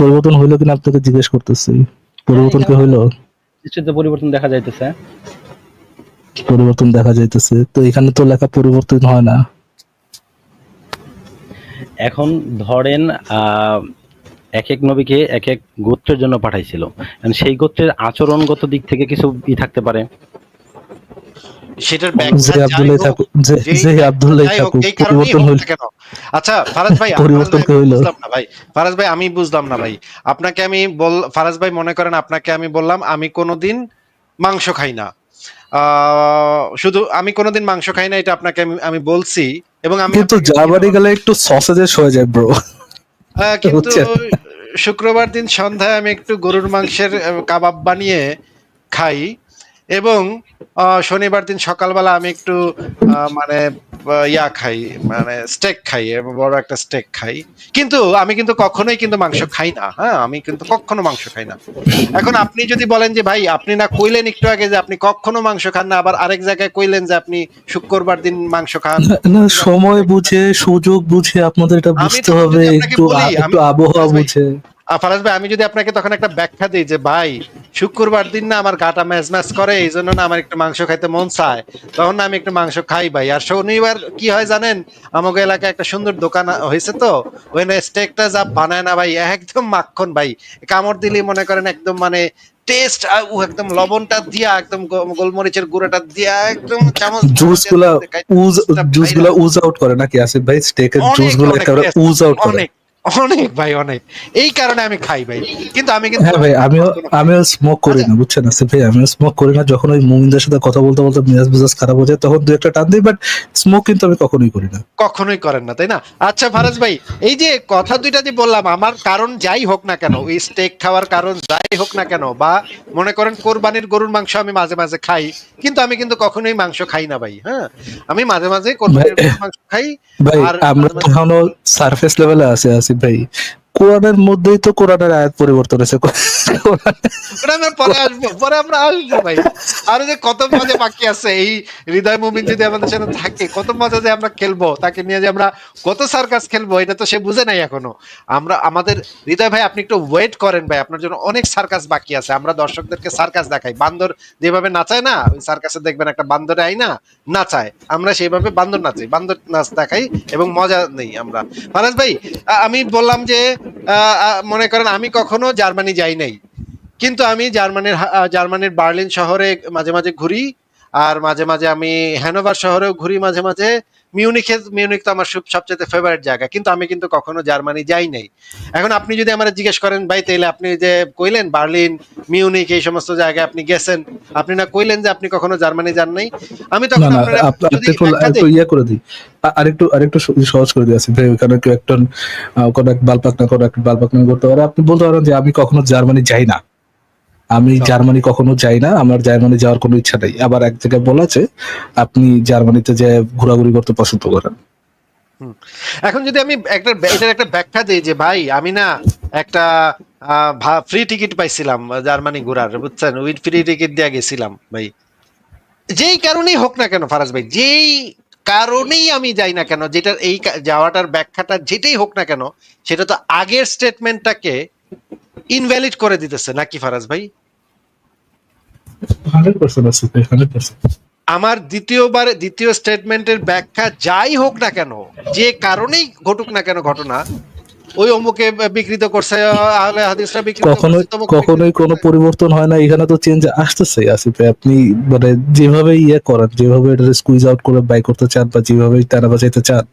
পরিবর্তন হইলো কিনা আপনাকে জিজ্ঞেস করতেছি। পরিবর্তন কি হইলো? নিশ্চিত পরিবর্তন দেখা যাইতেছে। পরিবর্তন দেখা যাইতেছে, তো এখানে তো লেখা পরিবর্তন হয় না। এখন ধরেন এক এক নবীকে এক এক গোত্রের জন্য পাঠাইছিল, and সেই গোত্রের আচরণগত দিক থেকে কিছু থাকতে পারে। সেটার যে ব্যাখ্যা যাই আব্দুল্লাহ হোক, থাকুক, যেই যে আব্দুল্লাহ যাই হোক, থাকুক, যেই কারণেই পরিবর্তন হোক হইল। না কেন। আচ্ছা ফারাজ ভাই, পরিবর্তন কি হইলো? বুঝলাম না ভাই। ফারাজ ভাই আমি বুঝলাম না ভাই। আপনাকে আমি ফারাজ ভাই মনে করেন আপনাকে আমি বললাম আমি কোনোদিন মাংস খাই না। শুধু আমি কোনোদিন মাংস খাই না, এটা আপনাকে আমি বলছি, এবং আমি কিন্তু আপনাকে জার্মানি গেলে একটু সসেজেস হয়ে যায় ব্রো। কিন্তু বুঝছেন? শুক্রবার দিন সন্ধ্যায় আমি একটু গরুর মাংসের কাবাব বানিয়ে খাই, এবং শনিবার দিন সকালবেলা আমি একটু মানে ইয়া খাই, মানে স্টেক খাই, বড় একটা স্টেক খাই। কিন্তু আমি কিন্তু কখনোই কিন্তু মাংস খাই না। হ্যাঁ, আমি কিন্তু কখনো মাংস খাই না। এখন আপনি যদি বলেন যে ভাই আপনি না কইলেন একটু আগে যে আপনি কখনো মাংস খান না, আবার আরেক জায়গায় কইলেন যে আপনি শুক্রবার দিন মাংস খান। না, সময় বুঝে সুযোগ বুঝে আপনাদের এটা আমি বুঝতে তখন হবে, যদি আপনাকে বলি, একটু আবহাওয়া ফারাজ ভাই, বুঝে। ফারাজ ভাই আমি যদি আপনাকে তখন একটা ব্যাখ্যা দিই যে ভাই শুক্রবার দিন না আমার গাটা ম্যাচ ম্যাচ করে, এই জন্য না আমার একটু মাংস খাইতে মন চায়, তখন না আমি একটু মাংস খাই ভাই। আর শনিবার কি হয় জানেন, আমাকে এলাকায় একটা সুন্দর দোকান হয়েছে, তো ওখানে স্টেকটা যা বানায় না ভাই, একদম মাখন ভাই, কামড় দিলেই মনে করেন একদম মানে টেস্ট, একদম লবণটা দিয়া, একদম গোলমরিচের গুঁড়োটা দিয়া, একদম চামচ জুস গুলা উজ আউট করে নাকি আসিফ ভাই? স্টেকের জুস গুলো একেবারে উজ আউট করে। অনেক অনেক ভাই, অনেক। এই কারণে আমি খাই ভাই, কিন্তু আমি কিন্তু হ্যাঁ ভাই, আমিও স্মোক করি না, বুঝছেন আসিফ ভাই? আমিও স্মোক করি না। যখন ওই মুমিনদের সাথে কথা বলতে বলতে মেজাজ খারাপ হয়ে যায়, তখন দু একটা টান দিই, বাট স্মোক কিন্তু আমি কখনোই করি না। কখনোই করেন না, তাই না? আচ্ছা ফারাজ ভাই, এই যে কথা দুইটা যে বললাম, আমার কারণ যাই হোক না কেন, ওই স্টেক খাওয়ার কারণ যাই হোক না কেন, বা মনে করেন কোরবানির গরুর মাংস আমি মাঝে মাঝে খাই, কিন্তু আমি কিন্তু কখনোই মাংস খাই না ভাই। হ্যাঁ, আমি মাঝে মাঝে কোরবানির গরুর মাংস খাই। ভাই আর আমরা মাঝে তো মাঝে এখনো সারফেস লেভেলে আছে আসিফ ভাই। কোরআনের মধ্যেই তো কোরআনের আয়াত পরিবর্তন হয়েছে। ওটা আমরা পরে আমরা আসবো ভাই। আরো যে কত মজা বাকি আছে, এই হৃদয় মুমিন যদি আমাদের সাথে থাকে, কত মজা যে আমরা খেলবো, তাকে নিয়ে যে আমরা কত সার্কাস খেলবো, এটা তো সে বুঝে নাই এখনো। আমরা আমাদের হৃদয় ভাই, আপনি একটু ওয়েট করেন ভাই, আপনার জন্য অনেক সার্কাস বাকি আছে। আমরা দর্শকদেরকে সার্কাস দেখাই, বান্দর যেভাবে নাচায় না, ওই সার্কাসে দেখবেন একটা বান্দরে আই না নাচায়, আমরা সেইভাবে বান্দর নাচাই, বান্দর নাচ দেখাই এবং মজা নেই আমরা। ফারাজ ভাই, আমি বললাম যে মনে করেন আমি কখনো জার্মানি যাই নাই, কিন্তু আমি জার্মানির বার্লিন শহরে মাঝে মাঝে ঘুরি, আর মাঝে মাঝে আমি হ্যানোভার শহরেও ঘুরি, মাঝে মাঝে মিউনিক তো আমার সবচেয়ে ফেভারিট জায়গা, কিন্তু আমি কিন্তু কখনো জার্মানি যাই নাই। এখন আপনি যদি আমার জিজ্ঞেস করেন ভাই, তাইলে আপনি যে কইলেন বার্লিন, মিউনিক এই সমস্ত জায়গায় আপনি গেছেন, আপনি না কইলেন যে আপনি কখনো জার্মানি যান নাই, আমি না তখন না আপনার যদি একটু ব্যাখ্যা একটু দেই। ইয়ে করে দিই, আরেকটু সহজ করে দিই আসিফ ভাই। ওখানে কেউ একটা কোনো এক বালপাকনা করতে পারে, আপনি বলতে পারেন যে আমি কখনো জার্মানি যাই না, আমি জার্মানি কখনো যাই না, আমার জার্মানি যাওয়ার কোনো ইচ্ছা নেই। আবার এক জায়গায় বলা আছে আপনি জার্মানিতে যে ঘোরাঘুরি করতে পছন্দ করেন। হুম। এখন যদি আমি এটার একটা ব্যাখ্যা দিই যে ভাই, আমি না একটা ফ্রি টিকিট পাইছিলাম জার্মানি ঘোরার, বুঝছেন, উইথ ফ্রি টিকিট দিয়ে গেছিলাম ভাই, যেই কারণেই হোক না কেন ফারাজ ভাই, যেই কারণেই আমি যাই না কেন, যেটার এই যাওয়াটার ব্যাখ্যাটা যেটাই হোক না কেন, সেটা তো আগের স্টেটমেন্টটাকে ইনভ্যালিড করে দিতেছে নাকি ফারাজ ভাই? 100% আসিফ ভাই, 100%। আমার দ্বিতীয় স্টেটমেন্টের ব্যাখ্যা যাই হোক না কেন, যে কারণেই ঘটুক না কেন ঘটনা, ওই অমুকে বিকৃত করছে, আহলে হাদিসরা বিকৃত কখনোই করছে, তমুক বিকৃত কখনোই কোনো করছে। পরিবর্তন হয় না, এখানে তো চেঞ্জ আসতেছে আসিফ ভাই। আপনি মানে যেভাবে ইয়ে করেন, যেভাবে এটা স্কুইজ আউট করে বাই করতে চান বা যেভাবে টানা বাজাইতে চান,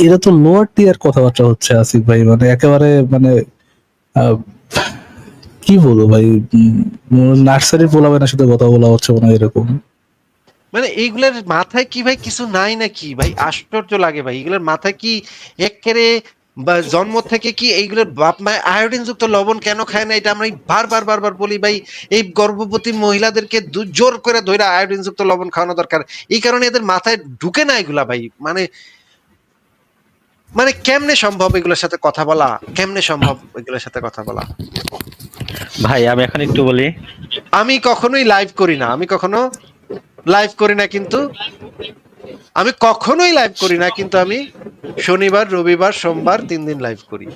এটা তো লোয়ার টিয়ার কথাবার্তা হচ্ছে আসিফ ভাই। মানে একেবারে মানে আহ, কি বলবো ভাই, নার্সারি পোলাবেনের সাথে কথা বলা হচ্ছে মনে হয় এরকম। মানে এইগুলোর মাথায় কি ভাই কিছু নাই নাকি ভাই? আশ্চর্য লাগে ভাই, এগুলোর মাথায় কি একেবারে বা জন্ম থেকে কি এইগুলোর বাপ মায়ের আয়োডিন যুক্ত লবণ কেন খায় না? এটা আমরা বারবার বলি ভাই, এই গর্ভবতী মহিলাদেরকে জোর করে ধইরা আয়োডিন যুক্ত লবণ খাওয়ানো দরকার। এই কারণে এদের মাথায় ঢুকে না এগুলা ভাই। মানে মানে কেমনে সম্ভব এগুলোর সাথে কথা বলা? কেমনে সম্ভব এগুলোর সাথে কথা বলা? ভাই আমি এখন একটু বলি। আমি কখনোই লাইভ করি না, কিন্তু আমি কখনোই লাইভ করি না, কিন্তু আমি শনিবার, রবিবার, সোমবার ৩ দিন লাইভ করি।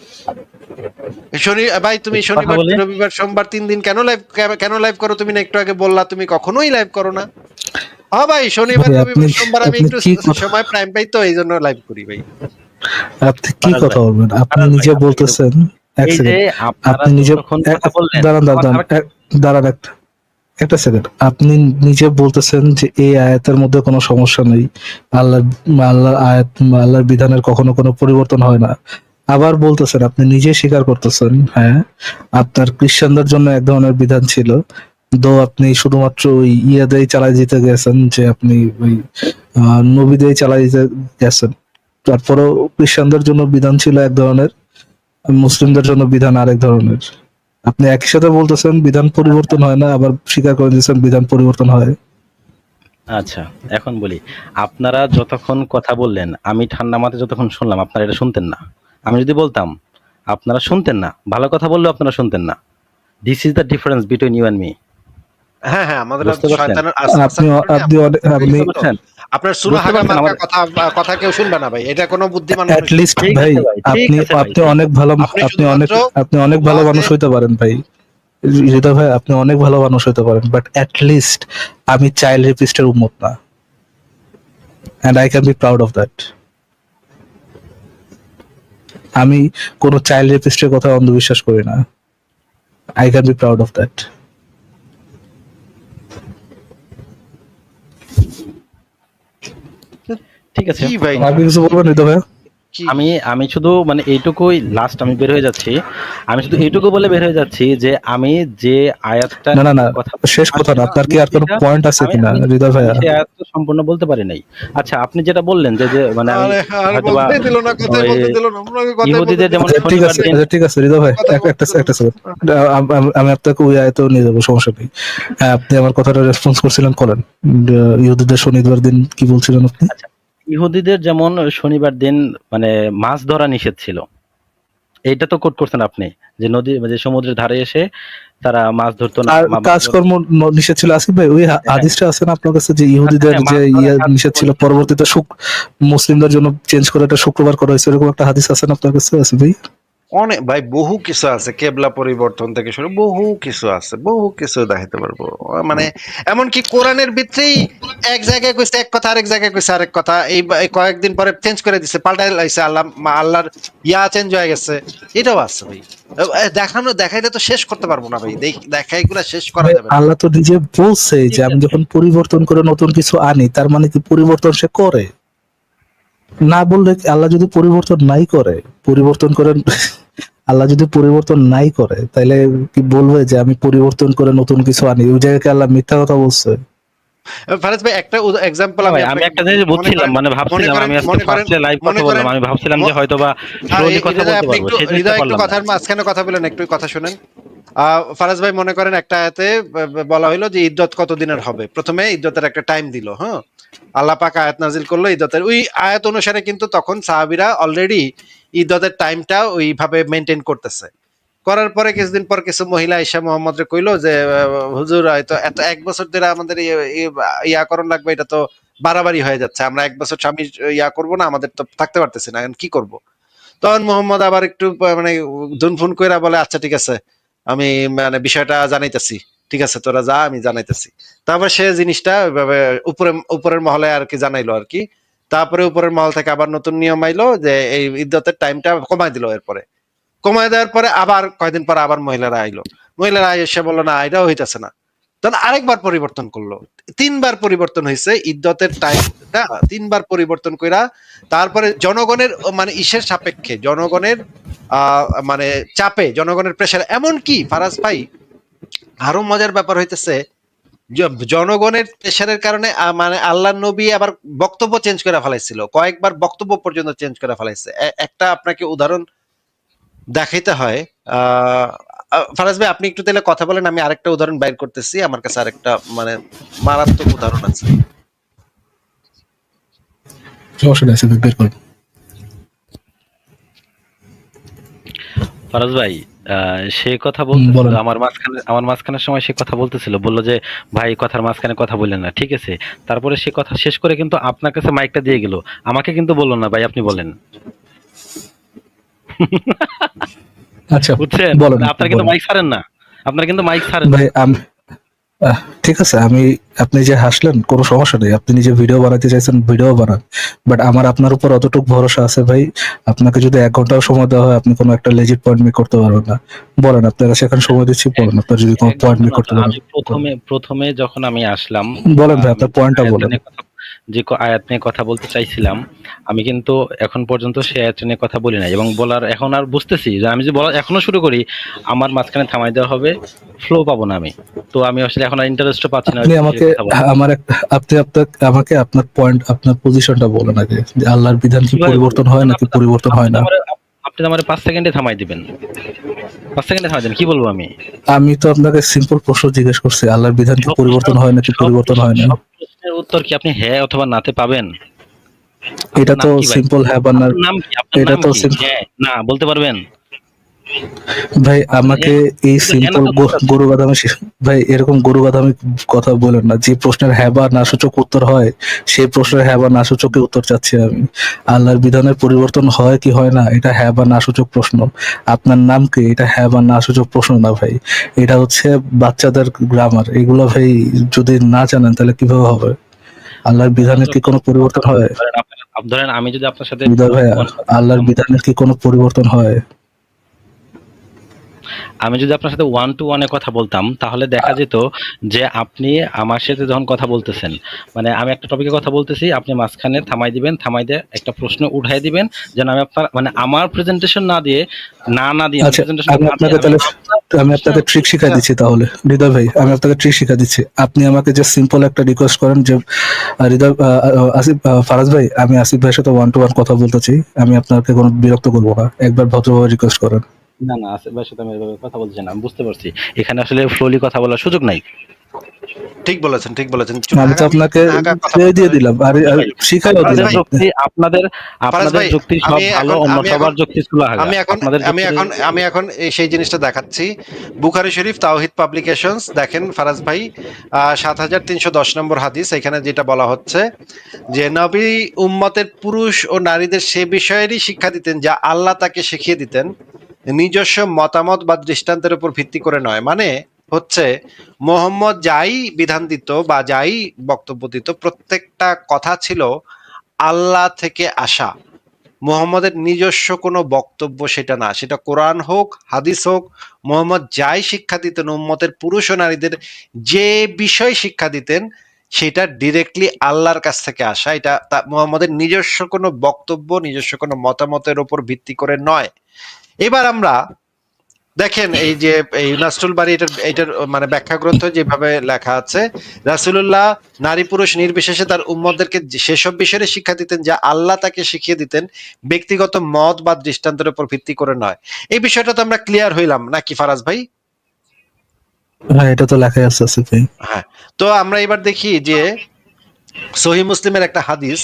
ভাই তুমি একটু কথা শনিবার, বলি। রবিবার, সোমবার ৩ দিন কেন লাইভ করো? তুমি না একটু আগে বললা তুমি কখনোই লাইভ করো না। হ্যাঁ ভাই, শনিবার, ভাই আপনি রবিবার, সোমবার আমি আপনি একটু কি কথা সময় প্রাইম পাই, তো এইজন্য লাইভ করি ভাই। আপনি কি ফারাজ কথা ভাই, বলবেন? আপনি ফারাজ ভাই, নিজে আপনাকে একটু বলতেছেন, এক এই যে সেকেন্ড, আপনারা আপনি নিজে যতক্ষণ কথা বললেন, দাঁড়ান আমার দাঁড়ান আরেকটা দাঁড়ান একটা সেকেন্ড। আপনি নিজে বলতেছেন যে এই আয়াতের মধ্যে কোনো সমস্যা নেই, আল্লাহ আল্লাহর আয়াত, আল্লাহর বিধানের কখনো কোনো পরিবর্তন হয় না। আবার বলতেছেন, আপনি নিজে স্বীকার করতেছেন, হ্যাঁ আপনার খ্রিস্টানদের জন্য এক ধরনের বিধান ছিল, আপনি শুধুমাত্র ওই ইয়াদেই চালাই দিতে গেছেন, যে আপনি ওই নবীদেরই চালাই দিতে গেছেন। তারপরেও খ্রিস্টানদের জন্য বিধান ছিল এক ধরনের, মুসলিমদের জন্য বিধান আরেক ধরনের। আপনি একই সাথে বলতেছেন বিধান পরিবর্তন হয় না, আবার স্বীকার করে দিচ্ছেন বিধান পরিবর্তন হয়। আচ্ছা, এখন বলি। আপনারা যতক্ষণ কথা বললেন, আমি ঠান্ডা মাথায় যতক্ষণ শুনলাম, আপনারা এটা শুনতেন না। আমি যদি বলতাম, আপনারা শুনতেন না। ভালো কথা বললেও আপনারা শুনতেন না। This is the difference between you and me. হ্যাঁ, আমাদের বুঝতে পারছেন? শয়তানের আপনি আপনি বুঝতে আপনি পারছেন? আপনার বুঝতে সুরাহাগা পারছেন মার্কা আমাদের? কথা কেউ শুনবে না ভাই। এটা কোনো বুদ্ধিমান অ্যাট মানুষ লিস্ট ঠিক ভাই, আছে ভাই, ঠিক আপনি আছে ভাই, আপনি ঠিক অনেক আছে। ভালো, আপনি আপনি অনেক শুধুমাত্র আপনি অনেক ভালো ওয়াজে মানুষ হইতে পারেন ভাই। হৃদয় ভাই, আপনি অনেক ভালো মানুষ হইতে পারেন, বাট অ্যাট লিস্ট আমি চাইল্ড রেপিস্টের উম্মত না, and I can be proud of that. আমি কোন চাইল্ড রেপিস্টের কথা অন্ধবিশ্বাস করি না। I can be proud of that. ঠিক আছে। কি ভাই, আপনি কিছু বলবেন হৃদয় ভাই? কি আমি শুধু মানে এইটুকুই, লাস্ট আমি বের হয়ে যাচ্ছি। আমি শুধু এইটুকু বলে বের হয়ে যাচ্ছি যে আমি যে আয়াতটা না না না, কথা শেষ কথা না, আপনার কি আর কোনো পয়েন্ট আছে কিনা হৃদয় আমি ভাইয়া? সেই আয়াতটা সম্পূর্ণ বলতে পারি নাই। আচ্ছা, আপনি যেটা বললেন যে যে মানে আমি আরে হয়তোবা বলতেই দিল না, কথাই ওই বলতে দিল না, আপনাকে কথাই বলতে ইহুদিদের দিল যেমন না। ঠিক শনিবার আছে, দিন। ঠিক আছে হৃদয় ভাই, কথাই বলতে একটা দিল একটা না। সেকেন্ড, আমি আপনাকে ওই আয়তেও নিয়ে যাবো, সমস্যা নেই। হ্যাঁ, আপনি আমার কথাটা রেসপন্স করছিলেন, করেন। ইহুদিদের শনিবার দিন কি বলছিলেন আপনি? আচ্ছা, ইহুদিদের যেমন শনিবার দিন মানে মাছ ধরা নিষেধ ছিল। এইটা তো কোট করছেন আপনি, যে নদী, যে সমুদ্রের ধারে এসে তারা মাছ ধরতো না আর মাছ ধরতো। কাজকর্ম নিষেধ ছিল। আসিফ ভাই, ওই হ্যাঁ, হাদিসটা আছে না আপনার কাছে, যে আচ্ছা, ইহুদিদের হ্যাঁ, যে মাছ ধরা নিষেধ ছিল, কাজকর্ম। পরবর্তীতে মুসলিমদের জন্য চেঞ্জ করে এটা শুক্রবার করা হয়েছে, এরকম একটা হাদিস আছে না আপনার কাছে আসিফ ভাই? অনেক ভাই, বহু কিছু আছে, কেবলা পরিবর্তন থেকে শুরু বহু কিছু আছে, বহু কিছু দেখাইতে পারবো। মানে এমনকি কোরআনের ভিতরেই এক জায়গায় কইছে এক কথা, আরেক জায়গায় কইছে আরেক কথা, এই কয়েকদিন পরে চেঞ্জ করে দিছে, পাল্টাই লাইছে, আল্লাহর চেঞ্জ হয়ে গেছে, এটাও আছে ভাই। দেখাইলে তো শেষ করতে পারবো না ভাই, দেখাই গুলা শেষ করা ভাই, যাবে না। আল্লাহ তো নিজে বলছে যে ঠিক আমি আছে। যখন পরিবর্তন করে নতুন কিছু আনি, তার মানে কি পরিবর্তন সে করে? না বললে আল্লাহ যদি পরিবর্তন নাই করে, পরিবর্তন করেন আল্লাহ যদি পরিবর্তন নাই করে, তাহলে কি বলবে যে আমি পরিবর্তন করে নতুন কিছু আনি? ওই জায়গায় কি আল্লাহ মিথ্যা কথা বলছে? ফারাজ ভাই, একটা এক্সাম্পল না আমি ভাই, আমি আপনাকে, একটা জিনিস মনে বুঝছিলাম, করেন, মানে মনে ভাবছিলাম, করেন, আমি আজকে মনে করেন, ফার্স্টে লাইভ কথা মনে বললাম, করেন, আমি ভাবছিলাম যে ম- হয়তোবা স্লোলি কথা হৃদয়, বলতে আপনি পারবো, একটু, সেই জিনিসটা হৃদয় একটু পারলাম না। কথার মাঝখানে কথা বলেন, একটু কথা শুনেন। ফারাজ ভাই, মনে করেন একটা আয়াতে বলা হইলো যে ইদ্যত কত দিনের হবে, প্রথমে ইদ্যতের একটা টাইম দিল, হ্যাঁ, আল্লাহ পাক আয়াত নাজিল করলো ইদ্যতের, ওই আয়াত অনুসারে কিন্তু তখন সাহাবীরা অলরেডি ইদ্যতের টাইমটা ওইভাবে মেনটেন করতেছে। করার পরে কিছুদিন পর কিছু মহিলা ঈশা মোহাম্মদ কইলো যে হুজুর, হয়তো এত 1 বছর ধরে আমাদের ইয়া করণ লাগবে, এটা তো বাড়াবাড়ি হয়ে যাচ্ছে, আমরা 1 বছর স্বামী ইয়া করবো না, আমাদের তো থাকতে পারতেছি না, এখন কি করব? তখন মোহাম্মদ আবার একটু মানে দুনফুন কইরা বলে, আচ্ছা ঠিক আছে, আমি মানে বিষয়টা জানাইতেছি, ঠিক আছে তোরা যা, আমি জানাইতেছি। তারপর সে জিনিসটা ওইভাবে উপরের মহলে আর কি জানাইলো আর কি। তারপরে উপরের মহল থেকে আবার নতুন নিয়ম আইলো যে এই ইদ্যতের টাইমটা কমাই দিল, এরপরে কমায় দেওয়ার পরে আবার কয়দিন পর আবার মহিলারা আইলো, মহিলারা এসে বললো না, এটাও হইতেছে না, তখন আরেকবার পরিবর্তন করলো, 3বার পরিবর্তন হয়েছে ইদ্যতের টাইমটা, 3বার পরিবর্তন কইরা তারপরে জনগণের মানে ইসের সাপেক্ষে, জনগণের মানে চাপে, জনগণের প্রেসার, এমন কি ফারাজ ভাই, আরো মজার ব্যাপার হইতেছে, জনগণের প্রেসারের কারণে মানে আল্লাহ নবী আবার বক্তব্য চেঞ্জ করে ফেলাইছিল, কয়েকবার বক্তব্য পর্যন্ত চেঞ্জ করে ফেলাইছে। একটা আপনাকে উদাহরণ দেখাইতে হয়। ফারাজ ভাই, আপনি একটু তাহলে কথা বলেন, আমি আরেকটা উদাহরণ বাইর করতেছি, আমার কাছে আরেকটা মানে মারাত্মক উদাহরণ আছে। সমস্যা নেই আসিফ ভাই, বের করুন। ফারাজ ভাই, সে কথা বলতেছিল বলেন। আমার মাঝখানের সময় সে কথা বলতেছিল, বললো যে ভাই কথার মাঝখানে কথা বললেন না, ঠিক আছে। তারপরে সে কথা শেষ করে কিন্তু আপনার কাছে মাইকটা দিয়ে গেল, আমাকে কিন্তু বললো না ভাই, আপনি বলেন। আচ্ছা, বুঝছেন, বলেন, আপনি আপনার কিন্তু বলেন। মাইক ছাড়েন না, আপনার কিন্তু মাইক ছাড়েন না। ভাই ঠিক আছে, আপনি যে হাসলেন কোনো সমস্যা নেই, আপনি নিজে ভিডিও বানাতে চাইছেন, ভিডিও বানান। বাট আমার আপনার উপর অতটুকু ভরসা আছে ভাই, আপনাকে যদি 1 ঘন্টাও সময় দেওয়া হয়, আপনি কোনো একটা লেজিট পয়েন্ট মেক করতে পারবেন না। বলেন, আপনারা সেখানে সময় দিচ্ছি, বলেন আপনার যদি কোনো এক পয়েন্ট ঘন্টা মেক না তো, করতে পারেন। আমি প্রথমে প্রথমে যখন আমি আসলাম, বলেন ভাই, আমি আপনার পয়েন্টটা আয়াত বলেন। নিয়ে কথা, আয়াত নিয়ে কথা বলতে চাইছিলাম, আমি কিন্তু এখন পর্যন্ত সে আয়াত নিয়ে কথা বলি নাই, এবং বলার এখন আর বুঝতেছি যে আমি যদি বলা এখনো শুরু করি, আমার মাঝখানে থামাই দেওয়া হবে, ফ্লো পাবো না আমি। তো আমি আসলে এখন আর ইন্টারেস্টও পাচ্ছি না ওই আপনি বিষয়ে আমাকে কথা বলার। আমাকে আপনার পয়েন্ট, আপনার পজিশনটা বলেন আগে, যে আল্লাহর বিধান কি কিভাবে বলবো? পরিবর্তন হয় নাকি পরিবর্তন হয় না? আপনি তো আমার 5 সেকেন্ডে থামাই দিবেন, 5 সেকেন্ডে থামাই দেন, কি বলবো আমি? আমি তো আপনাকে সিম্পল প্রশ্ন জিজ্ঞেস করছি, আল্লাহর বিধান কি সব পরিবর্তন হয় নাকি পরিবর্তন হয় না? সব প্রশ্নের উত্তর কি আপনি হ্যাঁ অথবা নাতে পাবেন? এটা আপনার তো নাম কি ভাই? সিম্পল হ্যাঁ বা না। আপনার নাম কি? আপনার এটা নাম তো কি? হ্যাঁ, না বলতে পারবেন? ভাই, আপনি আমাকে হ্যাঁ, এই শুধু হ্যাঁ না সিম্পল তো উত্তর আছে। গরু গাধামি ভাই, এরকম গরু গাধামি কথা বলেন না। যে প্রশ্নের হ্যাঁ বা না সূচক উত্তর হয়, সেই প্রশ্নের হ্যাঁ বা না সূচকে উত্তর চাচ্ছি আমি। আল্লাহর বিধানের পরিবর্তন হয় কি হয় না, এটা হ্যাঁ বা না সূচক প্রশ্ন। আপনার নাম কি, এটা হ্যাঁ বা না সূচক প্রশ্ন না ভাই। এটা হচ্ছে বাচ্চাদের গ্রামার। এগুলো ভাই যদি না জানেন তাহলে কিভাবে হবে? আল্লাহর আপনারা বিধানের কি যখন কোনো কথা পরিবর্তন বলেন, হয়? ধরেন আমি যদি আপনার সাথে হৃদয় ওয়ান টু ভাইয়া, ওয়ান কথা আল্লাহর বলতাম, বিধানের কি কোনো পরিবর্তন হয়? আমি যদি আপনার সাথে ওয়ান টু ওয়ানে কথা বলতাম, তাহলে দেখা যেত যে আপনি আমার সাথে যখন কথা বলতেছেন, মানে আমি একটা টপিকে কথা বলতেছি, আপনি মাঝখানে থামাই দিবেন, থামাই দিয়ে একটা প্রশ্ন উঠাই দিবেন, যেন আমি আপনার মানে আমার প্রেজেন্টেশন না দিয়ে, না দিয়ে আচ্ছা, প্রেজেন্টেশন আমি না দিয়ে আপনাকে আমি তাহলে আপনার আমি প্রশ্নের আপনাকে ট্রিক শিখাই দিচ্ছি তাহলে। হৃদয় ভাই, আমি আপনাকে ট্রিক শিখাই দিচ্ছি। আপনি আমাকে যে সিম্পল একটা রিকোয়েস্ট করেন যে হৃদয়, আসিফ, ফারাজ ভাই, আমি আসিফ ভাইয়ের সাথে ওয়ান টু ওয়ান কথা বলতে চাই, আমি আপনাকে কোনো বিরক্ত করবো না, একবার ভদ্রভাবে রিকোয়েস্ট করেন। না না, আসিফ ভাইয়ের সাথে আমি এভাবে কথা বলছি না, আমি বুঝতে পারছি এখানে আসলে ফ্লোলি কথা বলার সুযোগ নাই। ঠিক বলেছেন, ঠিক বলেছেন। আমি তো আপনাকে ছেড়ে দিয়ে দিলাম আর শিখাইও ফারাজ দিলাম। ভাই, আপনাদের ফারাজ ভাই, যুক্তি সব আমি ভালো, এখন অন্য আমি এখন সবার যুক্তি সুলাহাগা, আমি এখন আপনাদের আমি যুক্তি। এখন আমি এখন সেই জিনিসটা দেখাচ্ছি। বুখারী শরীফ তাওহীদ পাবলিকেশনস দেখেন ফারাজ ভাই, ৭৩১০ নম্বর হাদিস, এখানে যেটা বলা হচ্ছে যে নবী উম্মতের পুরুষ ও নারীদের সে বিষয়েরই শিক্ষা দিতেন যা আল্লাহ তাকে শিখিয়ে দিতেন, নিজস্ব মতামত বা দৃষ্টান্তের উপর ভিত্তি করে নয়। মানে হচ্ছে মোহাম্মদ যাই বিধান দিত বা যাই বক্তব্য দিত, প্রত্যেকটা কথা ছিল আল্লাহ থেকে আসা, মুহাম্মদের নিজস্ব কোনো বক্তব্য সেটা না। সেটা কোরআন হোক, হাদিস হোক, মুহাম্মদ যাই শিক্ষা দিতেন উম্মতের পুরুষ ও নারীদের, যে বিষয় শিক্ষা দিতেন সেটা ডিরেক্টলি আল্লাহর কাছ থেকে আসা। এটা মুহাম্মদের নিজস্ব কোনো বক্তব্য, নিজস্ব কোনো মতামতের উপর ভিত্তি করে নয়। এবার আমরা দেখেন এই যে এই নাসরুল বারী, এটার মানে ব্যাখ্যা গ্রন্থ যেভাবে লেখা আছে, রাসূলুল্লাহ নারী পুরুষ নির্বিশেষে তার উম্মতদেরকে সেসব বিষয়ে শিক্ষা দিতেন যা আল্লাহ তাকে শিখিয়ে দিতেন, ব্যক্তিগত মত বা দৃষ্টান্তের উপর ভিত্তি করে নয়। এই বিষয়টা তো আমরা ক্লিয়ার হইলাম নাকি ফারাজ ভাই? হ্যাঁ, এটা তো লেখাই আছে আসিফ ভাই। হ্যাঁ। তো আমরা এবার দেখি যে সহিহ মুসলিমের একটা হাদিস,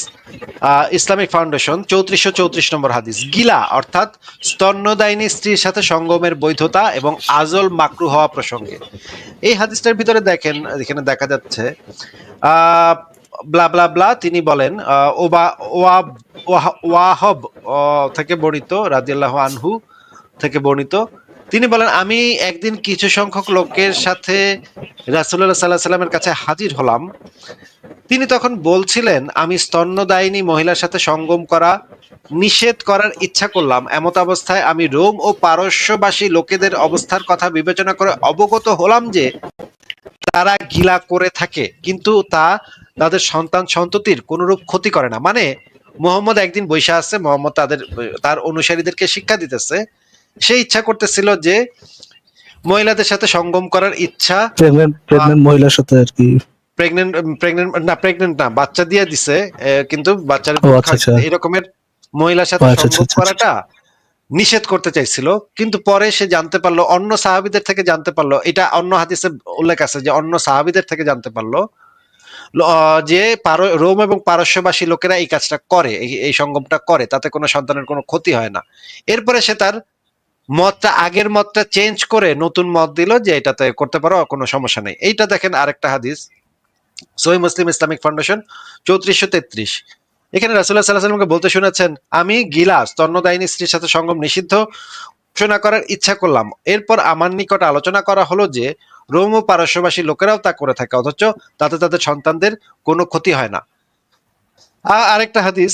ইসলামিক ফাউন্ডেশন ৩৪৩৪ নম্বর হাদিস, গিলা অর্থাৎ স্তন্যদায়িনী স্ত্রীর সাথে সঙ্গমের বৈধতা এবং আজল মাকরু হওয়া প্রসঙ্গে। এই হাদিসটার ভিতরে দেখেন, এখানে দেখা যাচ্ছে ব্লা ব্লা ব্লা, তিনি বলেন ওয়াহব থেকে বর্ণিত, রাদিয়াল্লাহু আনহু থেকে বর্ণিত, তিনি বলেন আমি একদিন কিছু সংখ্যক লোকের সাথে রাসূলুল্লাহ সাল্লাল্লাহু আলাইহি সাল্লামের কাছে হাজির হলাম। তিনি তখন বলছিলেন আমি স্তন্যদায়িনী মহিলার সাথে সঙ্গম করা নিষেধ করার ইচ্ছা করলাম। এমত অবস্থায় আমি রোম ও পারস্যবাসী লোকেদের অবস্থার কথা বিবেচনা করে অবগত হলাম যে তারা গিলা করে থাকে, কিন্তু তা তাদের সন্তান সন্ততির কোনরূপ ক্ষতি করে না। মানে মুহাম্মদ একদিন বৈশা আছে, মুহাম্মদ তার অনুসারীদেরকে শিক্ষা দিতেছে, সে ইচ্ছা করতেছিল যে মহিলাদের সাথে সঙ্গম করার ইচ্ছা, প্রেগনেন্ট মহিলার সাথে আর কি। প্রেগনেন্ট না, বাচ্চা দিয়ে দিছে, কিন্তু বাচ্চার ও দুধ আচ্ছা আচ্ছা। খাওয়াইতেছে, এরকমের মহিলার সাথে আচ্ছা আচ্ছা সঙ্গম আচ্ছা। করাটা নিষেধ করতে চাইছিল। কিন্তু পরে সে জানতে পারলো, অন্য সাহাবীদের থেকে জানতে পারলো, এটা অন্য হাদিসে উল্লেখ আছে যে অন্য সাহাবীদের থেকে জানতে পারলো যে রোম এবং পারস্যবাসী লোকেরা এই কাজটা করে, এই সঙ্গমটা করে, তাতে কোনো সন্তানের কোনো ক্ষতি হয় না। এরপরে সে তার মতটা, আগের মতটা চেঞ্জ করে নতুন মত দিল যে এটাতে করতে পারো, কোনো সমস্যা নেই। এইটা দেখেন আরেকটা হাদিস, সহিহ মুসলিম ইসলামিক ফাউন্ডেশন ৩৪৩৩। এখানে রাসূলুল্লাহ সাল্লাল্লাহু আলাইহি ওয়াসাল্লামকে বলতে শুনেছেন আমি গিলা স্তন্যদায়িনী স্ত্রীর সাথে সঙ্গম নিষিদ্ধ ঘোষণা করার ইচ্ছা করলাম। এরপর আমার নিকট আলোচনা করা হলো যে রোম ও পারস্যবাসী লোকেরাও তা করে থাকে, অথচ তাতে তাদের সন্তানদের কোনো ক্ষতি হয় না। আরেকটা হাদিস,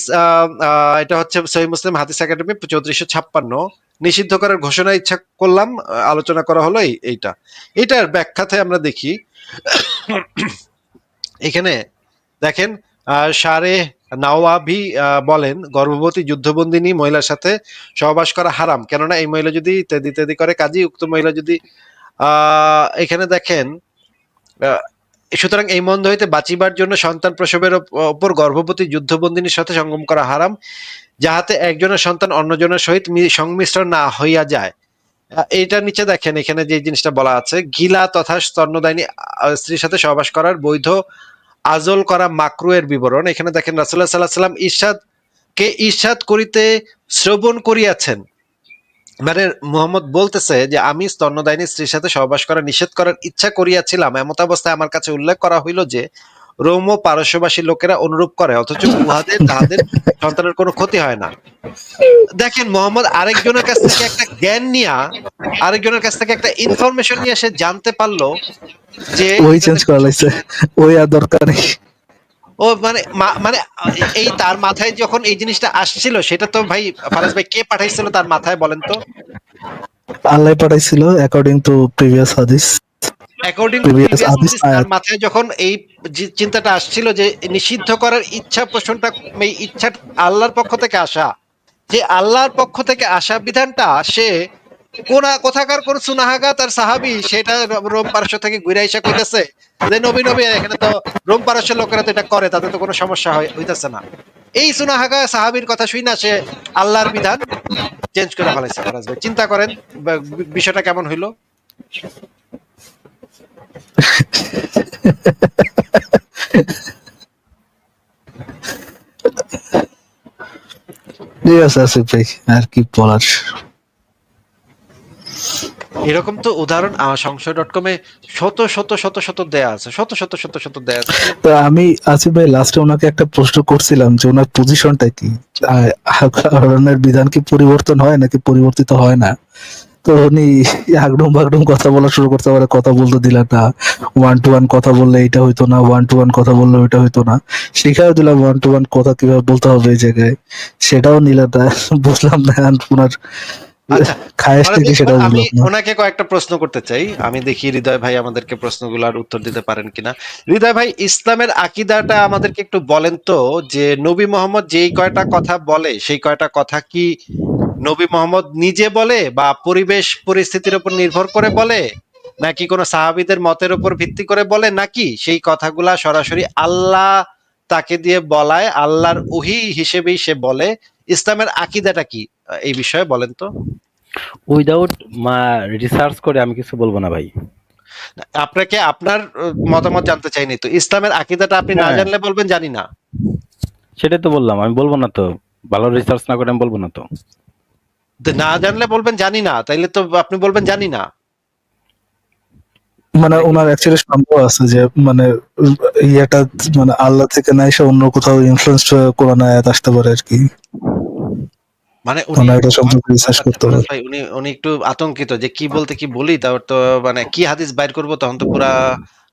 এটা হচ্ছে সহিহ মুসলিম হাদিস একাডেমি ৩৪৫৬, নিষিদ্ধ করার ঘোষণা ইচ্ছা করলাম, আলোচনা করা হলো এইটা। এটার ব্যাখ্যাতে আমরা দেখি এখানে দেখেন শারে নাওয়াবি বলেন গর্ভবতী যুদ্ধবন্দিনী মহিলার সাথে সহবাস করা হারাম, কেননা এই মহিলা যদি ইত্যাদি ইত্যাদি করে, কাজী উক্ত মহিলা যদি এখানে দেখেন সুতরাং এই মন্দ হইতে বাঁচিবার জন্য সন্তান প্রসবের ওপর গর্ভবতী যুদ্ধবন্দিনীর সাথে সঙ্গম করা হারাম, যাহাতে একজনের সন্তান অন্যজনের সহিত সংমিশ্রণ না হইয়া যায়। এইটার নিচে দেখেন এখানে যে জিনিসটা বলা আছে, গিলা তথা স্তন্যদায়িনী স্ত্রীর সাথে সহবাস করার বৈধ আজল করা মাকরু এর বিবরণ। এখানে দেখেন রাসূলুল্লাহ সাল্লাল্লাহু আলাইহি ওয়াসাল্লাম ইরশাদ করিতে শ্রবণ করিয়াছেন, মানে মুহাম্মদ বলতেছে যে আমি স্তন্যদায়িনী স্ত্রীর সাথে সহবাস করা নিষেধ করার ইচ্ছা করিয়াছিলাম, এমত অবস্থায় আমার কাছে উল্লেখ করা হইল যে রোম ও পারস্যবাসী লোকেরা অনুরূপ করে, অথচ তাহাদের সন্তানের কোনো ক্ষতি হয় না। দেখেন মোহাম্মদ আরেকজনের কাছ থেকে একটা জ্ঞান নিয়ে, আরেকজনের কাছ থেকে একটা ইনফরমেশন নিয়ে সে জানতে পারলো যে ওই চেঞ্জ করা লাগছে, ওই আর দরকার নেই। ও মানে মানে এই তার মাথায় যখন এই জিনিসটা আসছিল, সেটা তো ভাই ফারাজ ভাই কে পাঠাইছিল তার মাথায় বলেন তো? আল্লাহ পাঠাইছিল অ্যাকর্ডিং টু প্রিভিয়াস হাদিস। অ্যাকর্ডিং টু প্রিভিয়াস প্রিভিয়াস হাদিস হাদিস, তার মাথায় যখন এই চিন্তাটা আসছিল যে নিষিদ্ধ করার ইচ্ছা পোষণটা, এই ইচ্ছা আল্লাহর পক্ষ থেকে আসা, যে আল্লাহর পক্ষ থেকে আসা বিধানটা সে কোথাকার কোন সুনাহাগা তার সাহাবী সেটা রোম পারস্য থেকে ঘুরে আইসা কইতেছে যে নবী নবী এখানে তো রোম পারস্যের লোকেরা তো এটা করে, তাতে তো কোনো সমস্যা হইতেছে না। এই সুনাহাগা সাহাবীর কথা শুই না সে আল্লাহর বিধান চেঞ্জ করে ফেলাইছে। ফরাজ ভাই চিন্তা করেন বিষয়টা কেমন হইলো। ঠিক আছে আসিফ ভাই, আর কি বলার। এরকম তো উদাহরণ আমার সংশয়.com-এ শত শত শত শত দেয়া আছে, শত শত শত শত দেয়া আছে। তো আমি আসিফ ভাই লাস্টে ওনাকে একটা প্রশ্ন করছিলাম যে ওনার পজিশনটা কি, আহরণের বিধান কি পরিবর্তন হয় নাকি পরিবর্তিত হয় না। তো উনি আগডুম বাগডুম কথা বলা শুরু করতে পারে, কথা বলতে দিলেন না। 1 to 1 কথা বললে এটা হইতো না, 1 to 1 কথা বললে ওইটা হইতো না। শিখাও দিলাম 1 to 1 কথা কিভাবে বলতে হবে এই জায়গায়, সেটাও নিলেন না। বুঝলাম না ওনার আচ্ছা, খায়েশটা কি, সেটাও আমি বুঝলাম না। ওনাকে কয়েকটা প্রশ্ন করতে চাই। আমি দেখি হৃদয় ভাই আমাদেরকে প্রশ্নগুলোর উত্তর দিতে পারেন কিনা। হৃদয় ভাই, ইসলামের আকীদাটা আমাদেরকে একটু বলেন তো, যে নবী মোহাম্মদ যেই কয়টা কথা বলে সেই কয়টা কথা কি নবী মোহাম্মদ নিজে বলে বা পরিবেশ পরিস্থিতির উপর নির্ভর করে বলে, নাকি কোনো সাহাবীদের মতের উপর ভিত্তি করে বলে, নাকি সেই কথাগুলা সরাসরি আল্লাহ তাকে দিয়ে বলায়, আল্লাহর ওহী হিসেবেই সে বলে? ইসলামের আকীদাটা কি এই বিষয়ে বলেন তো। উইদাউট রিসার্চ করে আমি কিছু বলবো না ভাই। আপনাকে আপনার মতামত জানতে চাইনি তো। ইসলামের আকীদাটা আপনি না হ্যাঁ, জানলে বলবেন জানি না। সেটাই তো বললাম, আমি বলবো না তো। ভালো রিসার্চ না করে আমি বলবো না তো। না জানলে বলবেন জানি না, তাইলে তো আপনি বলবেন জানি না। মানে এটা কি ওনার হচ্ছে? অ্যাকচুয়ালি সন্দেহ আছে যে মানে ইয়েটা মানে আল্লাহ থেকে না এসে অন্য কোথাও ইনফ্লুয়েন্স হয়ে কোরআন আয়াত আসতে পারে আর কি। মানে উনি ওনার একটু এটা ভয় সম্পর্কে ভয় রিসার্চ পাচ্ছে করতে ফারাজ হবে। ভাই। উনি উনি একটু আতঙ্কিত যে কি বলতে কি বলি, তারপর তো মানে কি হাদিস বাইর করবো, তখন তো পুরা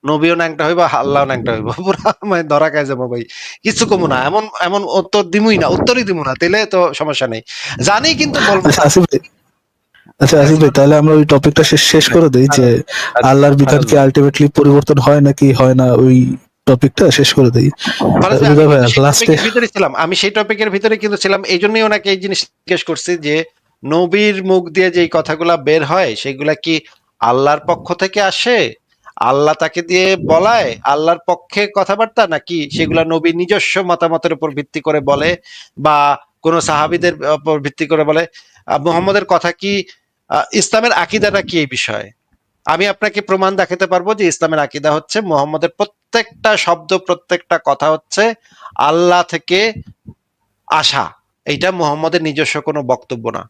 নবীও ন্যাংটা হইব, আল্লাহও ন্যাংটা হইব। পুরা মানে ধরা খাই যাবো ভাই। কিছু কমু না, এমন এমন উত্তর দিমুই না, উত্তরই দিমু না, তাইলে তো সমস্যা নেই। জানি কিন্তু বলবো আচ্ছা না। আসিফ ভাই, আচ্ছা হ্যাঁ, আসিফ ভাই, তাহলে আমরা ওই টপিকটা শেষ করে দেই যে আল্লাহর বিধান ফারাজ কি ভাই, আলটিমেটলি পরিবর্তন হয় নাকি হয় না, ওই টপিকটা শেষ করে দেই। ফারাজ ভাই, আমি হৃদয় ভাই কিন্তু সেই লাস্টে। টপিকের ভিতরে ছিলাম, আমি সেই টপিকের ভিতরে কিন্তু ছিলাম, এই জন্যই ওনাকে এই জিনিস জিজ্ঞেস করছি যে নবীর মুখ দিয়ে যেই কথাগুলা বের হয় সেগুলা কি আল্লাহর পক্ষ থেকে আসে, আল্লাহ তাকে দিয়ে বলায়, আল্লাহর পক্ষে কথাবার্তা, নাকি সেগুলা নবীর নিজস্ব মতামতের উপর ভিত্তি করে বলে, বা কোন সাহাবীদের উপর ভিত্তি করে বলে? মুহাম্মদের কথা কি, ইসলামের আকীদাটা কি এই বিষয়ে? আমি আপনাকে প্রমাণ দেখাতে পারবো যে ইসলামের আকীদা হচ্ছে মুহাম্মদের প্রত্যেকটা শব্দ, প্রত্যেকটা কথা হচ্ছে আল্লাহ থেকে আসা। এইটা মুহাম্মদের নিজস্ব কোনো বক্তব্য না।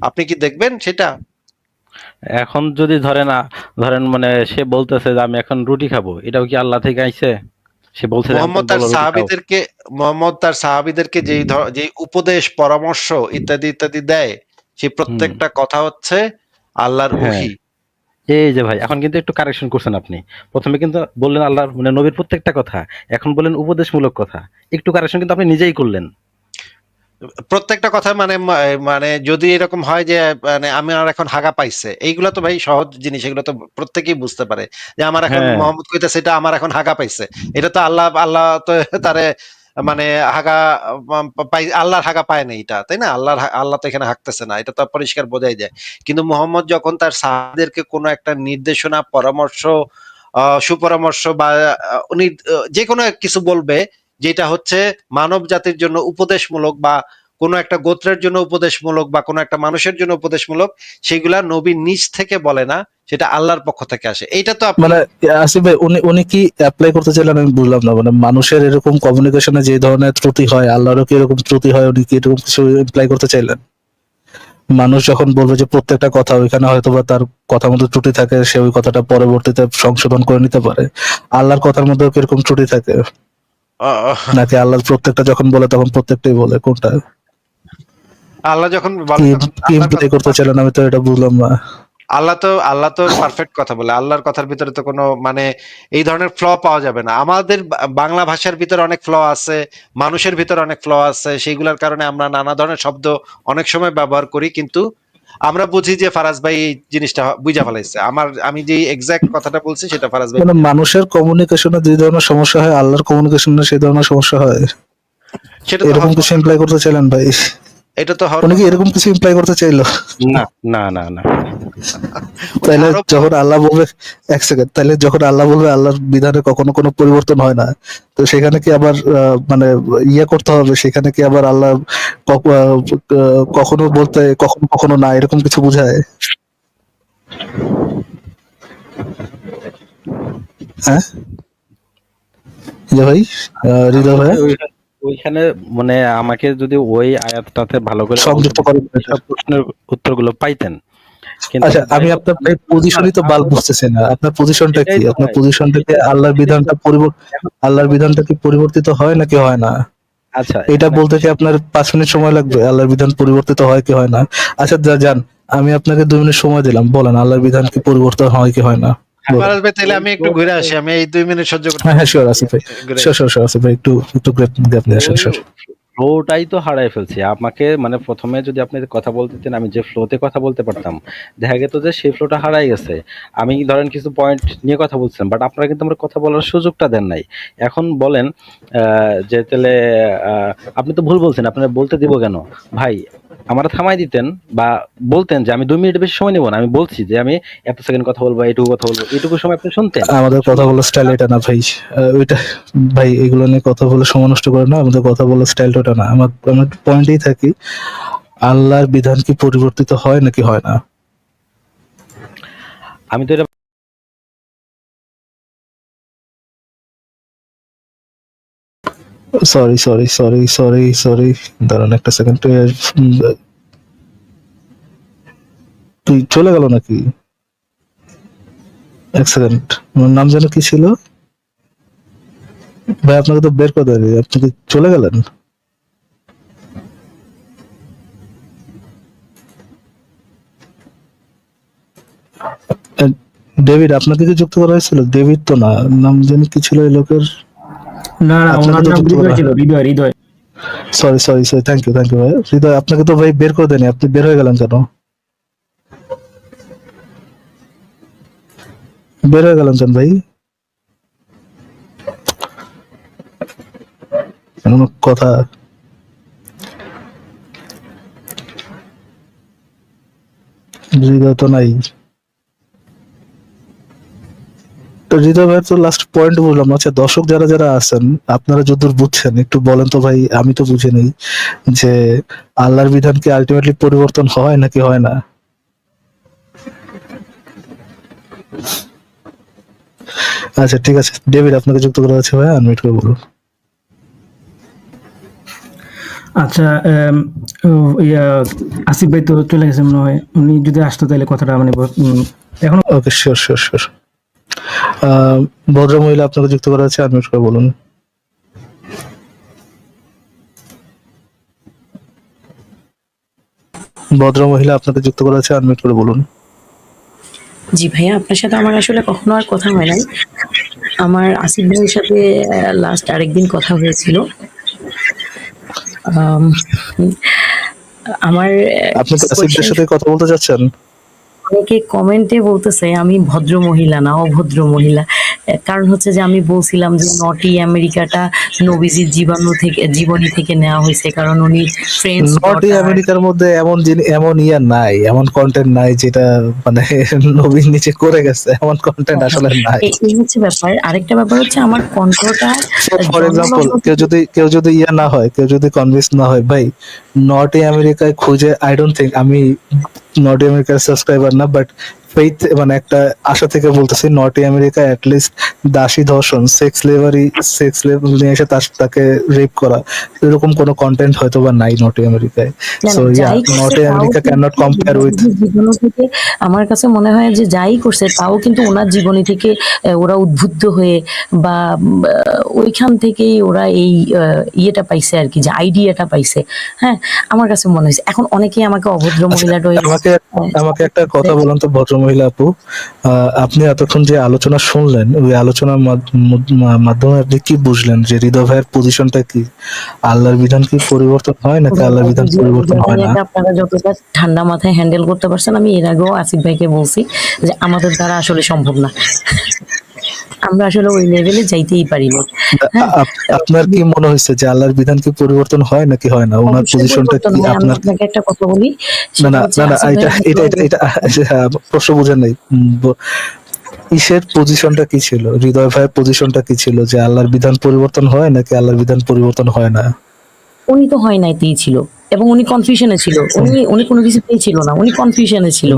আপনি কি দেখবেন সেটা? এখন যদি ধরেন মানে সে বলতেছে যে আমি এখন রুটি খাবো, এটাও কি আল্লাহ থেকে আইছে? সে বলছে যে এখন মুহাম্মদ তুমি তার বলো রুটি খাও। সাহাবীদেরকে মুহাম্মদ তার সাহাবীদেরকে যেই উপদেশ, পরামর্শ ইত্যাদি ইত্যাদি দেয়, সেই হুম, প্রত্যেকটা কথা হচ্ছে আল্লাহর হ্যাঁ। ওহী। এই যে ভাই, এখন কিন্তু একটু কারেকশন করছেন আপনি। প্রথমে কিন্তু বললেন আল্লাহর মানে নবীর প্রত্যেকটা কথা, এখন বললেন উপদেশমূলক কথা। একটু কারেকশন কিন্তু আপনি নিজেই করলেন। প্রত্যেকটা কথা মানে মানে যদি এরকম হয় যে মানে আমার এখন হাগা পাইছে, এইগুলা তো ভাই সহজ জিনিস, এগুলো তো প্রত্যেকেই বুঝতে পারে যে আমার এখন হ্যাঁ, মোহাম্মদ কইতাছে এটা আমার এখন হাগা পাইছে। এটা তো আল্লাহ তো তারে মানে হাগা পাই, আল্লাহর হাগা পায় না এটা, তাই না? আল্লাহ তো এখানে হাঁকতেছে না, এটা তো পরিষ্কার বোঝাই যায়। কিন্তু মোহাম্মদ যখন তার সাহাবীদেরকে কোনো একটা নির্দেশনা, পরামর্শ, সুপরামর্শ বা উনি যে কোনো কিছু বলবে যেটা হচ্ছে মানব জাতির জন্য উপদেশমূলক, বা কোনো একটা গোত্রের জন্য উপদেশমূলক, বা কোনো একটা মানুষের জন্য উপদেশমূলক, সেগুলা নবী নিজ থেকে বলে না, সেটা আল্লাহর পক্ষ থেকে আসে। এইটা তো আপনি মানে আসিফ ভাই, উনি উনি কি অ্যাপ্লাই করতে চাইলেন আমি বুঝলাম না। মানে মানুষের এরকম কমিউনিকেশনে যে ধরনের ত্রুটি হয়, আল্লাহরও কি এরকম ত্রুটি হয়, উনি কি এরকম কিছু এপ্লাই করতে চাইলেন? মানুষ যখন বলবে যে প্রত্যেকটা কথা ওইখানে হয়তো বা তার কথা মতো ত্রুটি থাকে, সে ওই কথাটা পরবর্তীতে সংশোধন করে নিতে পারে। আল্লাহর কথার মধ্যেও কি এরকম ত্রুটি থাকে, আহ, নাকি আল্লাহর প্রত্যেকটা যখন বলে তখন প্রত্যেকটাই বলে, কোনটা? আল্লাহ যখন কি বলে তখন কি আল্লাহর ইমপ্লাই কথা তো করতে চাইলেন, আমি তো এটা বুঝলাম না। আল্লাহ তো পারফেক্ট কথা বলে। আল্লাহর কথার ভিতরে তো কোনো মানে এই ধরনের ফ্ল পাওয়া যাবে না। আমাদের বাংলা ভাষার ভিতরে অনেক ফ্ল আছে, মানুষের ভিতরে অনেক ফ্ল আছে, সেইগুলোর কারণে আমরা নানা ধরনের শব্দ অনেক সময় ব্যবহার করি, কিন্তু আমরা বুঝি যে ফারাজ ভাই এই জিনিসটা বুঝা ফেলাইছে। আমি যে এক্সাক্ট কথাটা বলছি সেটা ফারাজ ভাই মানে বুঝা ফেলাইছে। মানুষের কমিউনিকেশনে যে ধরনের সমস্যা হয়, আল্লাহর কমিউনিকেশনে সেই ধরনের সমস্যা হয়, সেটা তো এরকম হওয়ার কিছু কথা না। ইমপ্লাই করতে চাইলেন ভাই? এটা তো হওয়ার উনি কি কথা না। এরকম কিছু ইমপ্লাই করতে চাইলো? না, না, না, না। উনি তাইলে আরো যখন আল্লাহ বলবে, এক সেকেন্ড, তাইলে যখন আল্লাহ বলবে আল্লাহর বিধানে কখনো কোনো পরিবর্তন হয় না, তো সেখানে কি আবার মানে ইয়ে করতে হবে, সেখানে কি আবার আল্লাহ কখনো বলতে কখনো কখনো না, এরকম কিছু বোঝায়? হ্যাঁ, যে ভাই হৃদয় ভাই ওইখানে মানে আমাকে যদি ওই আয়াতটাতে ভালো করে সংযুক্ত করেন। সব প্রশ্নের উত্তরগুলো পাইতেন, কিন্তু আচ্ছা, আমি যাই হোক, আপনার ভাই পজিশনই তো বুঝতেছি না। আপনার পজিশনটা এটাই কি? তো আপনার ভাই, পজিশনটা কি আল্লাহর বিধানটা কি পরিবর্তিত হয় নাকি হয় না? আচ্ছা এটা এখন বলতে কি আপনার ৫ মিনিট সময় লাগবে? আল্লাহর বিধান পরিবর্তিত হয় কি হয় না? আচ্ছা যান, আমি আপনাকে ২ মিনিট সময় দিলাম। বলেন আল্লাহর বিধান কি পরিবর্তন হয় কি হয় না? বলেন। ফারাজ ভাই তাহলে ওই আমি একটু ঘুরে ফ্লোটাতে আসি, আমি এই 2 মিনিট সহ্য করতে হ্যাঁ, হ্যাঁ, পারবো না শিওর ভাই, আসিফ ভাই। আপনি ঘুরে শিওর, আসি। শিওর, শিওর আসিফ ভাই, একটু গ্যাপ নিয়ে আসেন। ওই শিওর। ফ্লোটাই তো হারায় ফেলছি। আমাকে মানে প্রথমে যদি আপনি কথা বলতে দিতেন, আমি যে ফ্লোতে কথা বলতে পারতাম, দেখা যেত যে সেই ফ্লোটা হারাই গেছে। আমি ধরেন কিছু পয়েন্ট নিয়ে কথা বলছিলাম, বাট আপনারা কিন্তু আমার কথা বলার সুযোগটা দেন নাই। এখন বলেন যে তাহলে আহ, আপনি তো ভুল বলছেন, আপনারা বলতে দিব কেন ভাই? আমার থামাই দিতেন বা বলতেন যে আমি 2 মিনিট বেশি সময় নেব না, আমি বলছি যে আমি এত সেকেন্ড কথা বলবো, এইটুকু কথা বলবো, এইটুকু সময় আপনি শুনতেন। আমাদের কথা শুনে বলার স্টাইল এটা না ভাই। ওইটা ভাই, এগুলো নিয়ে কথা বলে সময় নষ্ট করে না। আমাদের কথা বলার স্টাইলটা ওটা না। আমার পয়েন্টেই থাকি, আল্লাহর বিধান কি পরিবর্তিত হয় নাকি হয় না? আমি তো এটা সরি, দাঁড়ান একটা সেকেন্ড। তুই চলে গেল নাকি? এক সেকেন্ড। ওর নাম যেন কি ছিল? ভাই আপনাকে তো বের করে দেয়নি, আপনি কি চলে গেলেন? আহ, ডেভিড, আপনাকে কি যুক্ত করা হয়েছিল? ডেভিড তো না, নাম যেন কি ছিল এই লোকের? না না, আপনাকে ওনার তো নাম যুক্ত করা। হৃদয় ছিল, হৃদয়। সরি, থ্যাংক ইউ ভাই। হৃদয়, আপনাকে তো ভাই বের করে দেয়নি, আপনি বের হয়ে গেলেন কেন? বের হয়ে গেলেন কেন ভাই? কোনো কথা? হৃদয় তো নাই। তো হৃদয় ভাই তো লাস্ট পয়েন্ট বললাম। আচ্ছা, দর্শক যারা যারা আছেন, আপনারা যতদূর বুঝছেন একটু বলেন তো ভাই, আমি তো বুঝি নেই যে আল্লাহর বিধান কি আলটিমেটলি পরিবর্তন হয় নাকি হয় না? আচ্ছা ঠিক আছে, ডেভিড আপনাকে যুক্ত করা আছে ভাই, আনমিউট করে বলুন। আচ্ছা, আসিফ ভাই তো চলে গেছে মনে হয়। উনি যদি আসতো তাহলে কথাটা মানে এখন ওকে, শিওর। ভদ্র মহিলা আপনাকে যুক্ত করা আছে, আনমিউট করে বলুন। ভদ্র মহিলা আপনাকে যুক্ত করা আছে, আনমিউট করে বলুন। জি ভাইয়া, আপনার সাথে আমার আসলে কখনো আর কথা হয় নাই। আমার আসিফ ভাইয়ের সাথে লাস্ট আরেকদিন কথা হয়েছিল। আম, আমার আপনি কি আসিফদের কোয়েশ্চেন, সাথে কথা বলতে চাচ্ছেন? অনেকে কমেন্টে বলতেছে আমি ভদ্র মহিলা না, অভদ্র মহিলা। কারণ হচ্ছে যে আমি বলছিলাম যে নটি আমেরিকাটা নবীজির জীবনী থেকে নেওয়া হয়েছে, কারণ উনি ফ্রেন্ডস নর্থ ডটার। আমেরিকার মধ্যে এমন ইয়া নাই, এমন কন্টেন্ট নাই যেটা মানে নবীন নিচে করে গেছে, এমন কন্টেন্ট আসলে নাই। এই হচ্ছে ব্যাপার। আরেকটা ব্যাপার হচ্ছে আমার কণ্ঠটা ফর এক্সাম্পল, জন্মলগ্ন থেকে। কেউ যদি ইয়া না হয়, কেউ যদি কনভিন্স না হয় ভাই, নর্থ আমেরিকায় খুঁজে, আই ডোন্ট থিঙ্ক, আমি নর্থ আমেরিকার সাবস্ক্রাইবার না, বাট ফেইথ মানে একটা আশা থেকে বলতেছি, নর্থ আমেরিকা অ্যাটলিস্ট দাসী ধর্ষণ, সেক্স লেভেল নিয়ে এসে তাকে রেপ করা, এরকম কোনো কন্টেন্ট হয়তো বা নাই নর্থ আমেরিকায়। না সো না, ইয়া, যাই করছে নর্থ তাও আমেরিকা ক্যান নট কিন্তু কম্পেয়ার উইথ। নবীজির জীবনী থেকে। আমার কাছে মনে হয় যে যাই করছে তাও কিন্তু ওনার জীবনী থেকে ওরা উদ্বুদ্ধ হয়ে বা ওইখান থেকেই ওরা এই ইয়েটা পাইছে আর কি, যে আইডিয়াটা পাইছে। হ্যাঁ, আমার কাছে মনে হয়েছে। এখন অনেকেই আমাকে অভদ্র আচ্ছা, মহিলা টহিলা আমাকে একটা কথা বলুন তো ভদ্রমহিলা আপু, আপনি এতক্ষণ যে আলোচনা শুনলেন, ওই আলোচনার মাধ্যমে আপনি কি বুঝলেন যে হৃদয় ভাইয়ের পজিশনটা কি? আল্লাহর বিধান কি পরিবর্তন হয় নাকি আল্লাহর বিধান পরিবর্তন হয় না? ভাইয়াকে আপনারা যতটা ঠান্ডা মাথায় হ্যান্ডেল করতে পারছেন, আমি এর আগেও আসিফ ভাইকে বলছি যে আমাদের দ্বারা আসলে সম্ভব না। আমরা আসলে ওই লেভেলে যাইতেই পারি না। হ্যাঁ, আপনার কি মনে হয়েছে যে আল্লাহর বিধান কি পরিবর্তন হয় নাকি হয় না? ওনার অবশ্যই পজিশনটা পরিবর্তন কি হয়। আমি আপনার? আপনাকে একটা কথা বলি, না সেটা না হচ্ছে না না, আসিফ এটা ভাইয়ের এটা এটা এটা প্রশ্ন বুঝেন নাই। ইসের পজিশনটা কি ছিল, হৃদয় ভাইয়ের পজিশনটা কি ছিল, যে আল্লাহর বিধান পরিবর্তন হয় নাকি আল্লাহর বিধান পরিবর্তন হয় না? উনি তো হয় নাইতেই ছিল, এবং উনি কনফিউশনে ছিল, উনি কোনো কিছু পেয়েছিল না, উনি কনফিউশনে ছিল।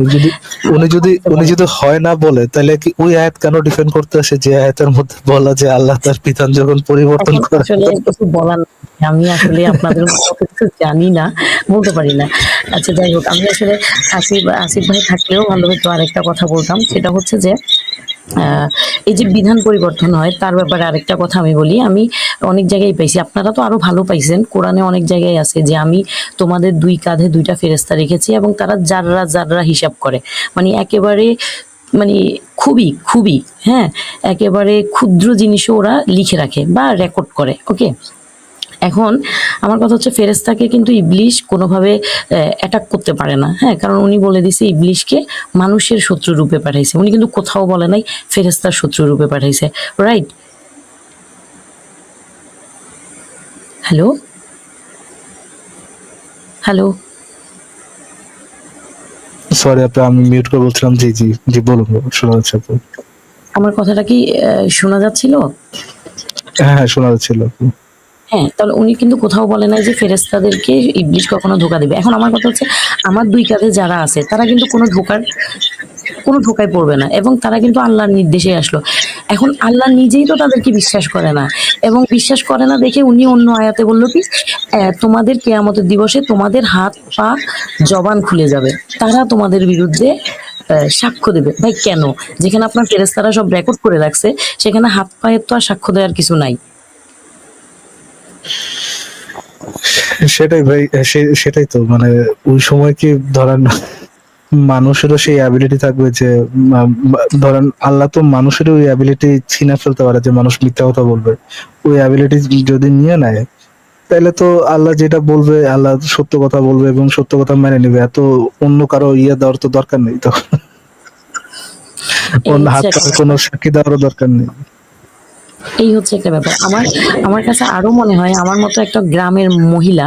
উনি যদি হয় না বলে, তাহলে কি ওই আয়াত কেন ডিফেন্ড করতে আসে যে আয়াতের মধ্যে বলা যে আল্লাহ তার বিধান যখন পরিবর্তন এখন করে? আসলে কিছু বলার নেই। আমি আসলে আপনাদের মতো অত কিছু জানি না, বলতে পারি না। আচ্ছা যাই হোক, আমি আসলে আসিফ আসিফ ভাই থাকলেও ভালো হতো আরেকটা কথা বলতাম, সেটা হচ্ছে যে এই যে বিধান পরিবর্তন হয় তার ব্যাপারে আরেকটা কথা আমি বলি। আমি অনেক জায়গায় পাইছি, আপনারা তো আরো ভালো পাইছেন, কোরআনে অনেক জায়গায় আছে যে আমি তোমাদের দুই কাঁধে দুইটা ফেরেশতা রেখেছি এবং তারা যাররা যাররা হিসাব করে, মানে একেবারে মানে খুবই খুবই, হ্যাঁ, একেবারে ক্ষুদ্র জিনিসও ওরা লিখে রাখে বা রেকর্ড করে। ওকে, এখন আমার কথা হচ্ছে ফেরেশতাকে কিন্তু ইবলিশ কোনোভাবে অ্যাটাক করতে পারে না, হ্যাঁ, কারণ উনি বলে দিছে ইবলিশকে মানুষের শত্রু রূপে পাঠাইছে, উনি কিন্তু কোথাও বলে নাই ফেরেশতার শত্রু রূপে পাঠাইছে, রাইট? হ্যালো, হ্যালো, সরি আপনি, আমি মিউট করে বলছিলাম। জি জি জি, বলুন বলুন, শোনা যাচ্ছে আপু। আমার কথাটা কি শোনা যাচ্ছিল? হ্যাঁ হ্যাঁ, শোনা যাচ্ছিল আপু। হ্যাঁ, তাহলে উনি কিন্তু কোথাও বলে নাই যে ফেরেশতাদেরকে ইবলিশ কখনো ধোঁকা দিবে। এখন আমার কথা হচ্ছে আমার দুই কাঁধে যারা আছে তারা কিন্তু কোনো ধোঁকায় পড়বে না, এবং তারা কিন্তু আল্লাহর নির্দেশে আসলো। এখন আল্লাহ নিজেই তো তাদেরকে বিশ্বাস করে না, এবং বিশ্বাস করে না দেখে উনি অন্য আয়াতে বললো কি, তোমাদের কেয়ামতের দিবসে তোমাদের হাত পা জবান খুলে যাবে, তারা তোমাদের বিরুদ্ধে সাক্ষ্য দেবে। ভাই কেন? যেখানে আপনার ফেরেশতারা সব রেকর্ড করে রাখছে, সেখানে হাত পায়ের তো আর সাক্ষ্য দেওয়ার কিছু নাই। সেটাই ভাই, সেটাই তো, মানে ওই সময় কি ধরেন মানুষেরও সেই অ্যাবিলিটি থাকবে যে ধরেন আল্লাহ তো মানুষেরও ওই অ্যাবিলিটি ছিনে ফেলতে পারে যে মানুষ মিথ্যা কথা বলবে। ওই অ্যাবিলিটি যদি নিয়ে নেয়, তাহলে তো আল্লাহ যেটা বলবে, আল্লাহ সত্য কথা বলবে এবং সত্য কথা মেনে নেবে। এত অন্য কারো ইয়ে দেওয়ার তো দরকার নেই তো, এই অন্য হচ্ছে হাত একটা পাতে কোনো সাক্ষী দেওয়ারও দরকার নেই। এই হচ্ছে একটা ব্যাপার। আমার কাছে আরো মনে হয় আমার মতো একটা গ্রামের মহিলা,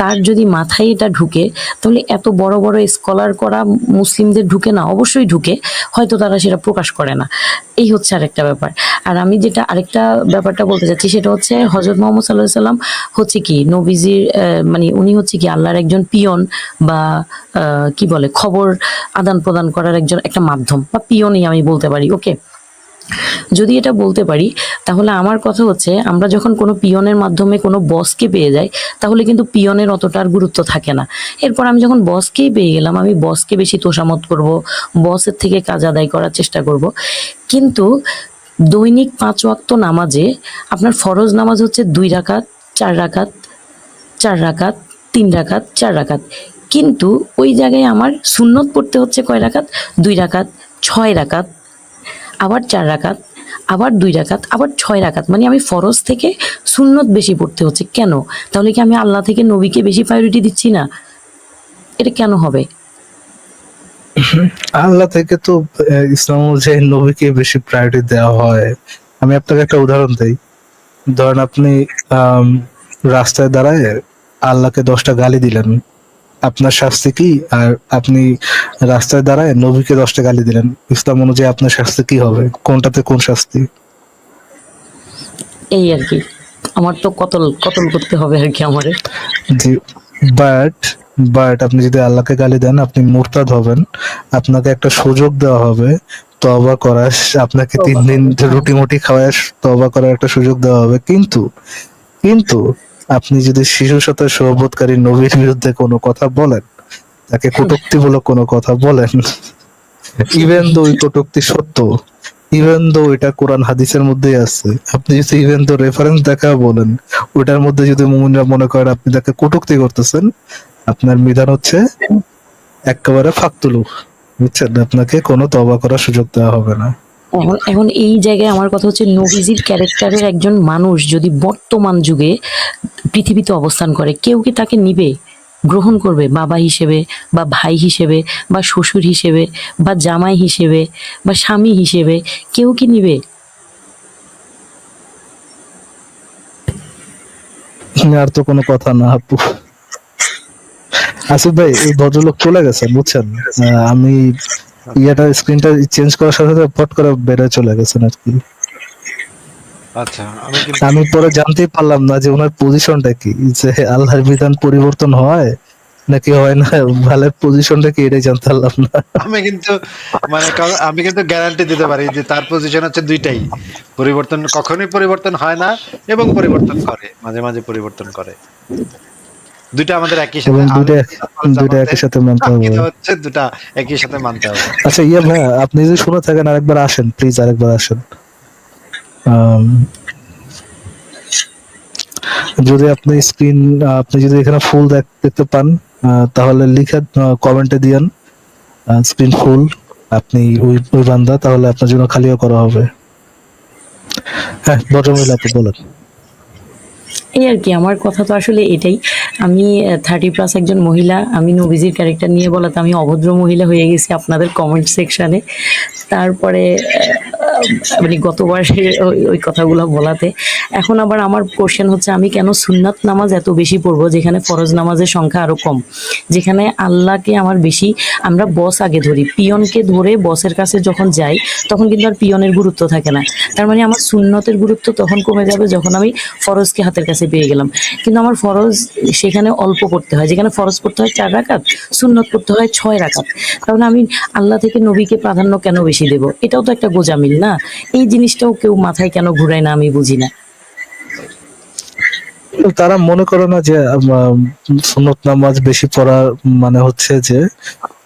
তার যদি মাথায় এটা ঢুকে, তাহলে এত বড় বড় স্কলার করা মুসলিমদের ঢুকে না? অবশ্যই ঢুকে, হয়তো তারা সেটা প্রকাশ করে না। এই হচ্ছে আরেকটা ব্যাপার। আর আমি যেটা আরেকটা ব্যাপারটা বলতে চাচ্ছি সেটা হচ্ছে হযরত মুহাম্মদ সাল্লাল্লাহু আলাইহি সাল্লাম হচ্ছে কি নবীজির মানে উনি হচ্ছে কি আল্লাহর একজন পিয়ন, বা কি বলে খবর আদান প্রদান করার একটা মাধ্যম, বা পিয়নই আমি বলতে পারি। ওকে, যদি এটা বলতে পারি, তাহলে আমার কথা হচ্ছে আমরা যখন কোনো পিয়নের মাধ্যমে কোনো বসকে পেয়ে যাই, তাহলে কিন্তু পিয়নের অতটার গুরুত্ব থাকে না। এরপর আমি যখন বসকেই পেয়ে গেলাম, আমি বসকে বেশি তোষামত করব, বসের থেকে কাজ আদায় করার চেষ্টা করব। কিন্তু দৈনিক 5 ওয়াক্ত নামাজে আপনার ফরজ নামাজ হচ্ছে 2 রাকাত, 4 রাকাত, 4 রাকাত, 3 রাকাত, 4 রাকাত, কিন্তু ওই জায়গায় আমার সুন্নত পড়তে হচ্ছে কয় রাকাত? 2 রাকাত, 6 রাকাত, আবার 4 রাকাত, আবার 2 রাকাত, আবার 6 রাকাত, মানে আমি ফরজ থেকে সুন্নত বেশি পড়তে হচ্ছে। কেন? তাহলে কি আমি আল্লাহ থেকে নবীকে বেশি প্রায়োরিটি দিচ্ছি না? এটা কেন হবে? আল্লাহ থেকে তো ইসলাম অনুযায়ী নবীকে বেশি প্রায়োরিটি দেওয়া হয়। আমি আপনাকে একটা উদাহরণ দেই। ধরেন আপনি আম, রাস্তায় দাঁড়ায় আল্লাহকে 10টা গালি দিলেন, আপনার শাস্তি কি? আর আপনি রাস্তায় দাঁড়ায় নবীকে 10টা গালি দিলেন, ইসলাম অনুযায়ী আপনার শাস্তি কি হবে? কোনটাতে কোন শাস্তি? এই আর কি, আমার তো কতল কতল করতে হবে আর কি আমারে। জি, বাট বাট আপনি যদি আল্লাহকে গালি দেন, আপনি মুরতাদ হবেন। আপনাকে একটা সুযোগ দেওয়া হবে তওবা করার, আপনাকে 3 দিন রুটি মুটি খাওয়ায় তওবা করার একটা সুযোগ দেওয়া হবে। কিন্তু কিন্তু আপনি যদি শিশুর সাথে সহবতকারী নবীর বিরুদ্ধে কোনো কথা বলেন, তাকে কটূক্তিমূলক কোনো কথা বলেন, ইভেন দো ওই কটূক্তি সত্য, ইভেন দো এটা কোরআন হাদিসের মধ্যেই আছে, আপনি যদি ইভেন দো রেফারেন্স দেখা বলেন, ওটার মধ্যে যদি মুমিনরা মনে করেন আপনি তাকে কটূক্তি করতেছেন, আপনার বিধান হচ্ছে একেবারে ফাকতুলু, বুঝছেন? আপনাকে কোনো তওবা করার সুযোগ দেওয়া হবে না। এখন এই জায়গায় আমার কথা হচ্ছে নবীজির ক্যারেক্টারের একজন মানুষ যদি বর্তমান যুগে পৃথিবীতে অবস্থান করে, কেউ কি তাকে নিবে, গ্রহণ করবে বাবা হিসেবে, বা ভাই হিসেবে, বা শ্বশুর হিসেবে, বা জামাই হিসেবে, বা স্বামী হিসেবে? কেউ কি নিবে? আর তো কোনো কথা না আপু। আসিফ ভাই, এই ভদ্রলোক চলে গেছেন, বুঝছেন? আমি স্ক্রিনটা চেঞ্জ করার সাথে সাথে ফট করে বেড়ে চলে গেছেন আর কি। আচ্ছা, আমি কিন্তু আমি পরে জানতেই পারলাম না যে ওনার পজিশনটা কি, যে আল্লাহর বিধান পরিবর্তন হয় নাকি হয় না, ভালের পজিশনটা কি এটাই জানতে পারলাম না। আমি কিন্তু আমি কিন্তু গ্যারান্টি দিতে পারি যে তার পজিশন হচ্ছে দুইটাই, পরিবর্তন কখনোই পরিবর্তন হয় না এবং পরিবর্তন করে, মাঝে মাঝে পরিবর্তন করে। দুইটা আমাদের একই সাথে এবং দুইটা দুইটা জামাতে একই সাথে মানতে হবে। আকীদা হচ্ছে দুটা একই সাথে মানতে হবে। আচ্ছা ইয়া ভাই, আপনি যদি শুনে থাকেন আরেকবার আসেন প্লিজ, আরেকবার আসেন। আম, যদি আপনি স্ক্রিন, আপনি যদি এখানে ফুল দেখতে পান, তাহলে লিখে কমেন্টে দিয়েন স্ক্রিন ফুল, আপনি ওই বান্দা, তাহলে আপনার জন্য খালিও করা হবে। হ্যাঁ ভদ্রমহিলা, আপনি বলেন। এই আর কি, আমার কথা তো আসলে এটাই। আমি 30+ একজন মহিলা, আমি নবীজির ক্যারেক্টার নিয়ে বলাতে আমি অভদ্র মহিলা হয়ে গেছি আপনাদের কমেন্ট সেকশনে। তারপরে মানে গতবার ওই কথাগুলো বলাতে এখন আবার আমার কোশ্চেন হচ্ছে, আমি কেন সুন্নাত নামাজ এত বেশি পড়বো যেখানে ফরজ নামাজের সংখ্যা আরো কম, যেখানে আল্লাহকে আমার বেশি, আমরা বস আগে ধরি, পিয়নকে ধরে বসের কাছে যখন যাই তখন কিন্তু আর পিয়নের গুরুত্ব থাকে না। তার মানে আমার সুন্নতের গুরুত্ব তখন কমে যাবে যখন আমি ফরজকে হাতের কাছে পেয়ে গেলাম। কিন্তু আমার ফরজ সেখানে অল্প করতে হয়, যেখানে ফরজ করতে হয় 4 রাকাত, সুন্নত করতে হয় 6 রাকাত। তাহলে আমি আল্লাহ থেকে নবীকে প্রাধান্য কেন বেশি দেব? এটাও তো একটা গোঁজামিল না? এই জিনিসটাও কেউ মাথায় কেন ঘুরায় না, আমি বুঝি না। তারা মনে করে না যে সুন্নত নামাজ বেশি পড়া মানে হচ্ছে যে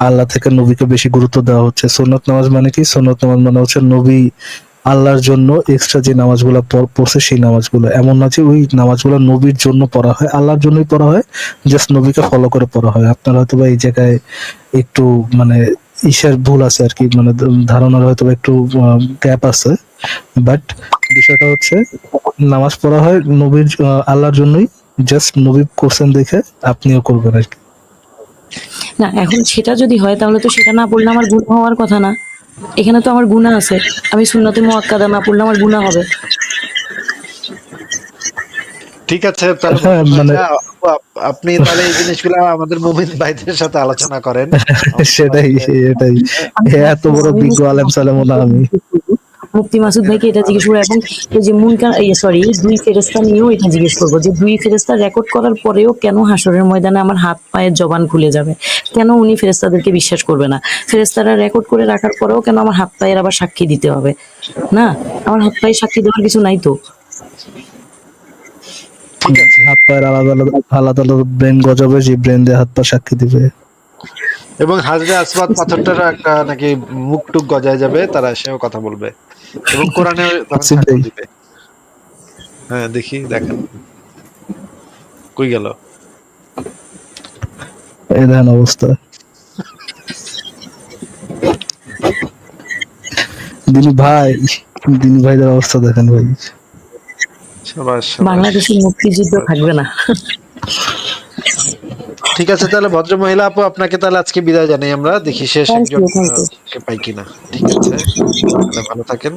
আল্লাহ থেকে নবীকে বেশি গুরুত্ব দেওয়া হচ্ছে। সুন্নত নামাজ মানে কি? সুন্নত নামাজ মানে হচ্ছে নবী আল্লাহর জন্য এক্সট্রা যে নামাজগুলো পড়ছে সেই নামাজগুলো। এমন না যে ওই নামাজগুলো নবীর জন্য পড়া হয়, আল্লাহর জন্যই পড়া হয়, জাস্ট নবীকে ফলো করে পড়া হয়। আপনার হয়তো বা এই জায়গায় একটু মানে ইসের ভুল আছে আর কি, মানে ধারণার হয়তো বা একটু গ্যাপ আছে। বাট বিষয়টা হচ্ছে নামাজ পড়া হয় নবীর আল্লাহর জন্যই, জাস্ট নবী করছেন দেখে আপনিও করবেন আর কি। না, এখন সেটা যদি হয় তাহলে তো সেটা না পড়লে আমার গুনাহ হওয়ার কথা না। এখানে তো আমার গুনাহ আছে, আমি সুন্নতে মুআক্কাদা না পড়লে আমার গুনাহ হবে। ঠিক আছে, তাহলে হ্যাঁ মানে আপনি তাহলে এই জিনিসগুলো আমাদের মুমিন ভাইদের সাথে আলোচনা করেন। সেটাই এটাই, এত বড় আমি বিজ্ঞ আলেম সালেম না আমি। মুফতি মাসুদ ভাইকে এটা জিজ্ঞেস করবো, এবং এই যে মুনকার সরি 2 ফেরেশতা নিয়েও এটা জিজ্ঞেস করবো যে 2 ফেরেশতা রেকর্ড করার পরেও কেন হাসরের ময়দানে আমার হাত পায়ের জবান খুলে যাবে? কেন উনি ফেরেশতাদেরকে বিশ্বাস করবে না? ফেরেশতারা রেকর্ড করে রাখার পরেও কেন আমার হাত পায়ের আবার সাক্ষী দিতে হবে? না, আমার হাত পায়ে সাক্ষী দেওয়ার কিছু নাই তো। ঠিক আছে, হাত পায়ের আলাদা আলাদা আলাদা আলাদা ব্রেন গজাবে, যে ব্রেন দিয়ে হাত পা সাক্ষী দিবে। এবং হাজরে আসওয়াদ পাথরটার একটা নাকি মুখ টুক গজায় যাবে, তারা সেও কথা বলবে এবং কোরআনে তখন সাক্ষ্য সেটাই। দিবে। হ্যাঁ দেখি, দেখেন কই গেল। এই দেখেন অবস্থা, দিনী ভাই, দিনী ভাইদের অবস্থা দেখেন ভাই। সাবাস সাবাস। বাংলাদেশের মুক্তিযুদ্ধ থাকবে না। ঠিক আছে, তাহলে ভদ্র মহিলা আপু, আপনাকে তাহলে আজকে বিদায় জানাই আমরা। দেখি শেষ থ্যাংক একজন ইউ, থ্যাংক ইউ। কে পাই কিনা। ঠিক আছে, তাহলে ভালো থাকেন।